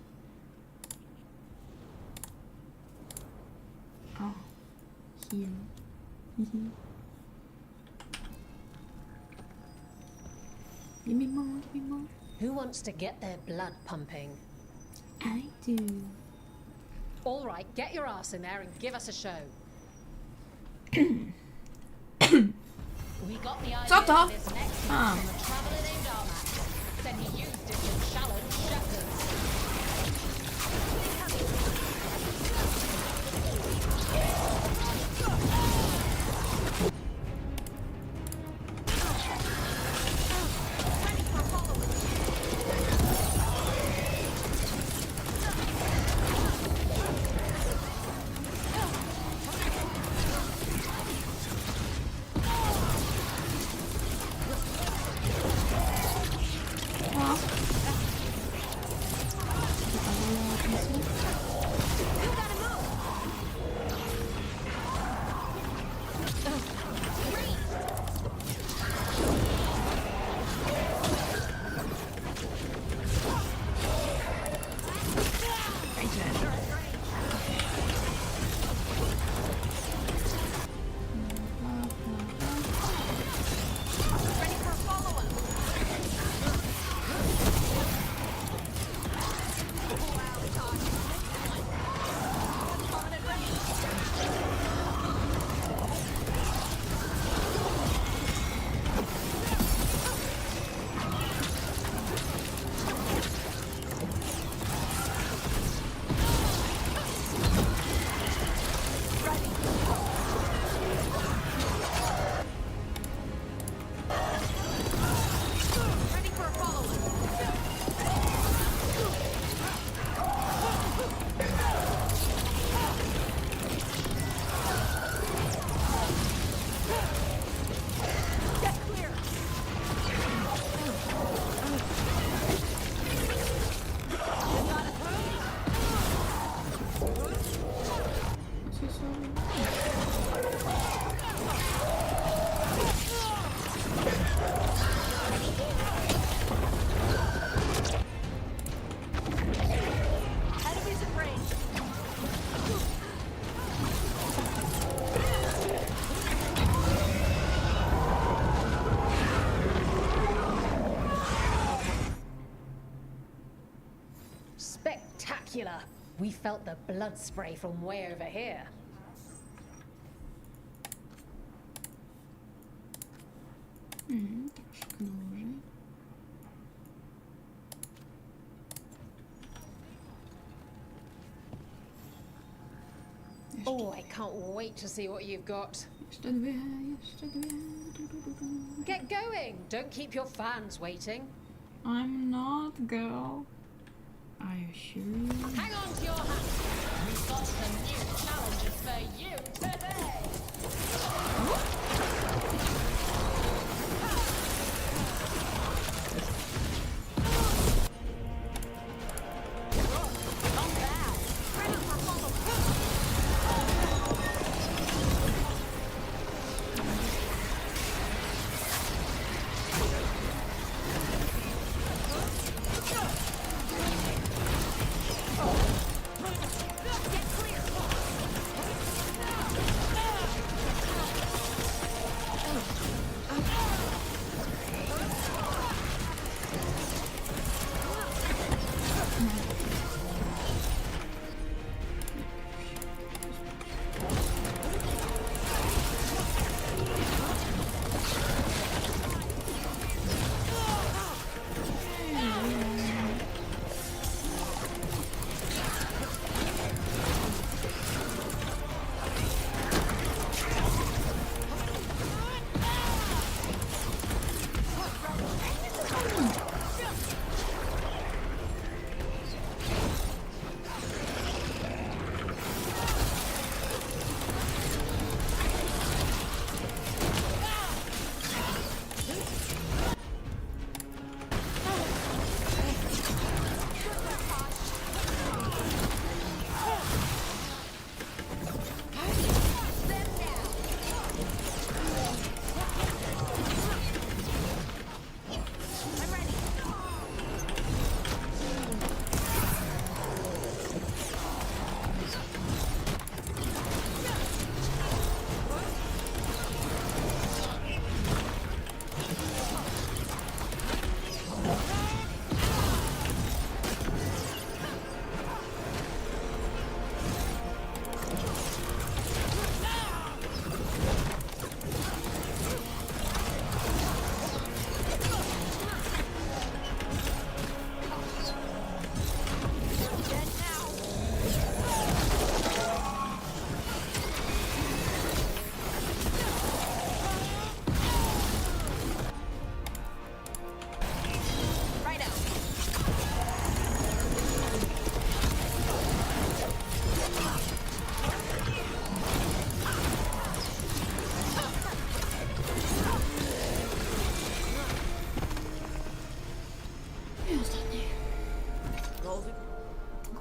Oh, here. Give me more, give me more. Who wants to get their blood pumping? I do. All right, get your ass in there and give us a show. We got the idea for this next from a traveler named Armax. Said he used it to challenge shepherds. Spectacular! We felt the blood spray from way over here. Troszkę dłużej. Oh, I can't wait to see what you've got. Jeszcze dwie, jeszcze dwie. Get going! Don't keep your fans waiting. I'm not, girl. I assure you. Hang on to your hat. We've got some new challenges for you today.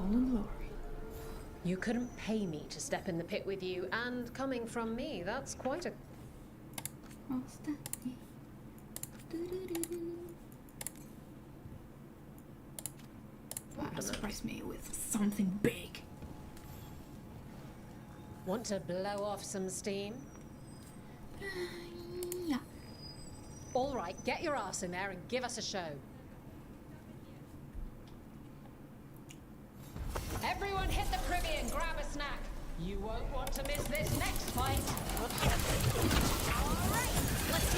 stolen glory. You couldn't pay me to step in the pit with you, and coming from me, that's quite a... What's that? Wow, surprise me with something big. Want to blow off some steam? Yeah. All right, get your ass in there and give us a show. Everyone hit the privy and grab a snack. You won't want to miss this next fight. All right, let's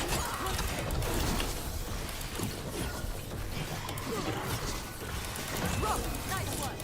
nice one.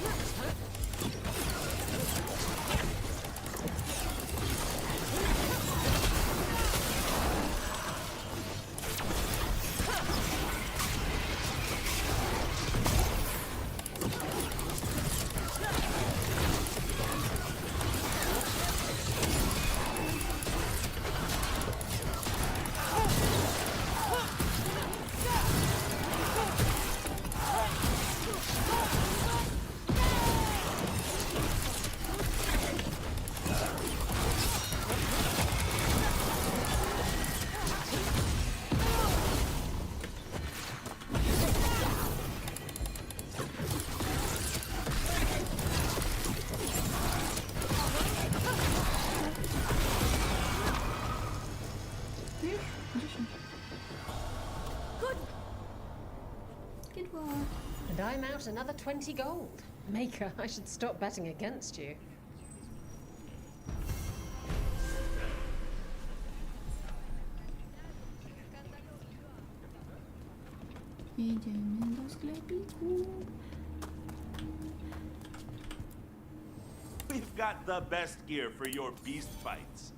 And I'm out another 20 gold. Maker, I should stop betting against you. Jedziemy do sklepiku. We've got the best gear for your beast fights.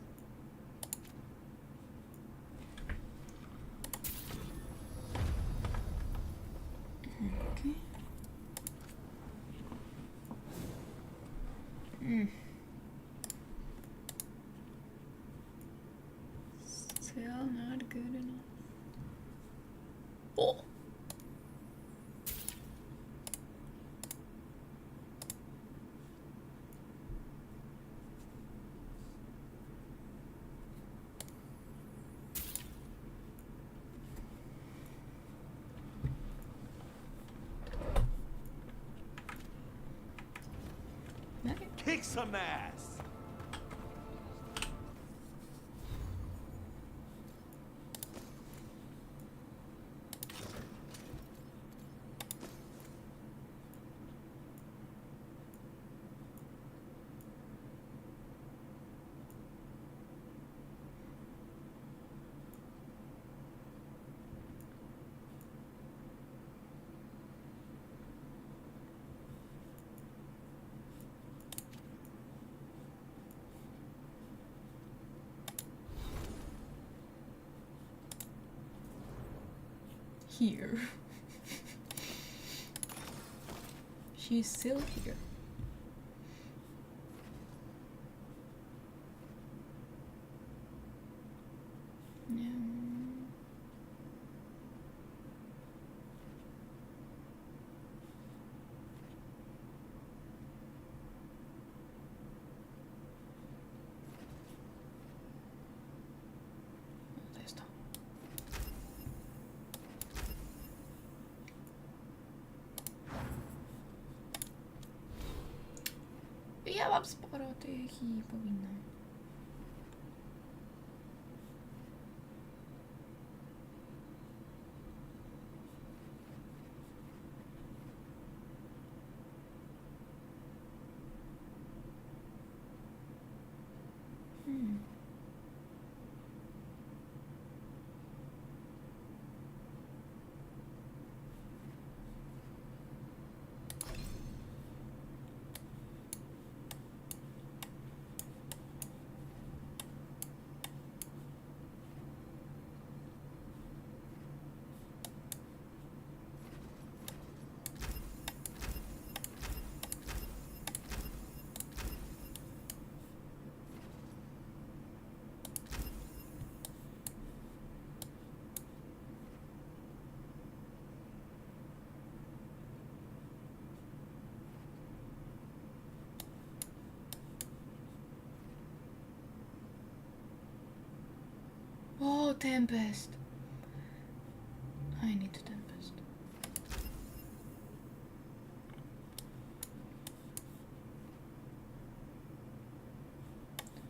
Okay. Still not good enough. Oh. Kick some ass! Here. She's still here. Yeah. Där står. Ja mam sporo tych i powinnam. Tempest! I need a Tempest.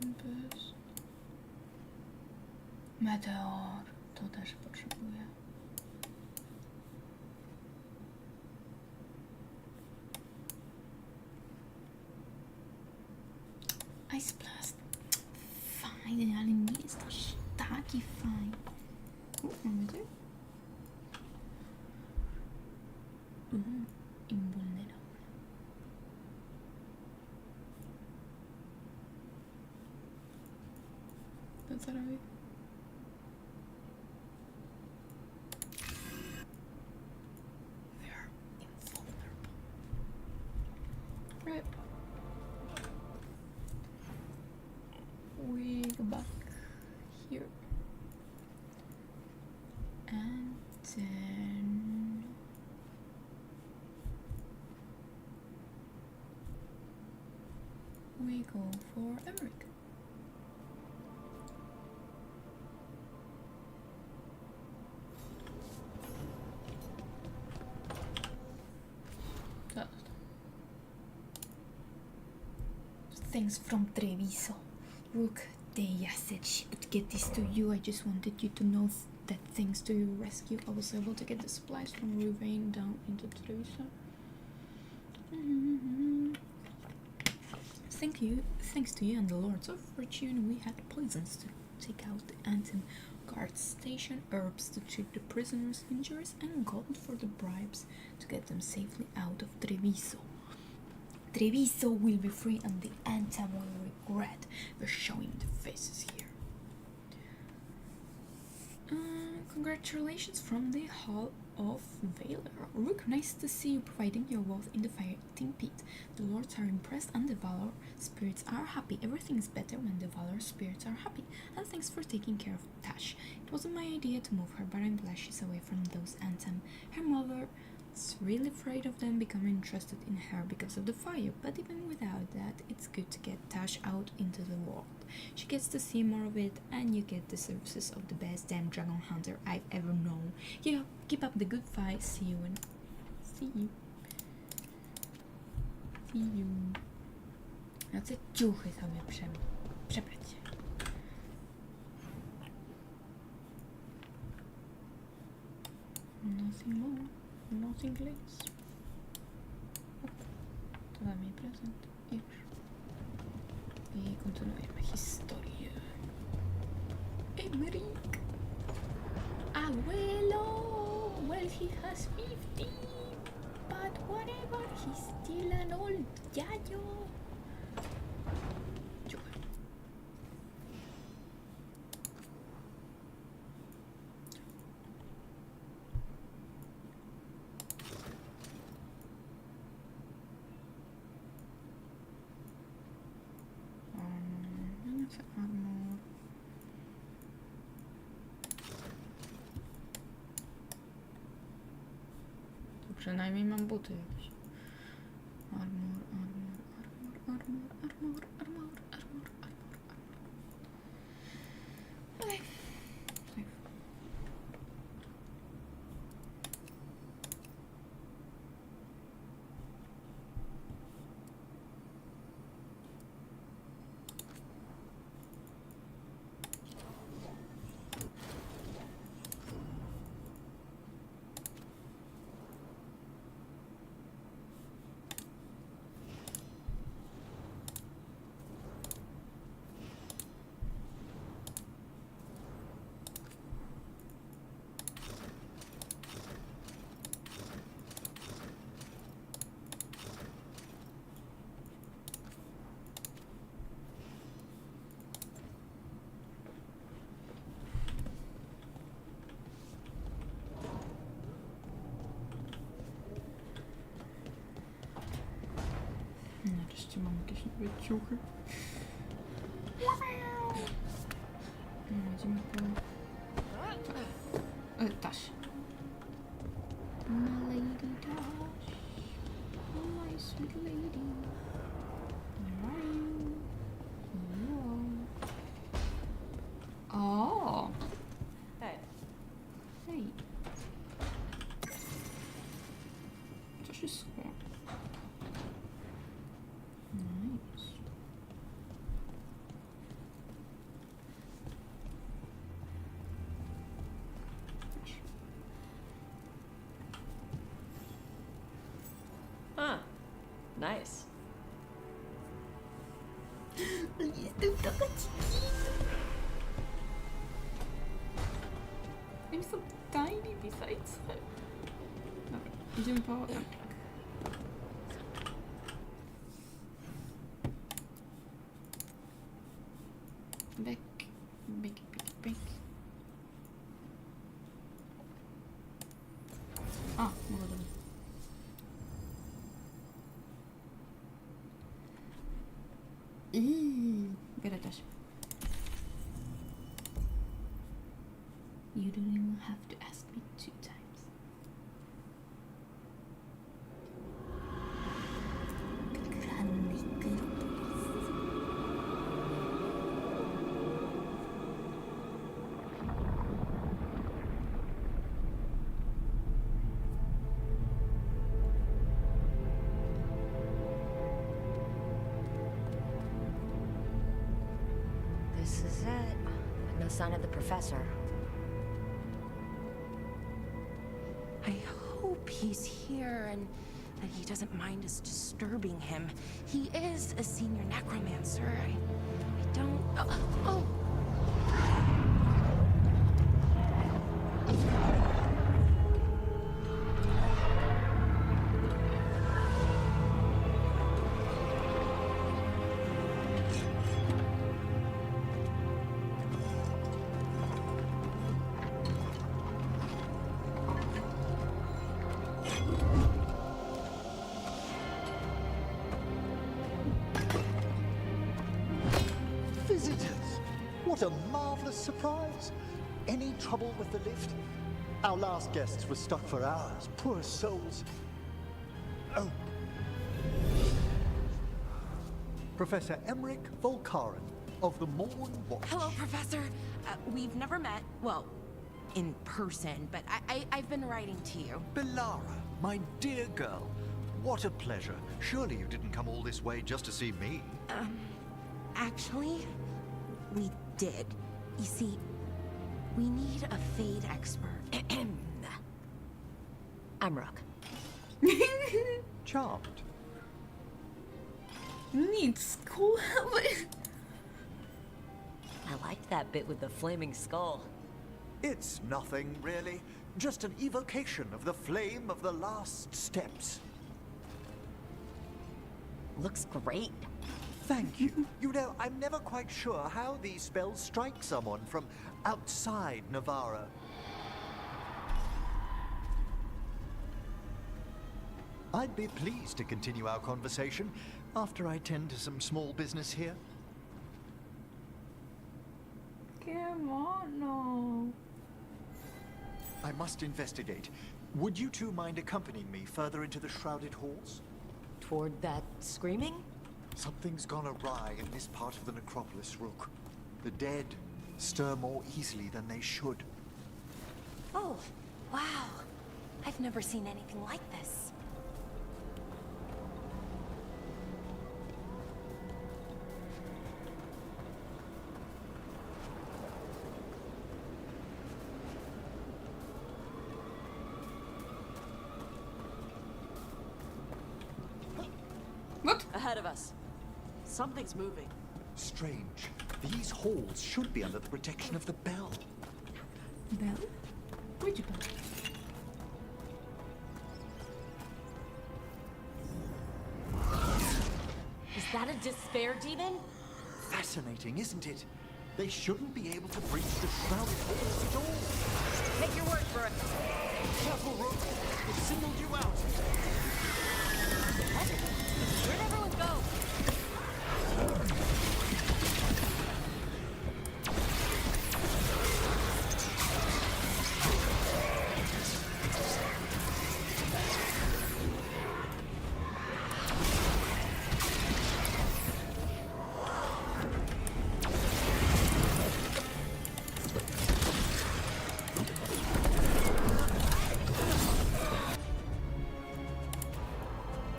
Tempest. Meteor. To też potrzebuję. Ice Blast. Fajny, ale nie jest aż taki fajny. Mamy tu? Invulnerable. To co robi? We are invulnerable. Right. We go back here. And then we go for Emmerich. Things from Treviso. Look, Deia said she could get this to you. I just wanted you to know that thanks to your rescue, I was able to get the supplies from Ravine down into Treviso. Thanks to you and the Lords of Fortune, we had poisons to take out the Anthem guard station, herbs to treat the prisoners' injuries, and gold for the bribes to get them safely out of Treviso. Treviso will be free and the Anthem will regret for showing the faces here. Congratulations from the Hall of Valor. Rook, nice to see you providing your wealth in the fighting pit. The lords are impressed and the Valor spirits are happy. Everything is better when the Valor spirits are happy. And thanks for taking care of Tash. It wasn't my idea to move her, but I'm glad she's away from those Anthem. Her mother is really afraid of them becoming interested in her because of the fire, but even without that, it's good to get Tash out into the world. She gets to see more of it, and you get the services of the best damn dragon hunter I've ever known. Yeah, keep up the good fight. See you. Ja chcę ciuchy sobie przebrać. Nothing more, nothing less. To da mi prezent i już. I kontynuujemy historię. Emmerich! Abuelo! Well, he has 50, but whatever, he's still an old yayo. Armor. Tu przynajmniej mam buty jakieś. Armor. Okay. Save. Nareszcie mam jakieś nowe ciuchy. Idziemy po... Tash. My lady Tash. Oh, my sweet lady. Where are you? Oh. Nice. I'm so tiny besides her. Dobra, idziemy po MPEG. Back. A, mogę do mnie. Biorę też. You don't even have to ask me 2 times. This is it. But no sign of the professor. I hope he's here and that he doesn't mind us disturbing him. He is a senior necromancer. I don't... Oh! Visitors! What a marvelous surprise! Any trouble with the lift? Our last guests were stuck for hours. Poor souls. Oh. Professor Emmerich Volkaren of the Morn Watch. Hello, Professor. We've never met, well, in person, but I've been writing to you. Belara, my dear girl. What a pleasure. Surely you didn't come all this way just to see me. Actually, we did. You see, we need a Fade expert. Amrock. Charmed. Needs cool. I liked that bit with the flaming skull. It's nothing, really. Just an evocation of the flame of the last steps. Looks great. Thank you. You know, I'm never quite sure how these spells strike someone from outside Navarra. I'd be pleased to continue our conversation after I tend to some small business here. Come on, no. I must investigate. Would you two mind accompanying me further into the shrouded halls? Toward that screaming? Something's gone awry in this part of the necropolis, Rook. The dead stir more easily than they should. Oh, wow. I've never seen anything like this. What? Ahead of us. Something's moving. Strange. These halls should be under the protection of the bell. Bell? Which bell? Is that a despair demon? Fascinating, isn't it? They shouldn't be able to breach the shrouded halls at all. Take your word for it. Careful, Rook. It signaled you out. Where'd everyone go?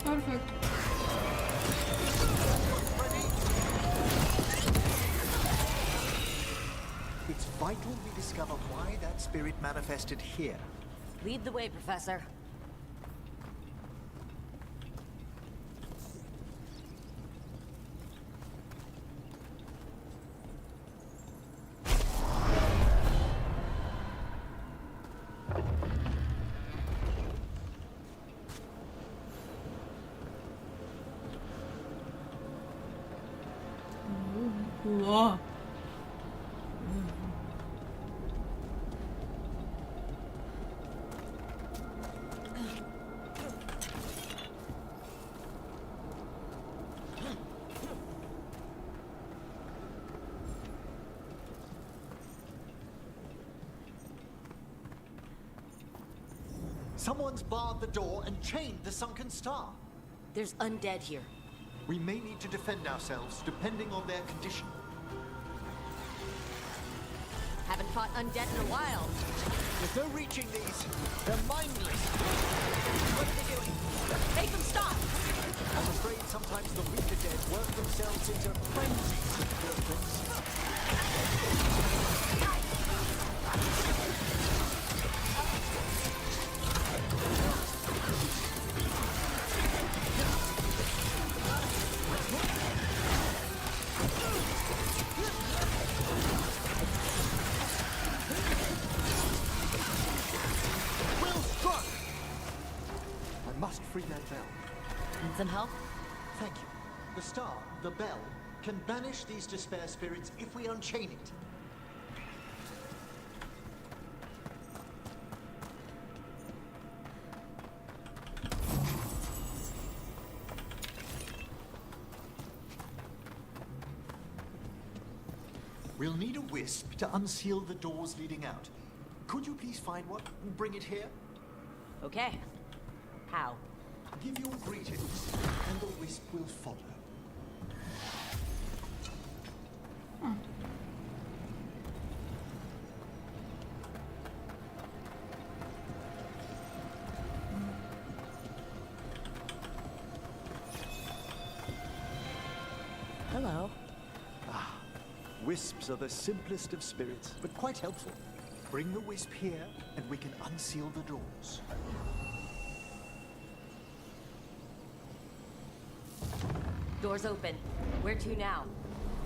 Perfect. It's vital we discover why that spirit manifested here. Lead the way, Professor. Whoa. Someone's barred the door and chained the sunken star. There's undead here. We may need to defend ourselves depending on their condition. Haven't fought undead in a while. There's no reaching these. They're mindless. What are they doing? Make them stop! I'm afraid sometimes the weaker dead work themselves into frenzies of doing things. Free that bell. Need some help? Thank you. The star, the bell, can banish these despair spirits if we unchain it. We'll need a wisp to unseal the doors leading out. Could you please find one and bring it here? Okay. How? Give your greetings, and the wisp will follow. Hello. Wisps are the simplest of spirits, but quite helpful. Bring the wisp here, and we can unseal the doors. Doors open. Where to now?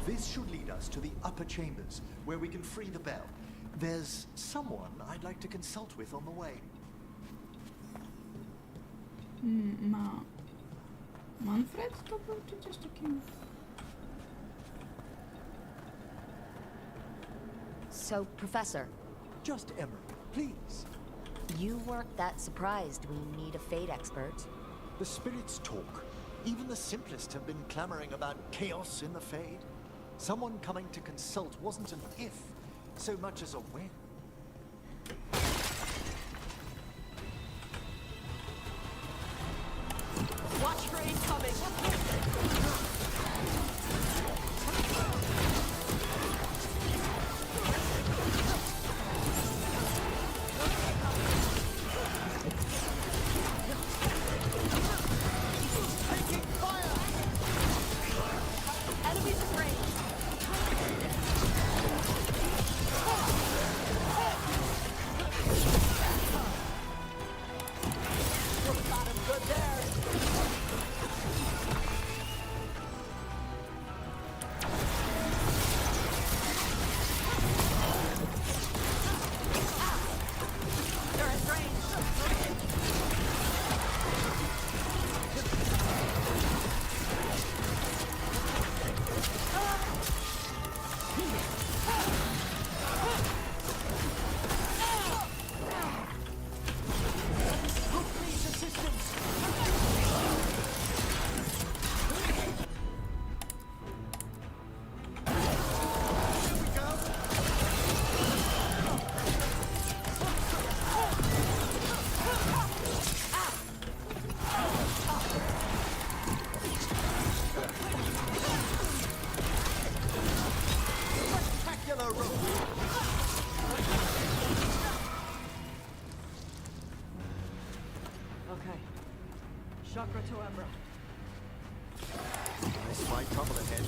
This should lead us to the upper chambers, where we can free the bell. There's someone I'd like to consult with on the way. Manfred to był przecież takim... So, Professor. Just Emery, please. You weren't that surprised we need a fate expert. The spirits talk. Even the simplest have been clamoring about chaos in the Fade. Someone coming to consult wasn't an if, so much as a when. Watch for incoming! Chakra to Abra. Nice fight, trouble ahead.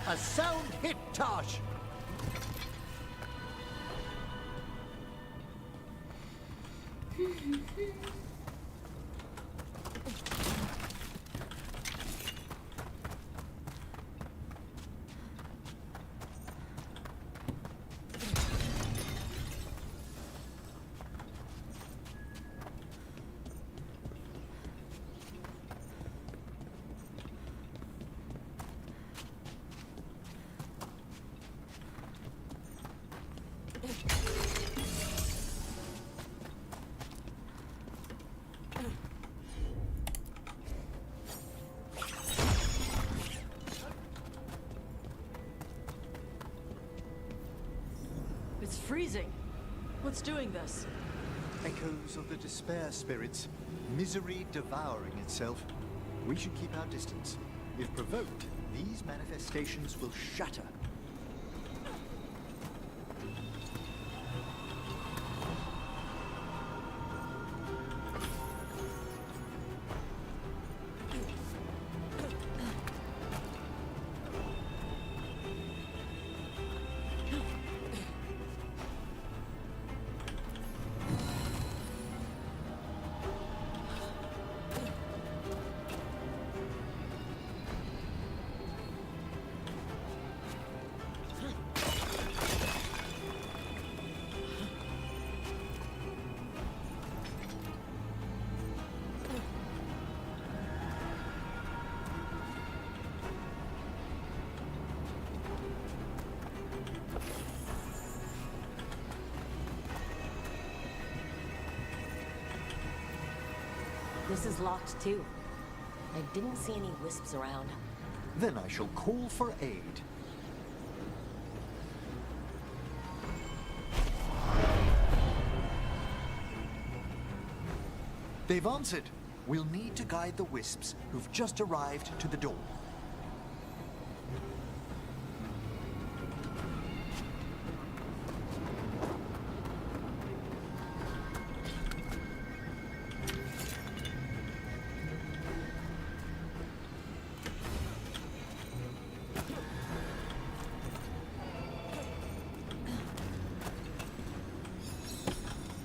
A sound hit, Tosh! freezing. What's doing this? Echoes of the despair spirits, misery devouring itself. We should keep our distance. If provoked, these manifestations will shatter. This is locked too. I didn't see any wisps around. Then I shall call for aid. They've answered. We'll need to guide the wisps who've just arrived to the door.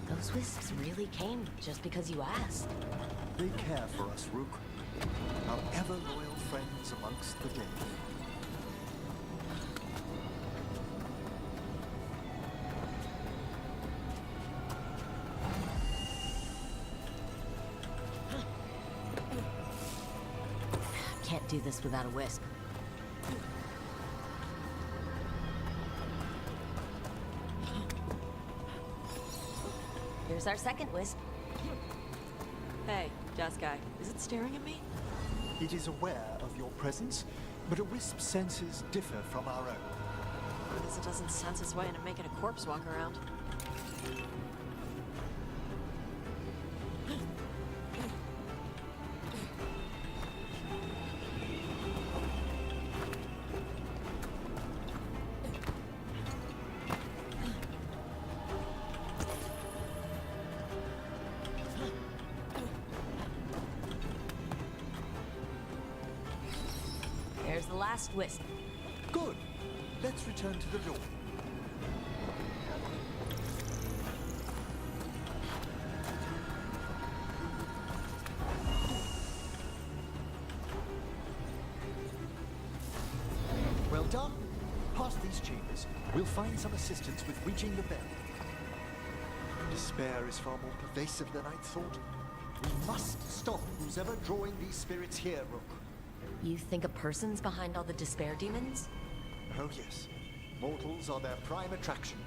Those wisps really came just because you asked. They care for us, Rook. Our ever-loyal friends amongst the dead. Can't do this without a wisp. Here's our second wisp. Hey, Jazz Guy, is it staring at me? It is aware of your presence, but a wisp's senses differ from our own. I guess it doesn't sense its way into making a corpse walk around. There's the last wisp. Good. Let's return to the door. Well done. Past these chambers, we'll find some assistance with reaching the bell. Despair is far more pervasive than I'd thought. We must stop who's ever drawing these spirits here, Rook. You think a person's behind all the despair demons? Oh yes. Mortals are their prime attraction.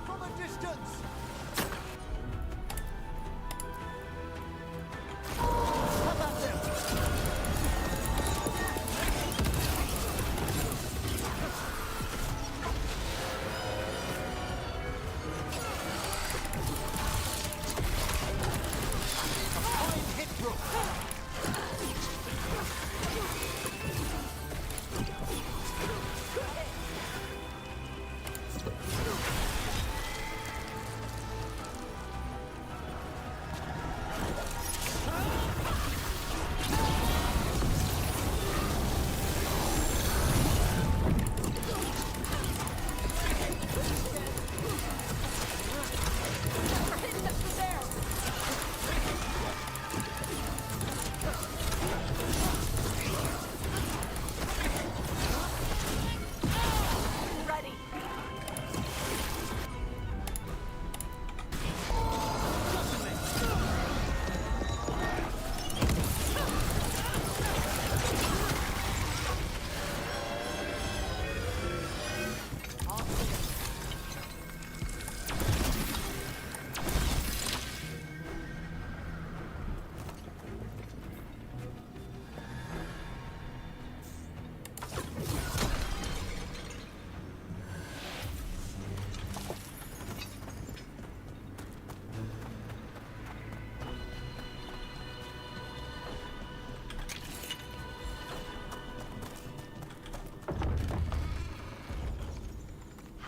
From a distance! How about them?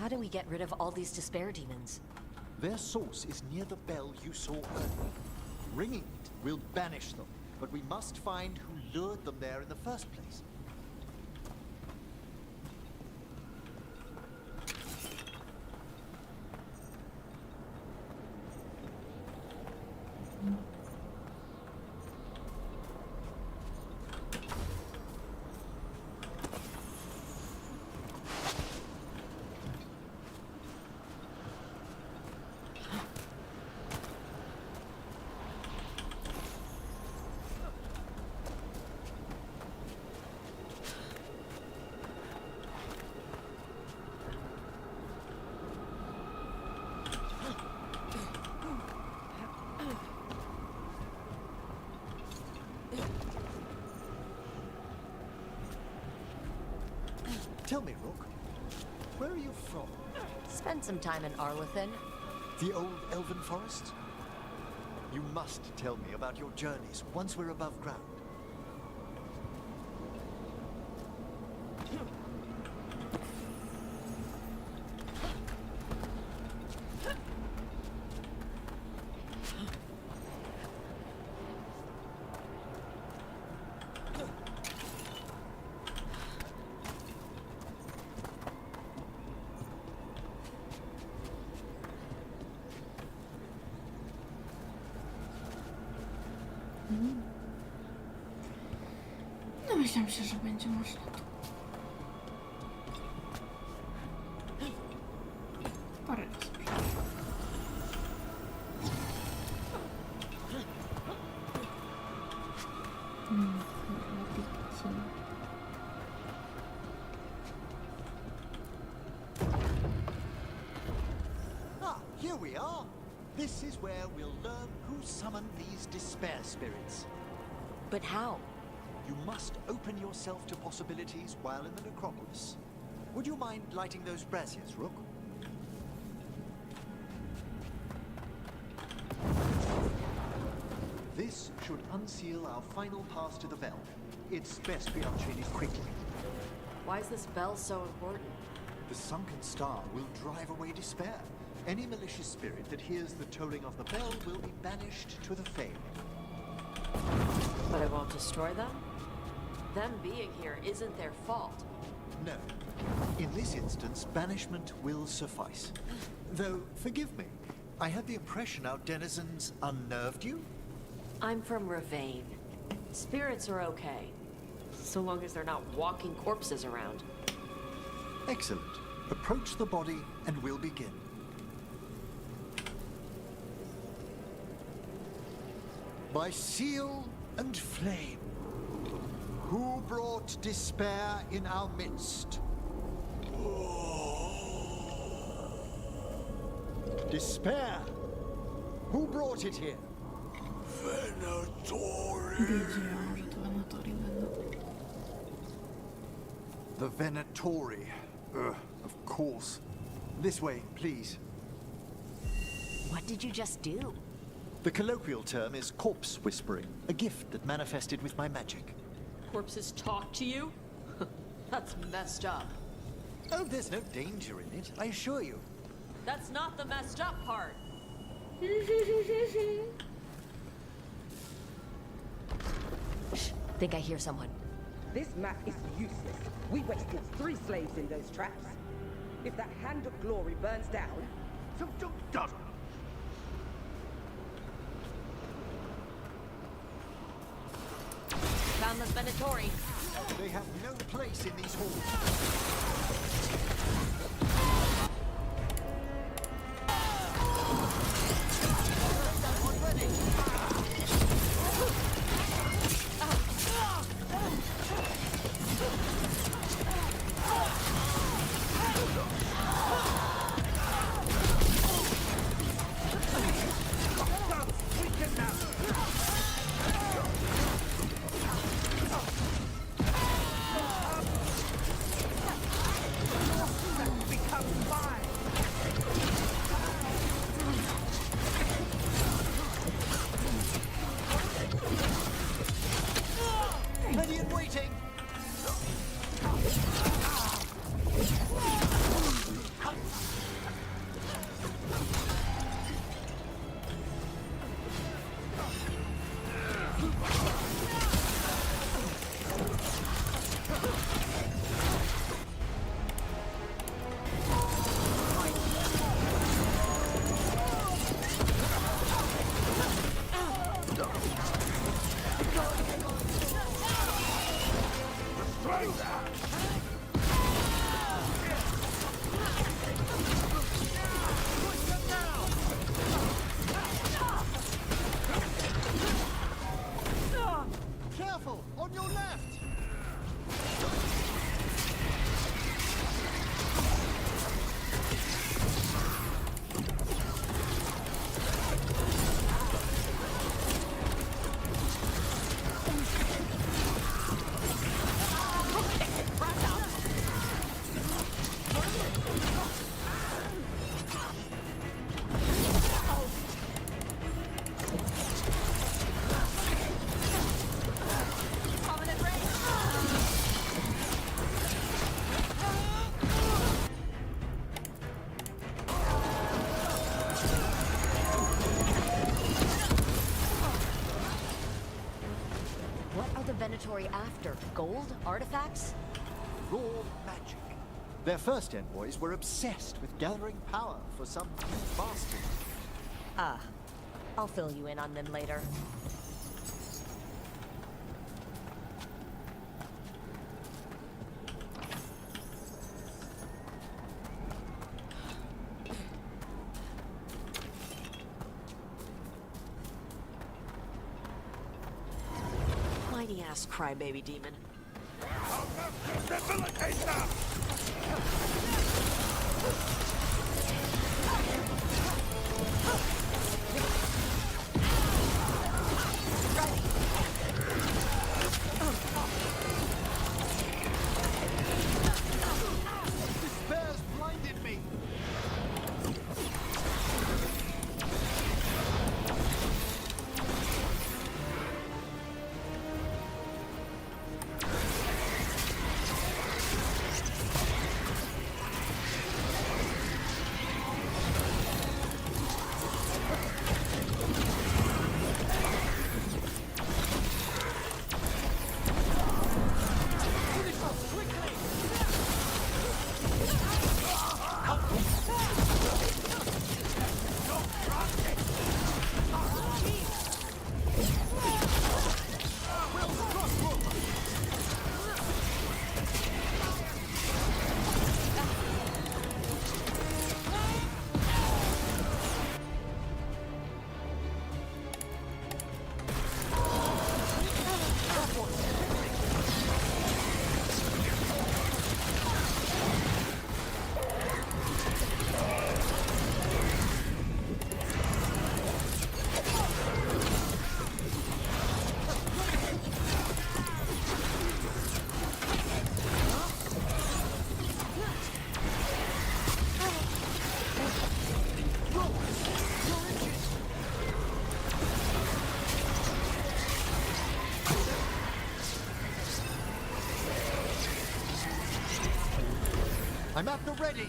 How do we get rid of all these despair demons? Their source is near the bell you saw earlier. Ringing it will banish them, but we must find who lured them there in the first place. Tell me, Rook, where are you from? Spent some time in Arlethan. The old elven forest? You must tell me about your journeys once we're above ground. Domyślam się, że będzie można tu parę razy przejść. Ah, here we are. This is where we'll learn who summoned these despair spirits. But how? You must open yourself to possibilities while in the necropolis. Would you mind lighting those braziers, Rook? This should unseal our final pass to the bell. It's best we unchain it quickly. Why is this bell so important? The sunken star will drive away despair. Any malicious spirit that hears the tolling of the bell will be banished to the Fane. But it won't destroy them? Them being here isn't their fault. No. In this instance, banishment will suffice. Though, forgive me, I had the impression our denizens unnerved you? I'm from Ravane. Spirits are okay, so long as they're not walking corpses around. Excellent. Approach the body and we'll begin. By seal and flame, who brought despair in our midst? Despair! Who brought it here? Wiedziałam, że to Venatori będą. The Venatori. Of course. This way, please. What did you just do? The colloquial term is corpse whispering, a gift that manifested with my magic. Corpses talk to you? That's messed up. Oh, there's no danger in it, I assure you. That's not the messed up part. Think I hear someone. This map is useless. We wasted 3 slaves in those traps. If that Hand of Glory burns down... Found the Venatori. They have no place in these halls. Ready and waiting! Careful! On your left! What are the Venatori after? Gold? Artifacts? Raw magic. Their first envoys were obsessed with gathering power for some new bastard. Ah, I'll fill you in on them later. Mighty ass crybaby demon. Debilitate them! Despair's blinded me! I'm at the ready!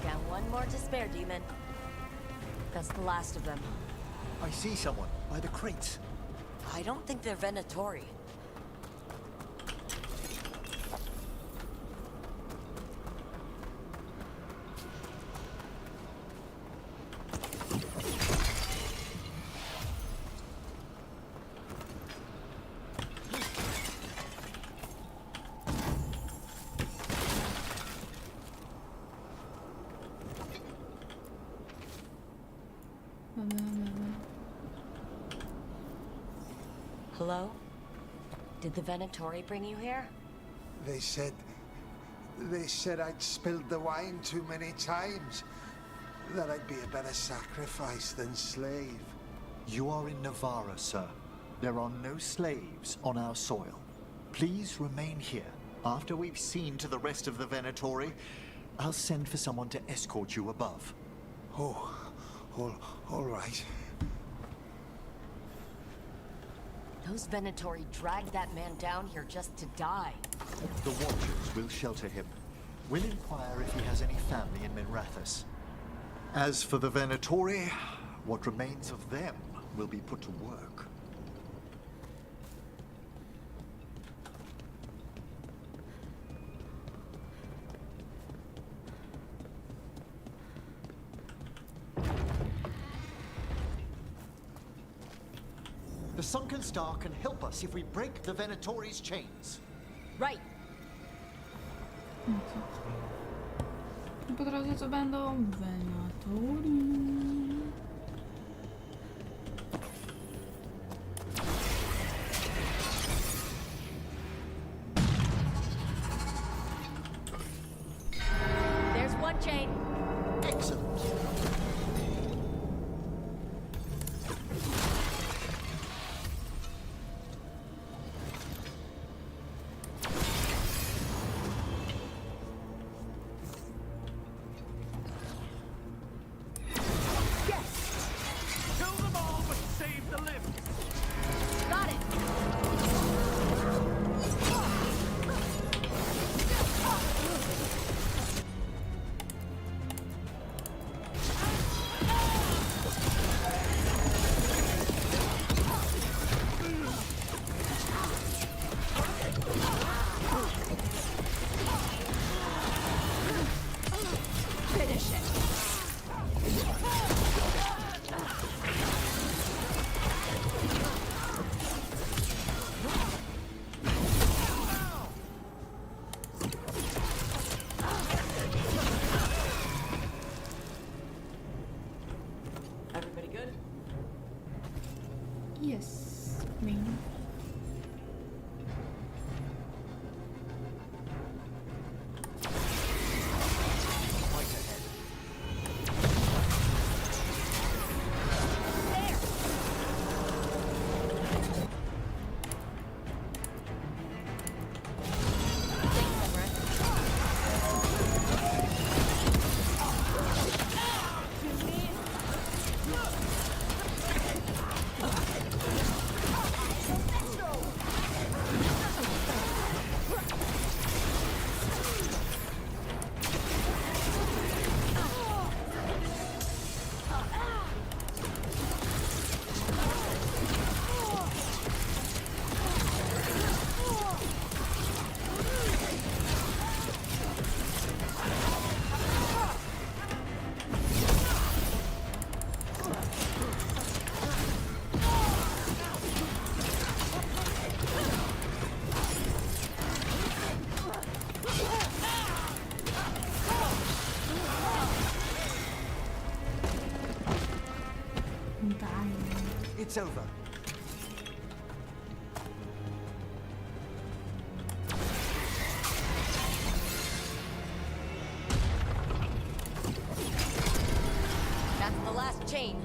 Got one more to spare, demon. That's the last of them. I see someone by the crates. I don't think they're Venatori. Hello? Did the Venatori bring you here? They said I'd spilled the wine too many times. That I'd be a better sacrifice than slave. You are in Navarra, sir. There are no slaves on our soil. Please remain here. After we've seen to the rest of the Venatori, I'll send for someone to escort you above. Oh, all right. Those Venatori dragged that man down here just to die. The Watchers will shelter him. We'll inquire if he has any family in Minrathous. As for the Venatori, what remains of them will be put to work. The Sunken Star can help us if we break the Venatori's chains. Right. Po drodze co będą? Venatori. There's one chain. Excellent. Kill them all, but save the limbs. Got it. Finish it. Everybody good? Yes, Queen. Right ahead. It's over. That's the last chain.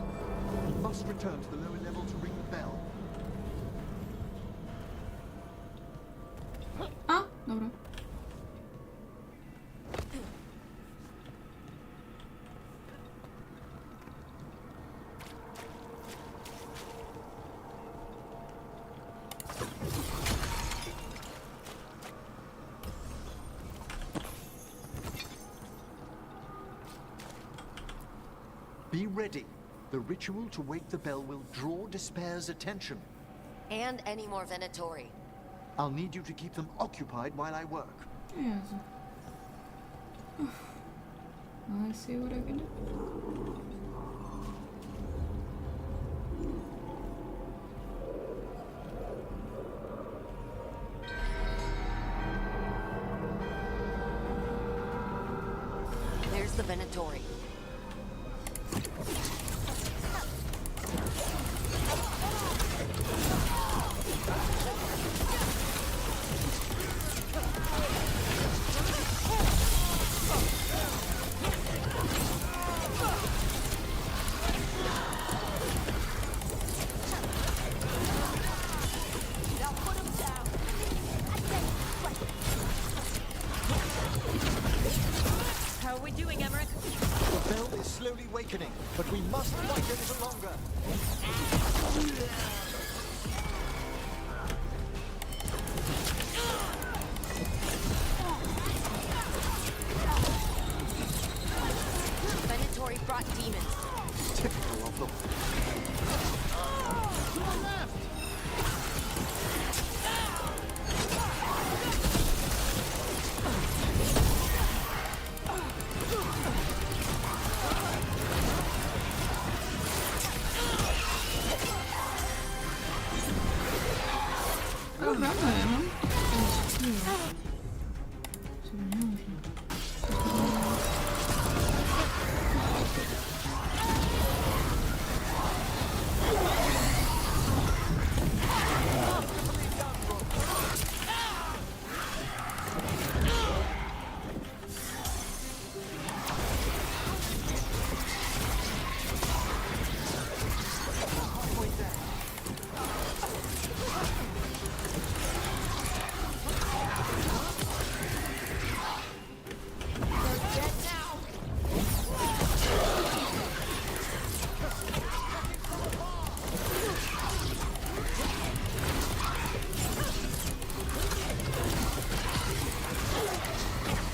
We must return to the lower level to ring the bell. A, dobra. Be ready. The ritual to wake the bell will draw Despair's attention. And any more Venatori. I'll need you to keep them occupied while I work. Jezu. I see what I can do. There's the Venatori. How are we doing, Emmerich? The bell is slowly wakening, but we must fight a little longer.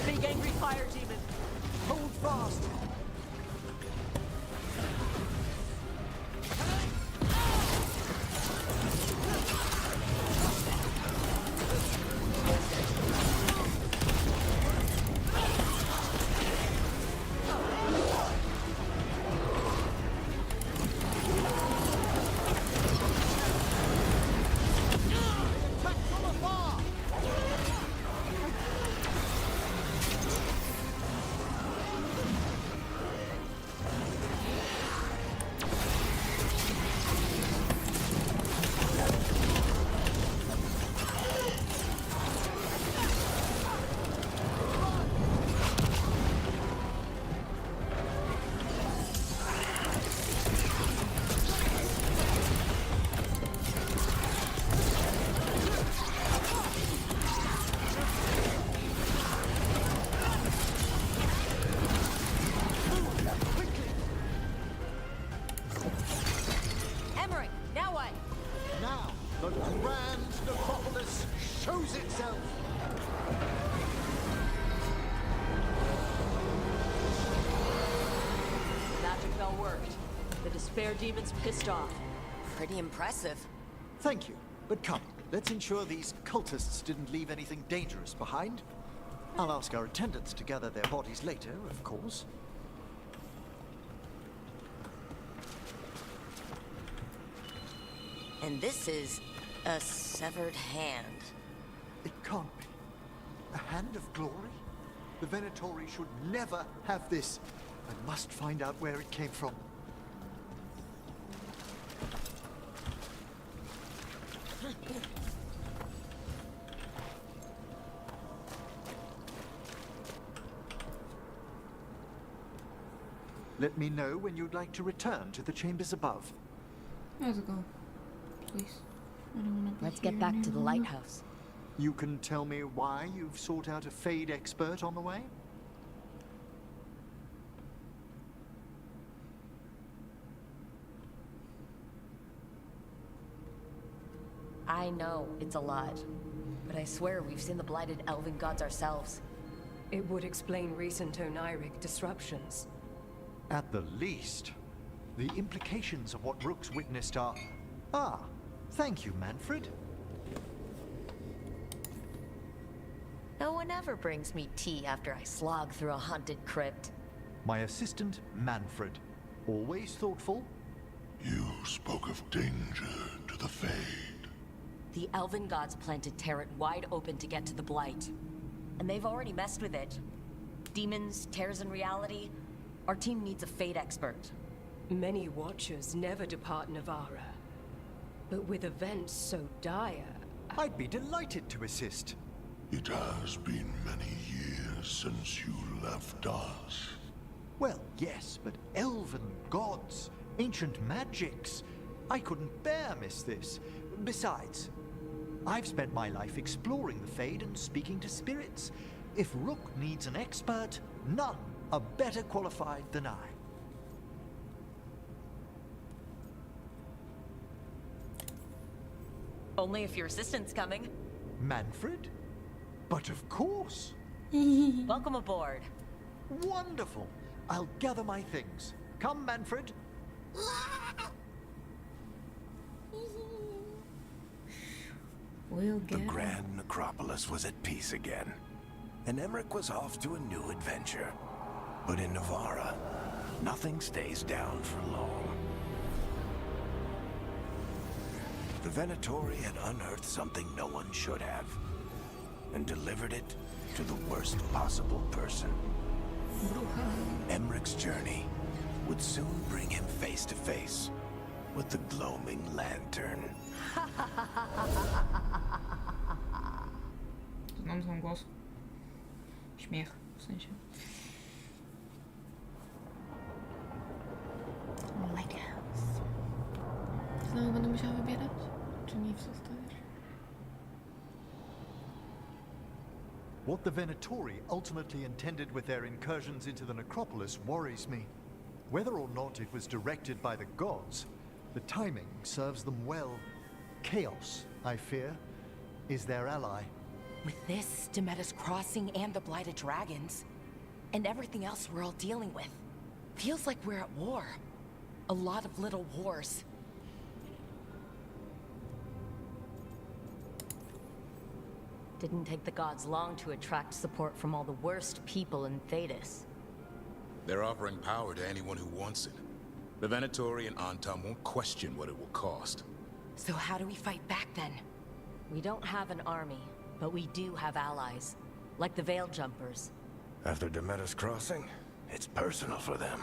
Big angry fire demon. Hold fast. Emmerich, now what? Now, the grand necropolis shows itself. Magic bell worked. The despair demon's pissed off. Pretty impressive. Thank you. But come, let's ensure these cultists didn't leave anything dangerous behind. I'll ask our attendants to gather their bodies later, of course. And this is a severed hand. It can't be. A hand of glory? The Venatori should never have this. I must find out where it came from. Let me know when you'd like to return to the chambers above. Let's go. Please. I don't want to be Let's get here back any to the longer. lighthouse. You can tell me why you've sought out a Fade expert on the way? I know it's a lot, but I swear we've seen the blighted elven gods ourselves. It would explain recent Oniric disruptions. At the least. The implications of what Rook's witnessed are... Ah, thank you, Manfred. No one ever brings me tea after I slog through a haunted crypt. My assistant, Manfred. Always thoughtful. You spoke of danger to the Fade. The elven gods plan to tear it wide open to get to the blight. And they've already messed with it. Demons, tears in reality. Our team needs a Fade expert. Many Watchers never depart Navarra. But with events so dire... I'd be delighted to assist. It has been many years since you left us. Well, yes, but elven gods, ancient magics. I couldn't bear miss this. Besides, I've spent my life exploring the Fade and speaking to spirits. If Rook needs an expert, none are better qualified than I. Only if your assistant's coming. Manfred? But of course. Welcome aboard. Wonderful. I'll gather my things. Come, Manfred. We'll The get Grand Necropolis was at peace again, and Emmerich was off to a new adventure. But in Navarra, nothing stays down for long. The Venatori had unearthed something no one should have, and delivered it to the worst possible person. Emmeric's journey would soon bring him face to face with the gloaming lantern. Znam sam głos. Śmiech, w sensie. Lighthouse. Znowu będę musiała wybierać? Czy nie zostawisz? What the Venatori ultimately intended with their incursions into the necropolis worries me. Whether or not it was directed by the gods, the timing serves them well. Chaos, I fear, is their ally. With this, Demeter's Crossing and the Blighted Dragons, and everything else we're all dealing with, feels like we're at war. A lot of little wars. Didn't take the gods long to attract support from all the worst people in Thedas. They're offering power to anyone who wants it. The Venatori and Antam won't question what it will cost. So how do we fight back then? We don't have an army, but we do have allies. Like the Veil Jumpers. After Demeter's Crossing, it's personal for them.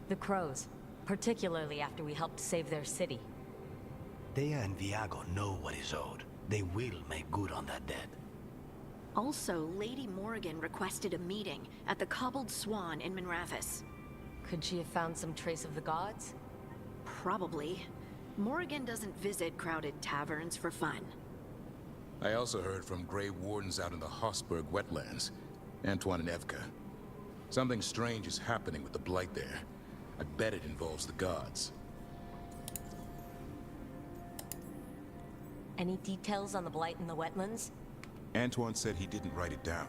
The Crows. Particularly after we helped save their city. Dea and Viago know what is owed. They will make good on that debt. Also, Lady Morrigan requested a meeting at the Cobbled Swan in Minrathous. Could she have found some trace of the gods? Probably. Morrigan doesn't visit crowded taverns for fun. I also heard from Grey Wardens out in the Hossberg wetlands. Antoine and Evka. Something strange is happening with the Blight there. I bet it involves the gods. Any details on the Blight in the wetlands? Antoine said he didn't write it down.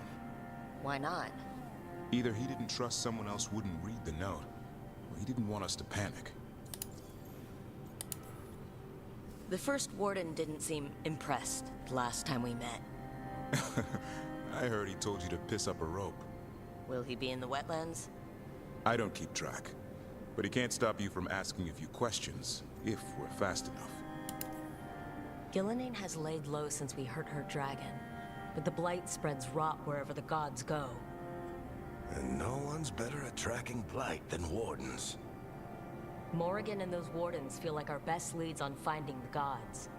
Why not? Either he didn't trust someone else wouldn't read the note, or he didn't want us to panic. The first warden didn't seem impressed the last time we met. I heard he told you to piss up a rope. Will he be in the wetlands? I don't keep track, but he can't stop you from asking a few questions, if we're fast enough. Gillenane has laid low since we hurt her dragon, but the Blight spreads rot wherever the gods go. And no one's better at tracking Blight than Wardens. Morrigan and those Wardens feel like our best leads on finding the gods.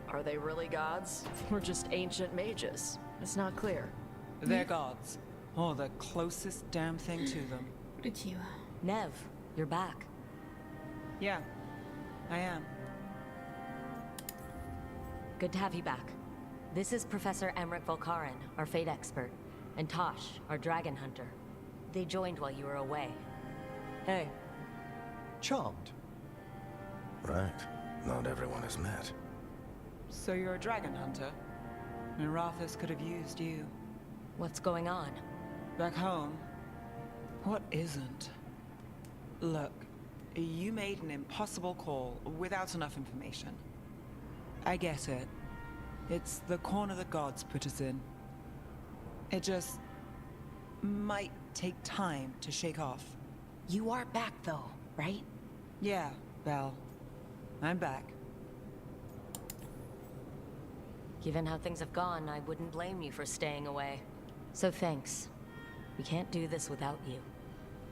Are they really gods? Or just ancient mages? It's not clear. They're gods. Or the closest damn thing to them. Nev, you're back. Yeah, I am. Good to have you back. This is Professor Emmerich Volkaren, our fate expert, and Tosh, our dragon hunter. They joined while you were away. Hey. Charmed. Right. Not everyone has met. So you're a dragon hunter? Minrathous could have used you. What's going on? Back home? What isn't? Look, you made an impossible call without enough information. I get it. It's the corner the gods put us in. It just might take time to shake off. You are back though, right? Yeah, Belle. I'm back. Given how things have gone, I wouldn't blame you for staying away. So thanks. We can't do this without you.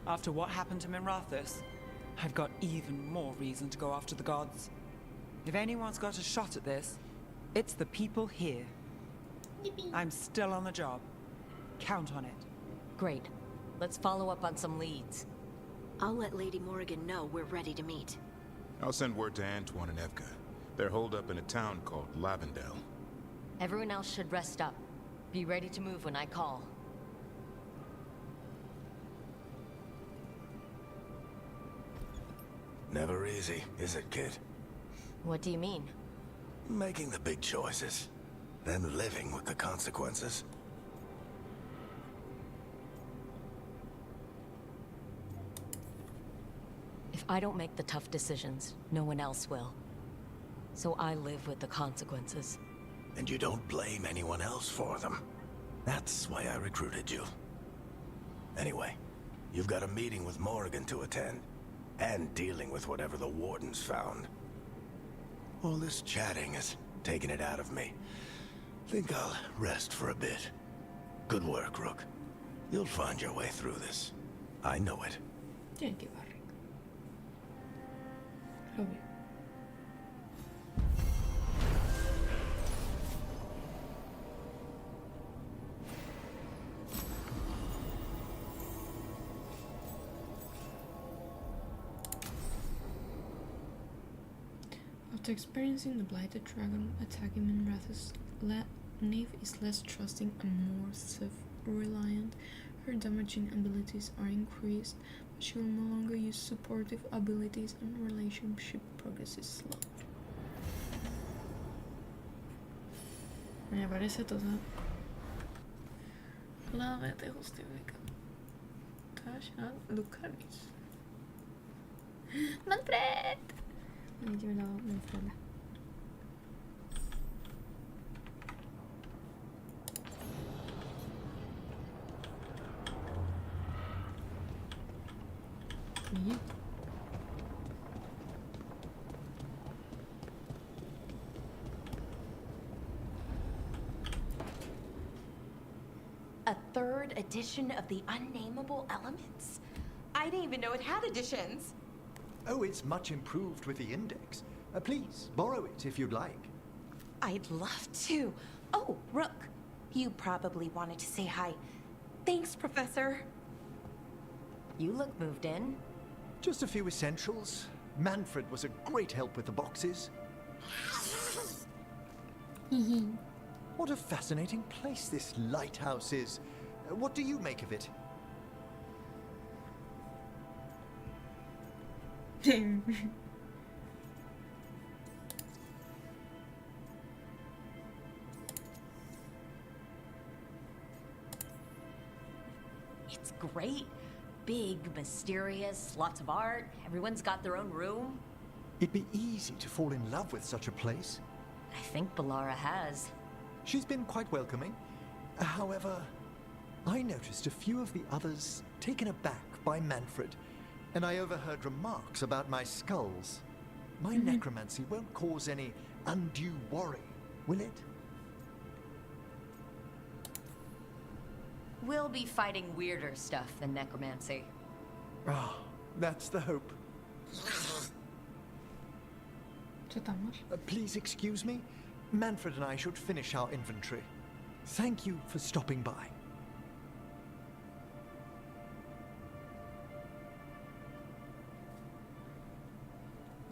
After what happened to Minrathous, I've got even more reason to go after the gods. If anyone's got a shot at this, it's the people here. I'm still on the job. Count on it. Great. Let's follow up on some leads. I'll let Lady Morrigan know we're ready to meet. I'll send word to Antoine and Evka. They're holed up in a town called Lavendale. Everyone else should rest up. Be ready to move when I call. Never easy, is it, kid? What do you mean? Making the big choices, then living with the consequences. If I don't make the tough decisions, no one else will. So I live with the consequences. And you don't blame anyone else for them. That's why I recruited you. Anyway, you've got a meeting with Morrigan to attend, and dealing with whatever the Wardens found. All this chatting is taking it out of me. Think I'll rest for a bit. Good work, Rook. You'll find your way through this. I know it. Thank you, Barrick. Robin. After experiencing the Blighted Dragon attacking Minrath's Neve is less trusting and more self-reliant. Her damaging abilities are increased, but she will no longer use supportive abilities and relationship progress is slow. Me parece total. Claramente justificado. Tasha Lucanis. Manfred! Nej, jag vill ha Manfred. Yeah. A third edition of the Unnameable Elements? I didn't even know it had editions. Oh, it's much improved with the index. Please, borrow it if you'd like. I'd love to. Oh, Rook, you probably wanted to say hi. Thanks, Professor. You look moved in. Just a few essentials. Manfred was a great help with the boxes. What a fascinating place this lighthouse is. What do you make of it? It's great. Big, mysterious, lots of art. Everyone's got their own room. It'd be easy to fall in love with such a place. I think Balara has. She's been quite welcoming. However, I noticed a few of the others taken aback by Manfred, and I overheard remarks about my skulls. My necromancy won't cause any undue worry, will it? We'll be fighting weirder stuff than necromancy. Ah, that's the hope. Please excuse me. Manfred and I should finish our inventory. Thank you for stopping by.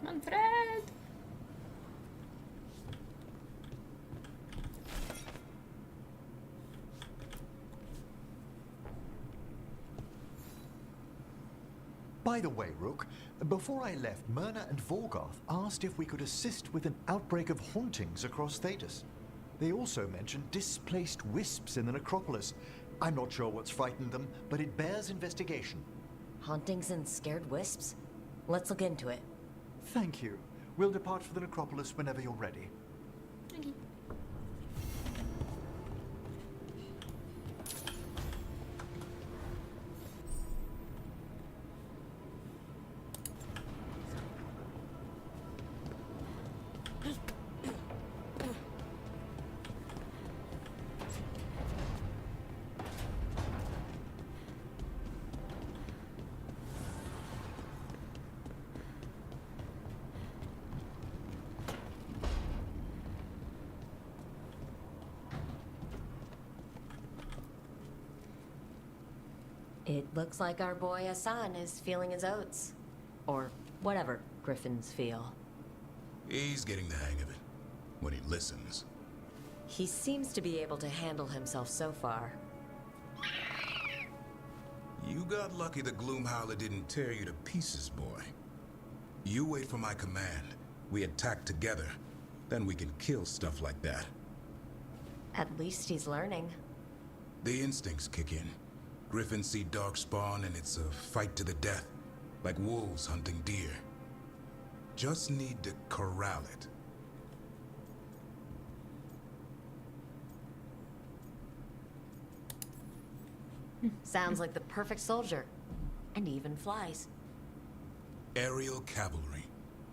Manfred! By the way, Rook, before I left, Myrna and Vorgoth asked if we could assist with an outbreak of hauntings across Thedas. They also mentioned displaced wisps in the necropolis. I'm not sure what's frightened them, but it bears investigation. Hauntings and scared wisps? Let's look into it. Thank you. We'll depart for the necropolis whenever you're ready. Okay. It looks like our boy Hassan is feeling his oats. Or whatever griffins feel. He's getting the hang of it. When he listens. He seems to be able to handle himself so far. You got lucky the Gloomhowler didn't tear you to pieces, boy. You wait for my command. We attack together. Then we can kill stuff like that. At least he's learning. The instincts kick in. Griffins see darkspawn and it's a fight to the death. Like wolves hunting deer. Just need to corral it. Sounds like the perfect soldier. And even flies. Aerial cavalry.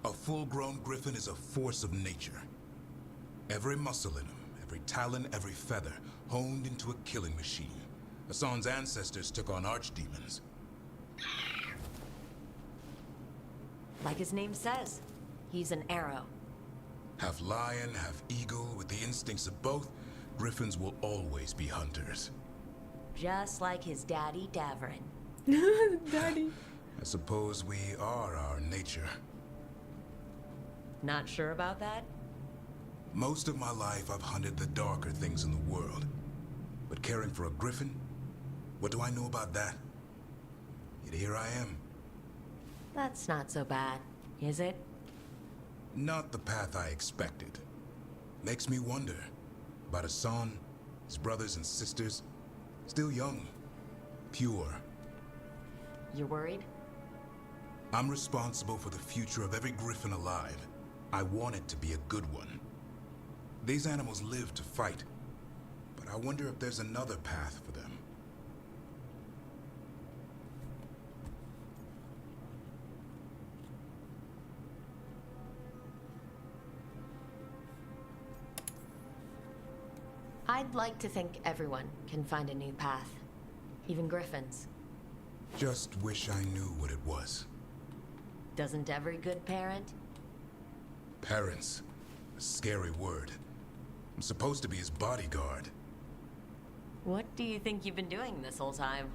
A full-grown griffin is a force of nature. Every muscle in him, every talon, every feather, honed into a killing machine. Hassan's ancestors took on archdemons. Like his name says, he's an arrow. Half lion, half eagle, with the instincts of both, griffins will always be hunters. Just like his daddy, Davrin. Daddy. I suppose we are our nature. Not sure about that? Most of my life, I've hunted the darker things in the world. But caring for a griffin? What do I know about that? Yet here I am. That's not so bad, is it? Not the path I expected. Makes me wonder about Hassan, his brothers and sisters. Still young, pure. You're worried? I'm responsible for the future of every griffin alive. I want it to be a good one. These animals live to fight, but I wonder if there's another path for them. I'd like to think everyone can find a new path. Even griffins. Just wish I knew what it was. Doesn't every good parent? Parents. A scary word. I'm supposed to be his bodyguard. What do you think you've been doing this whole time?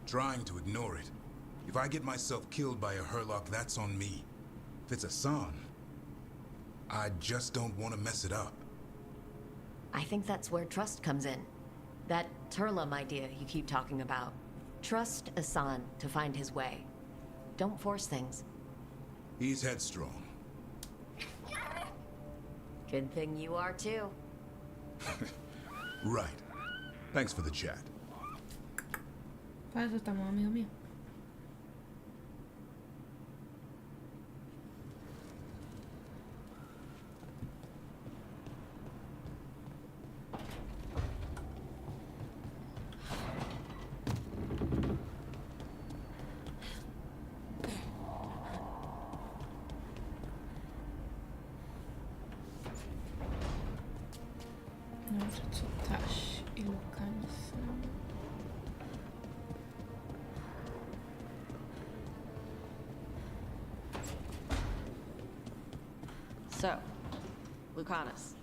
Trying to ignore it. If I get myself killed by a Herlock, that's on me. If it's Hassan, I just don't want to mess it up. I think that's where trust comes in. That Turlum idea you keep talking about. Trust Hassan to find his way. Don't force things. He's headstrong. Good thing you are too. Right. Thanks for the chat. Para eso estamos, amigo mío. Może co taś i lukanicy. So, Lucanus,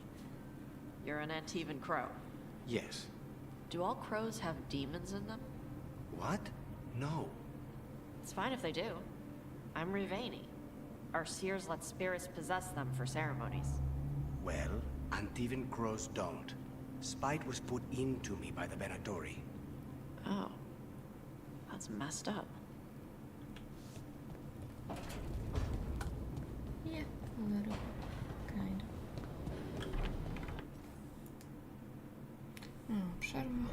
you're an Antivan crow. Yes. Do all crows have demons in them? What? No. It's fine if they do. I'm Rivani. Our seers let spirits possess them for ceremonies. Well, Antivan crows don't. Spite was put into me by the Venatori. Oh. That's messed up. Yeah, a little. Kind of. Przerwa.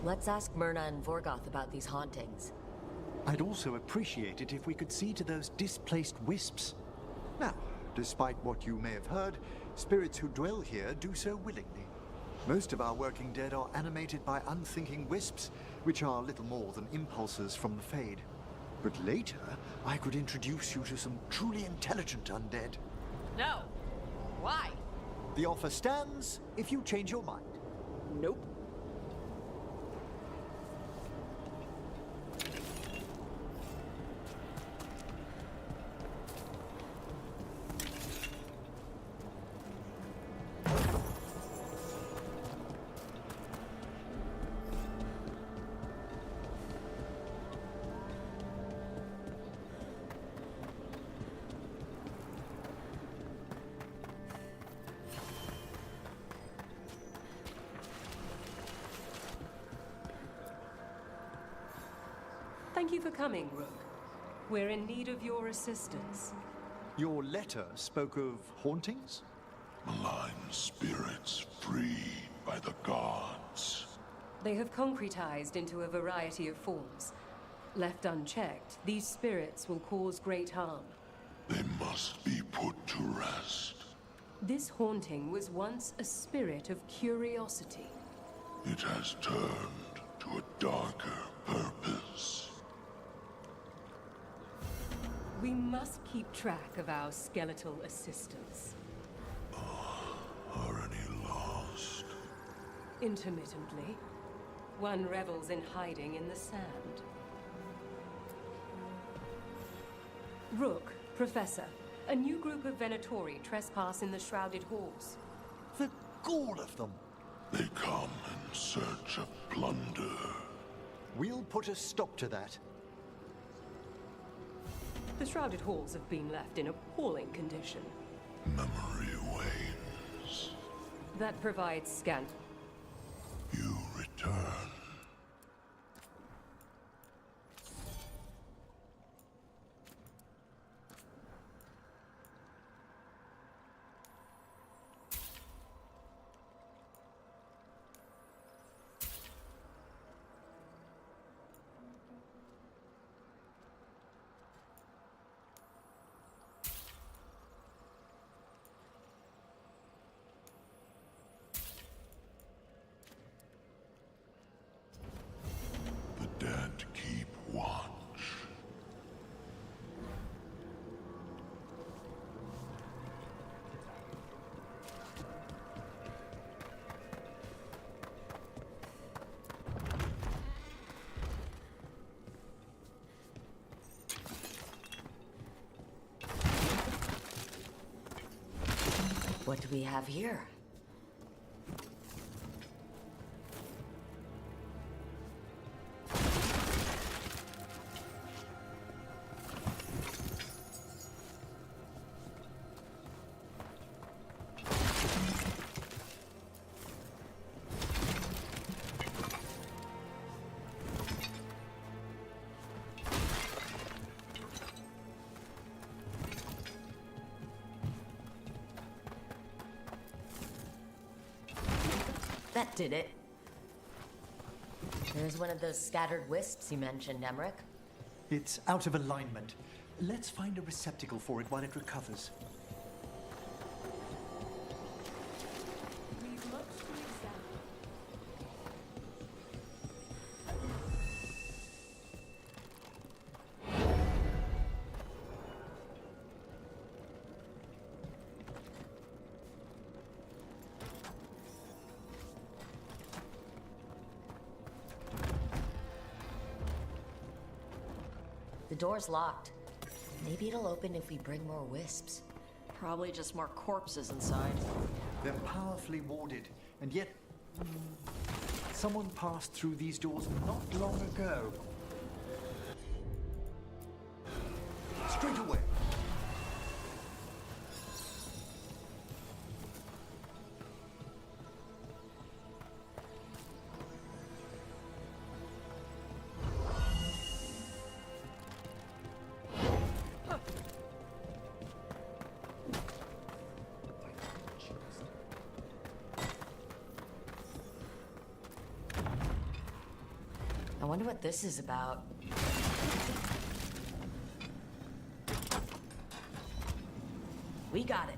Let's ask Myrna and Vorgoth about these hauntings. I'd also appreciate it if we could see to those displaced wisps. Now, despite what you may have heard, spirits who dwell here do so willingly. Most of our working dead are animated by unthinking wisps, which are little more than impulses from the Fade. But later, I could introduce you to some truly intelligent undead. No. Why? The offer stands if you change your mind. Nope. Thank you for coming, Rook. We're in need of your assistance. Your letter spoke of hauntings? Malign spirits freed by the gods. They have concretized into a variety of forms. Left unchecked, these spirits will cause great harm. They must be put to rest. This haunting was once a spirit of curiosity. It has turned to a darker purpose. We must keep track of our skeletal assistants. Are any lost? Intermittently. One revels in hiding in the sand. Rook, Professor, a new group of Venatori trespass in the Shrouded Halls. The gall of them! They come in search of plunder. We'll put a stop to that. The Shrouded Halls have been left in appalling condition. Memory wanes. That provides scant. You return. The dead keep watch. What do we have here? That did it. There's one of those scattered wisps you mentioned, Emmerich. It's out of alignment. Let's find a receptacle for it while it recovers. The door's locked. Maybe it'll open if we bring more wisps. Probably just more corpses inside. They're powerfully warded, and yet someone passed through these doors not long ago. Straight away. wonder what this is about. We got it.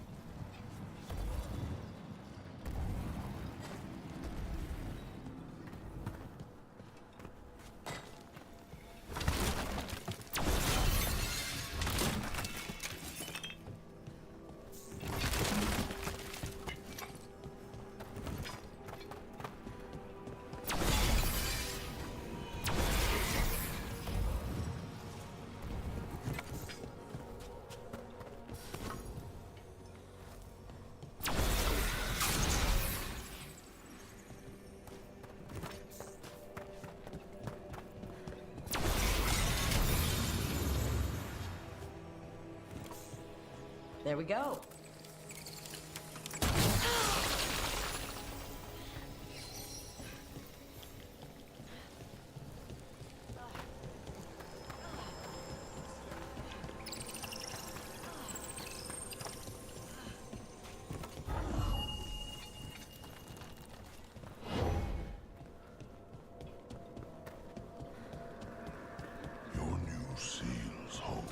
There we go. Your new seals hold.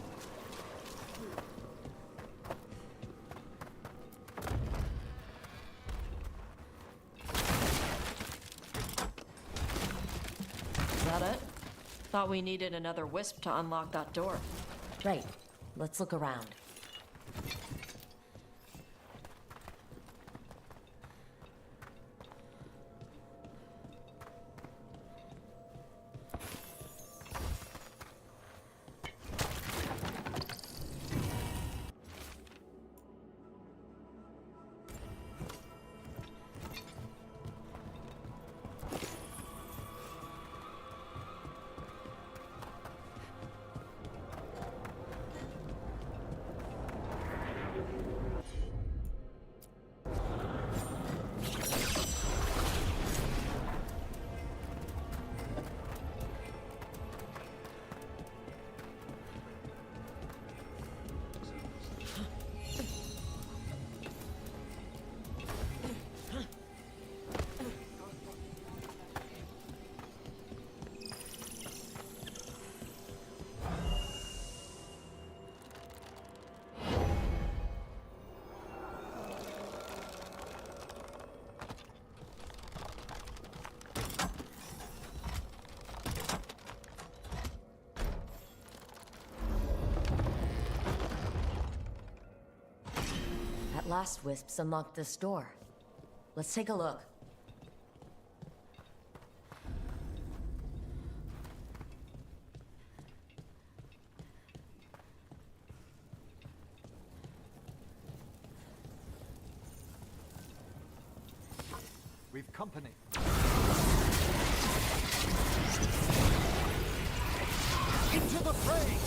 Is that it? Thought we needed another wisp to unlock that door. Right. Let's look around. That last wisps unlocked this door. Let's take a look. We've company. Into the fray!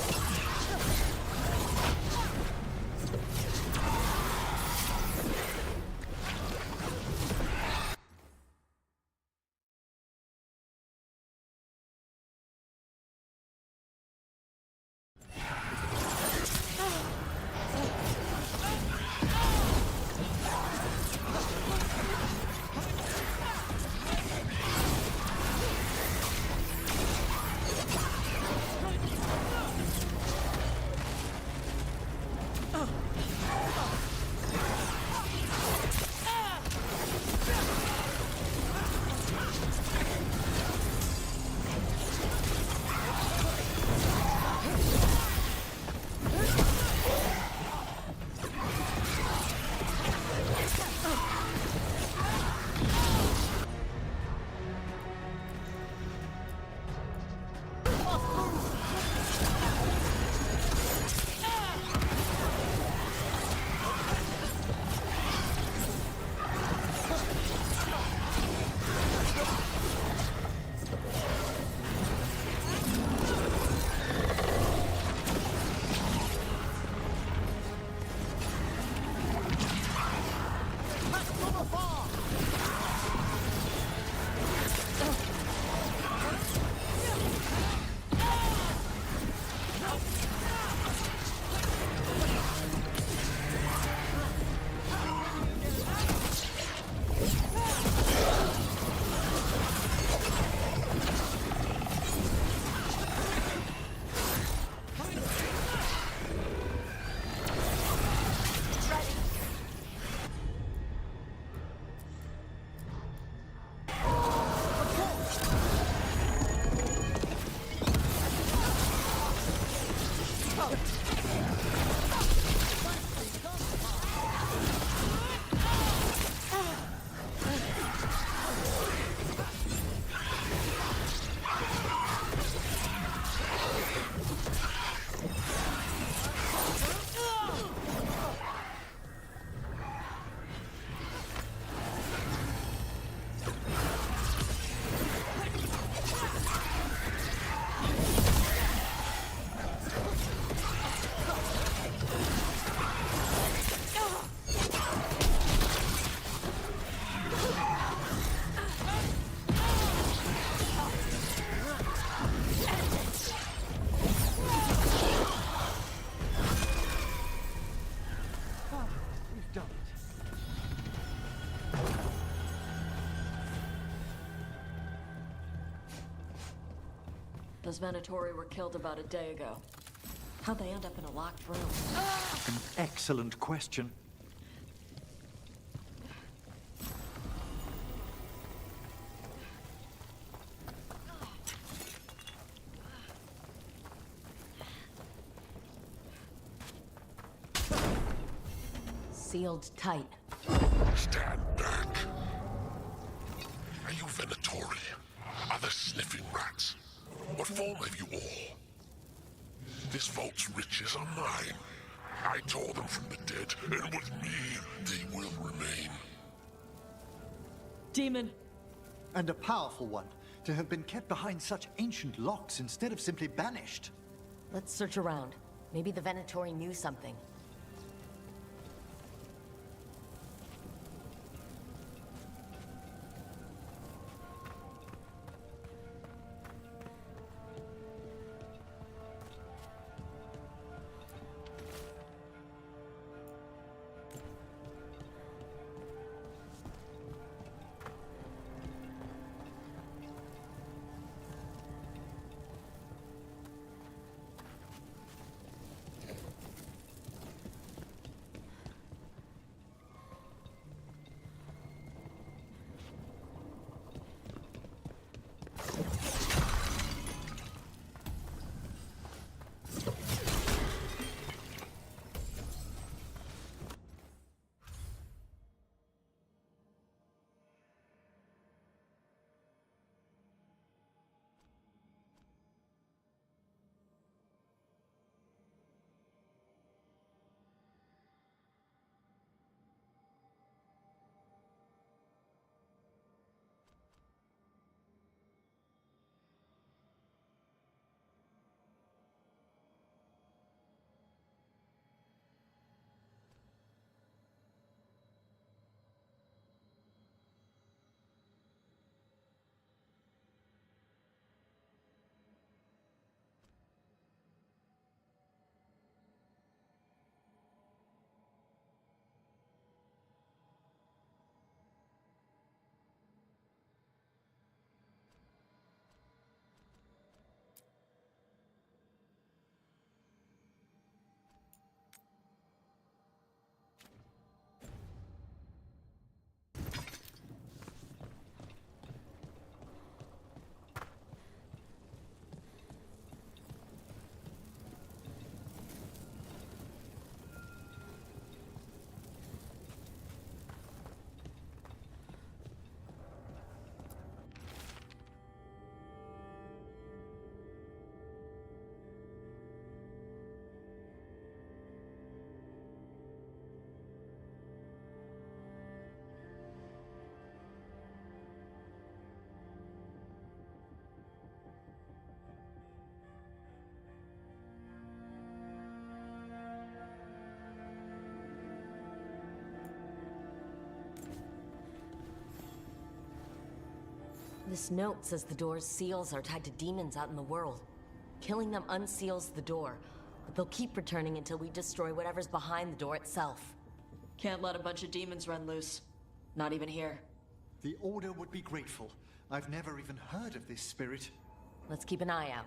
Those Venatori were killed about a day ago. How'd they end up in a locked room? An excellent question. Sealed tight. Stand back. Are you Venatori? Are the sniffing rats? What form have you all? This vault's riches are mine. I tore them from the dead, and with me, they will remain. Demon! And a powerful one, to have been kept behind such ancient locks instead of simply banished. Let's search around. Maybe the Venatori knew something. This note says the door's seals are tied to demons out in the world. Killing them unseals the door, but they'll keep returning until we destroy whatever's behind the door itself. Can't let a bunch of demons run loose. Not even here. The Order would be grateful. I've never even heard of this spirit. Let's keep an eye out.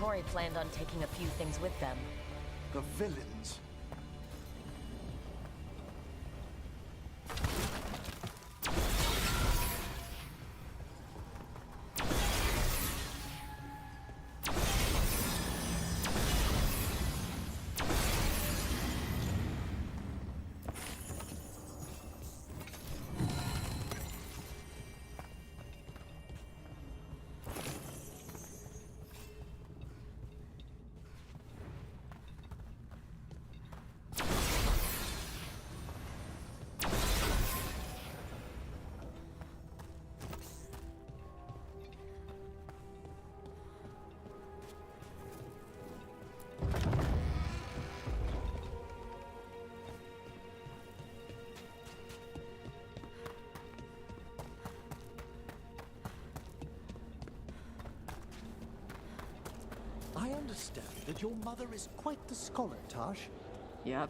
Centauri planned on taking a few things with them. The villains. I understand that your mother is quite the scholar, Tash. Yep.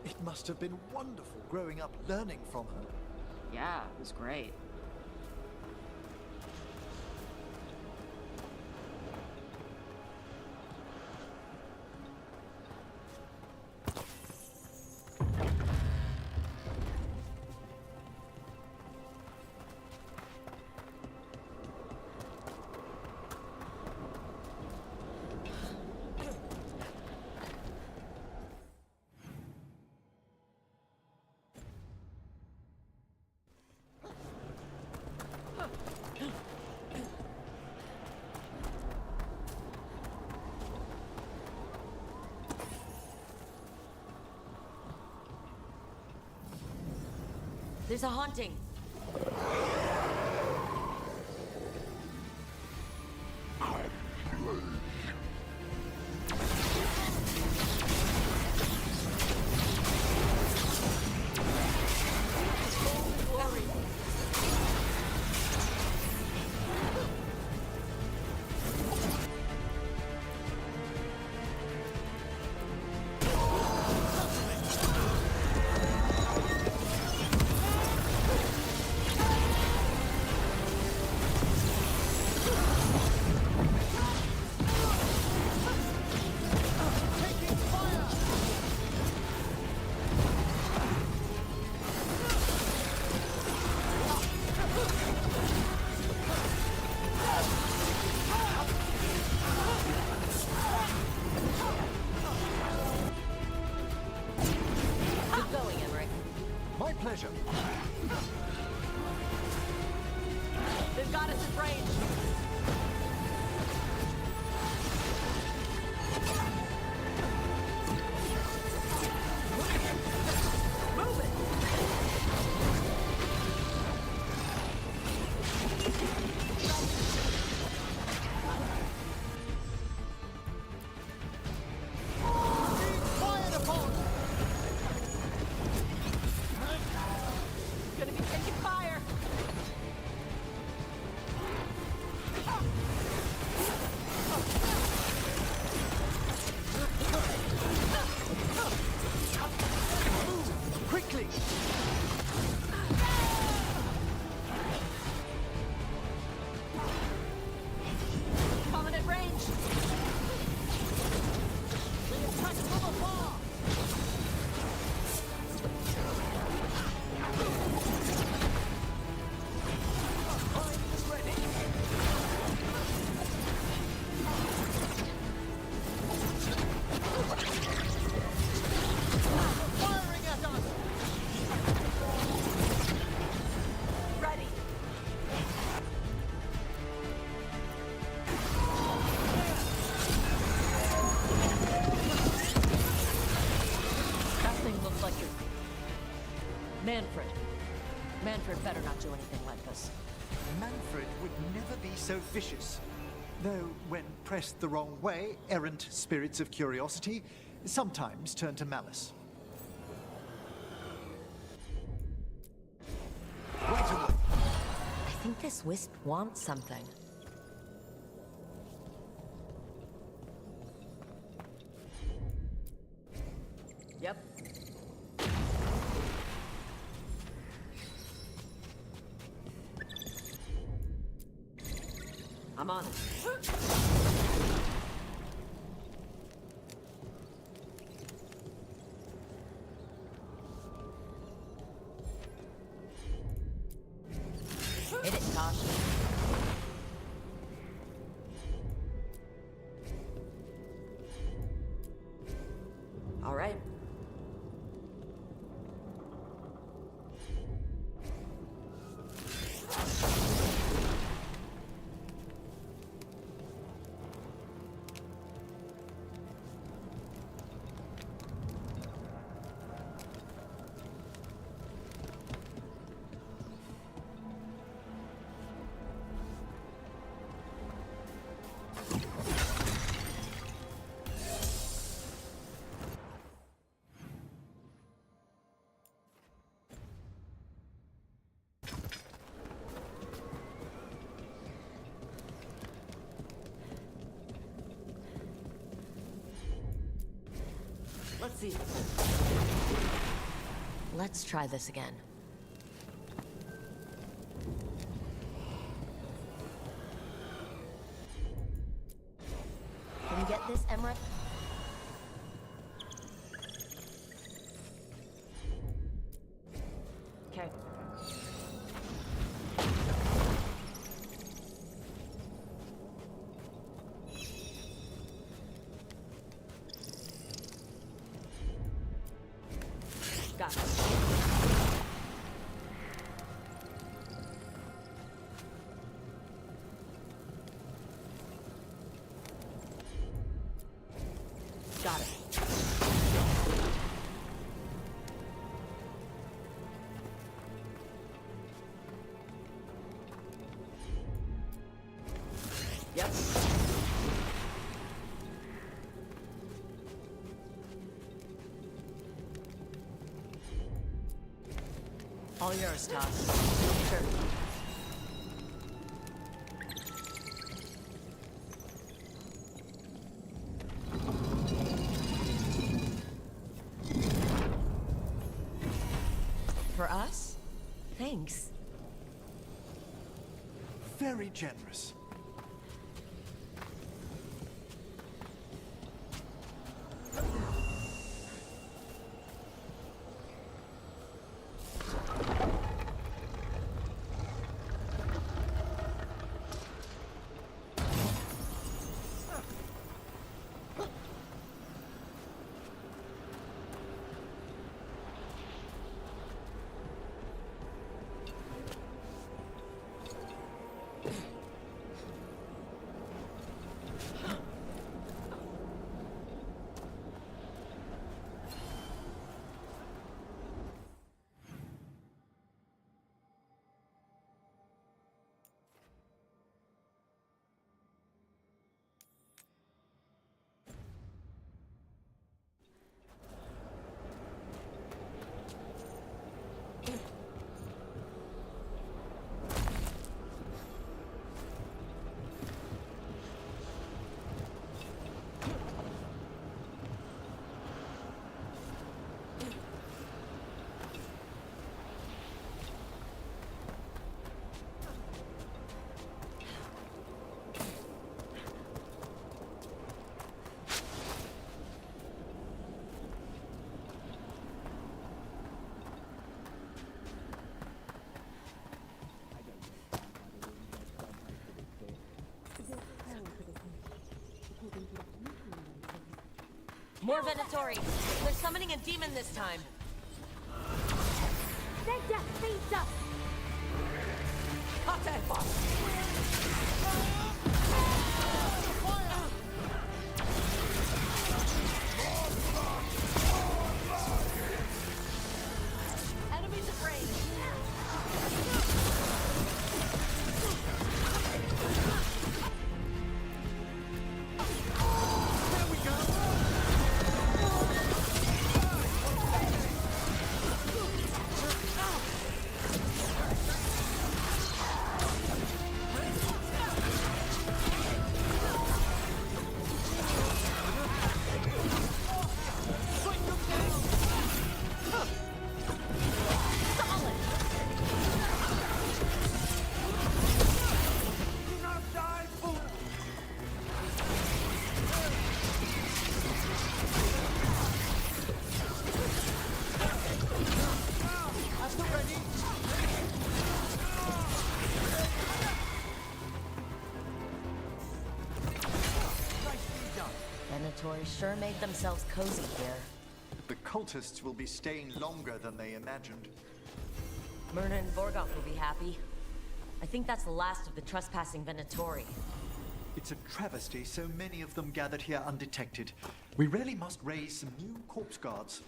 It must have been wonderful growing up learning from her. Yeah, it was great. There's a haunting. Pleasure. They've got us in range. Move it. Fired upon. Gonna be taking fire. Move quickly. Coming at range. We attack from afar. Manfred better not do anything like this. Manfred would never be so vicious. Though, when pressed the wrong way, errant spirits of curiosity sometimes turn to malice. Right away. I think this wisp wants something. Yep. I'm on it. Hit it, Tosh. All right. Let's see. Let's try this again. Can you get this, Emmerich? Okay. Got it. Got it. Yep. All yours, Tosh. Sure. For us? Thanks. Very generous. More Venatori. They're summoning a demon this time. Their death feeds us! Cut that Enemies afraid! sure made themselves cozy here. The cultists will be staying longer than they imagined. Myrna and Vorgoth will be happy. I think that's the last of the trespassing Venatori. It's a travesty so many of them gathered here undetected. We really must raise some new corpse guards.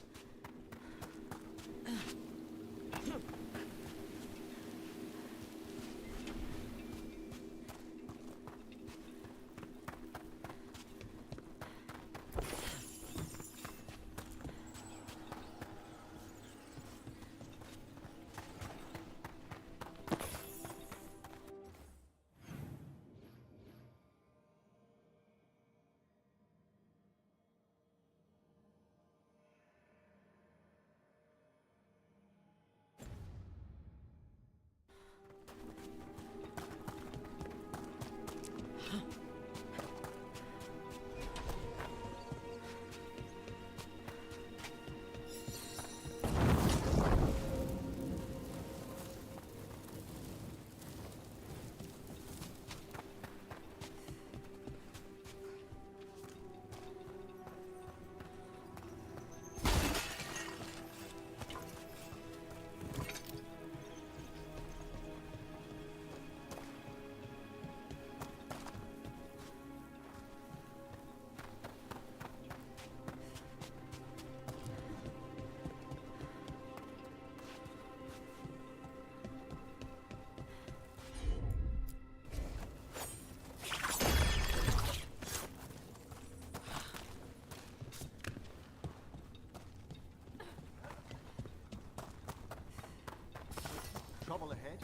Trouble ahead.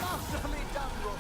Masterly done, Rook.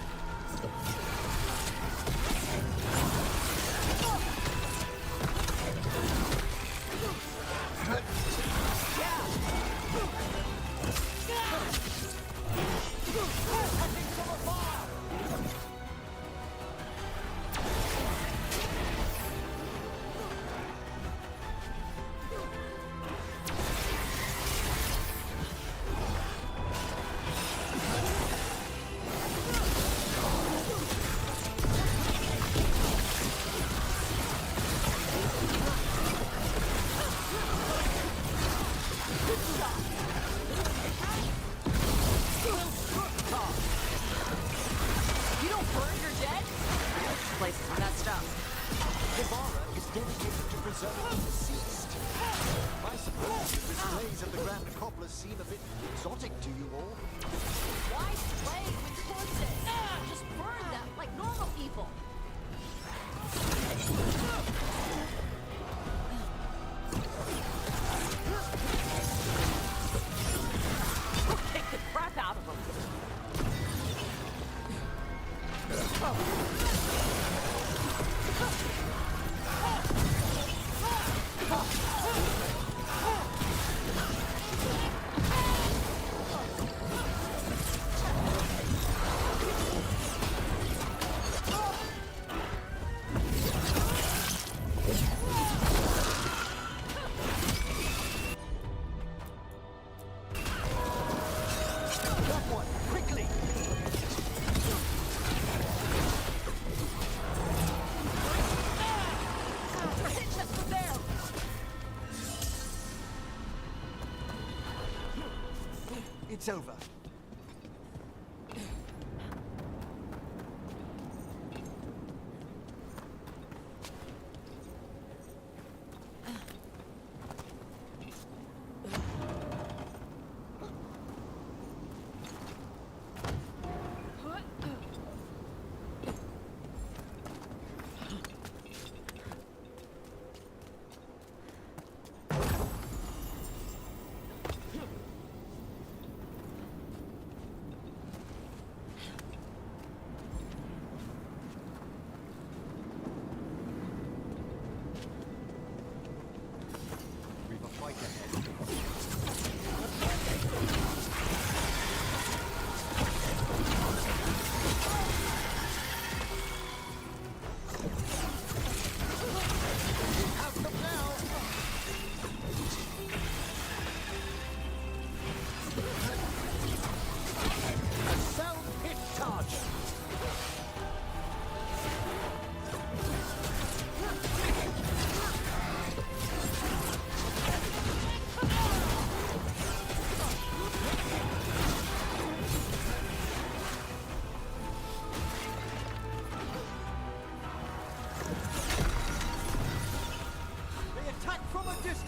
Seem a bit exotic to you all. Why play with corpses? Just burn them like normal people. Kick the crap out of them. It's over.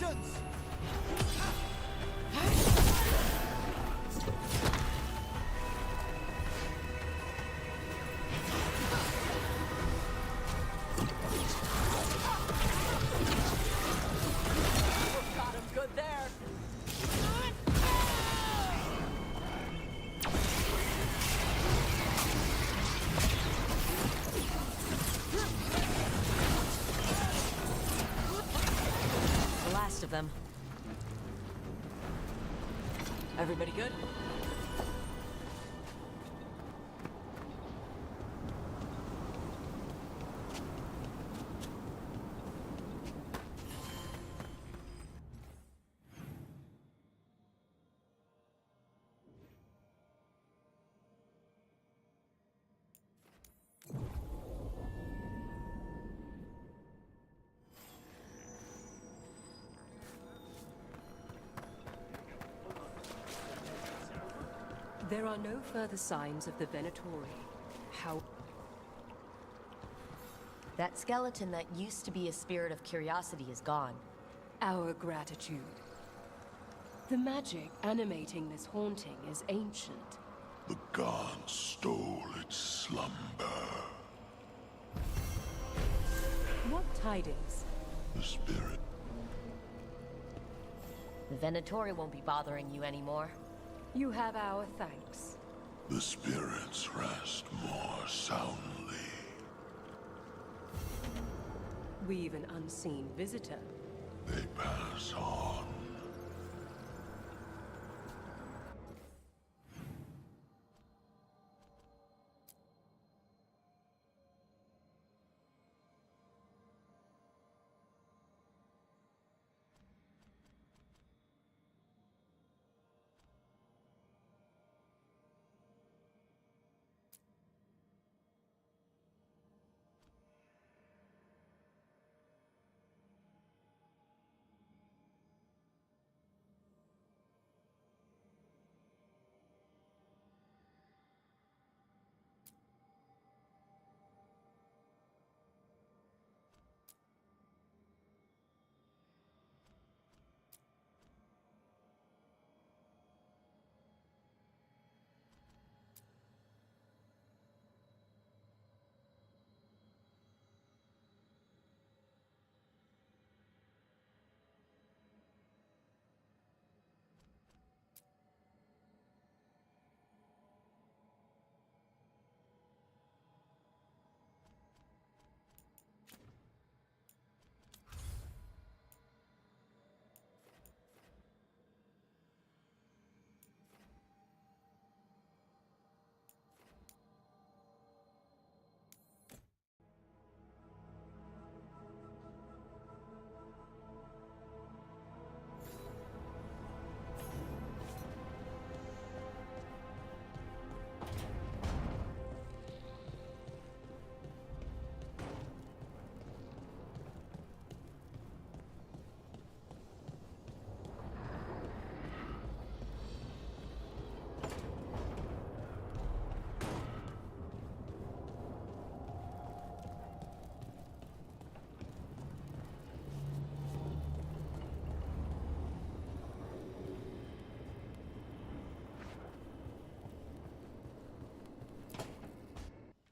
Distance! Got him good there. The last of them. Everybody good? There are no further signs of the Venatori. How... That skeleton that used to be a spirit of curiosity is gone. Our gratitude. The magic animating this haunting is ancient. The gods stole its slumber. What tidings? The spirit. The Venatori won't be bothering you anymore. You have our thanks. The spirits rest more soundly. We've an unseen visitor. They pass on.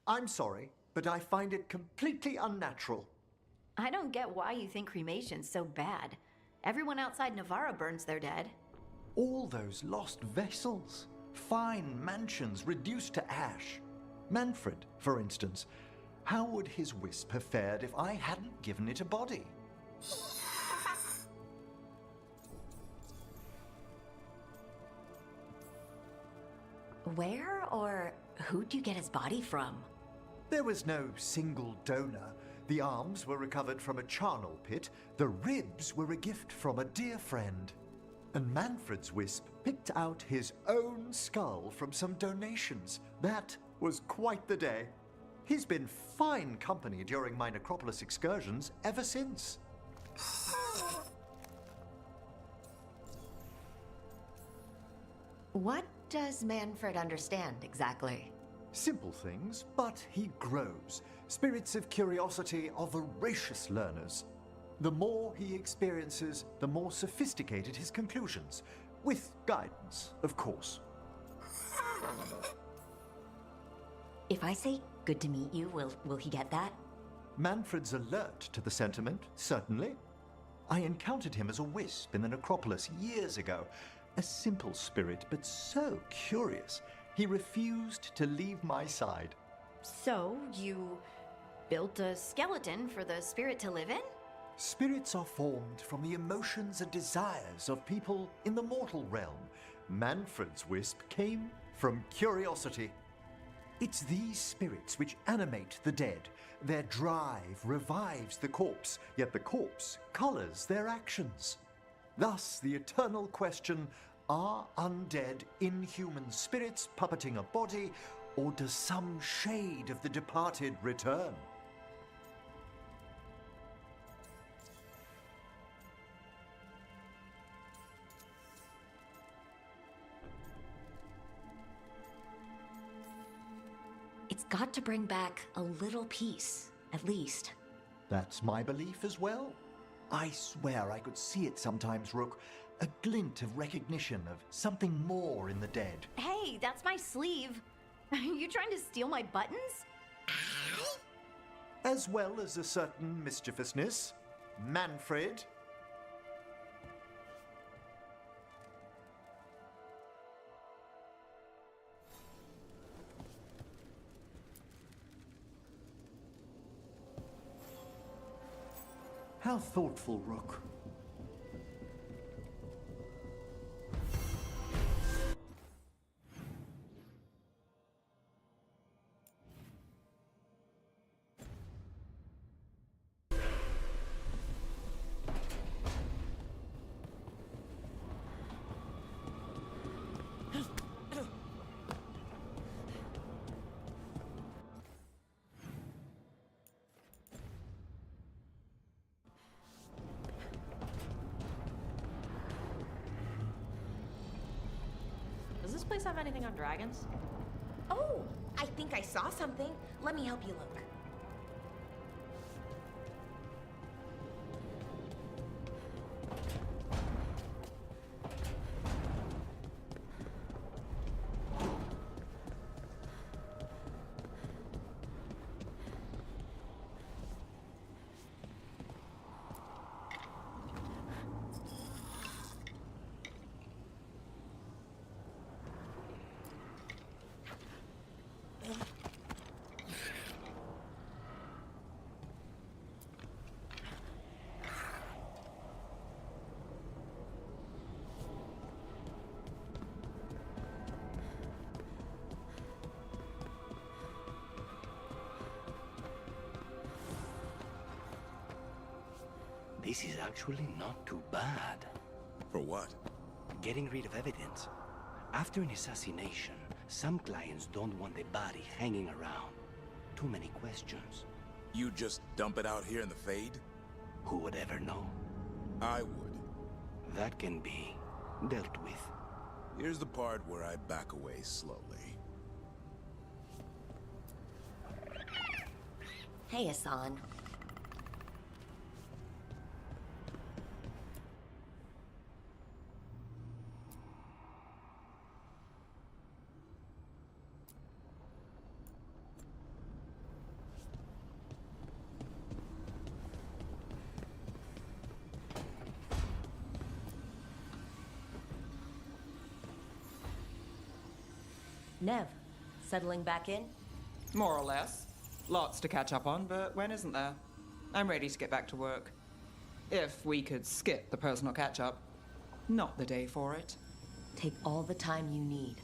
I'm sorry, but I find it completely unnatural. I don't get why you think cremation's so bad. Everyone outside Navarra burns their dead. All those lost vessels. Fine mansions reduced to ash. Manfred, for instance. How would his wisp have fared if I hadn't given it a body? Where or who'd you get his body from? There was no single donor. The arms were recovered from a charnel pit. The ribs were a gift from a dear friend. And Manfred's wisp picked out his own skull from some donations. That was quite the day. He's been fine company during my necropolis excursions ever since. What does Manfred understand exactly? Simple things, but he grows. Spirits of curiosity are voracious learners. The more he experiences, the more sophisticated his conclusions. With guidance, of course. If I say good to meet you, will he get that? Manfred's alert to the sentiment, certainly. I encountered him as a wisp in the necropolis years ago. A simple spirit, but so curious. He refused to leave my side. So, you built a skeleton for the spirit to live in? Spirits are formed from the emotions and desires of people in the mortal realm. Manfred's wisp came from curiosity. It's these spirits which animate the dead. Their drive revives the corpse, yet the corpse colors their actions. Thus, the eternal question, are undead inhuman spirits puppeting a body, or does some shade of the departed return? It's got to bring back a little peace, at least. That's my belief as well. I swear I could see it sometimes, Rook. A glint of recognition of something more in the dead. Hey, that's my sleeve. Are you trying to steal my buttons? As well as a certain mischievousness. Manfred. How thoughtful, Rook. Does this place have anything on dragons? Oh, I think I saw something. Let me help you look. This is actually not too bad. For what? Getting rid of evidence. After an assassination, some clients don't want the body hanging around. Too many questions. You just dump it out here in the Fade? Who would ever know? I would. That can be dealt with. Here's the part where I back away slowly. Hey, Hassan. Nev, settling back in? More or less. Lots to catch up on, but when isn't there? I'm ready to get back to work. If we could skip the personal catch-up. Not the day for it. Take all the time you need.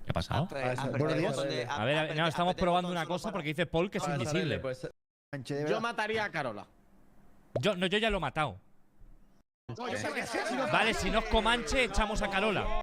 ¿Qué ha pasado? Buenos días. A ver, no, estamos probando una cosa porque dice Paul que es invisible. Yo mataría a Carola. Yo ya lo he matado. Vale, si no es Comanche, echamos a Carola.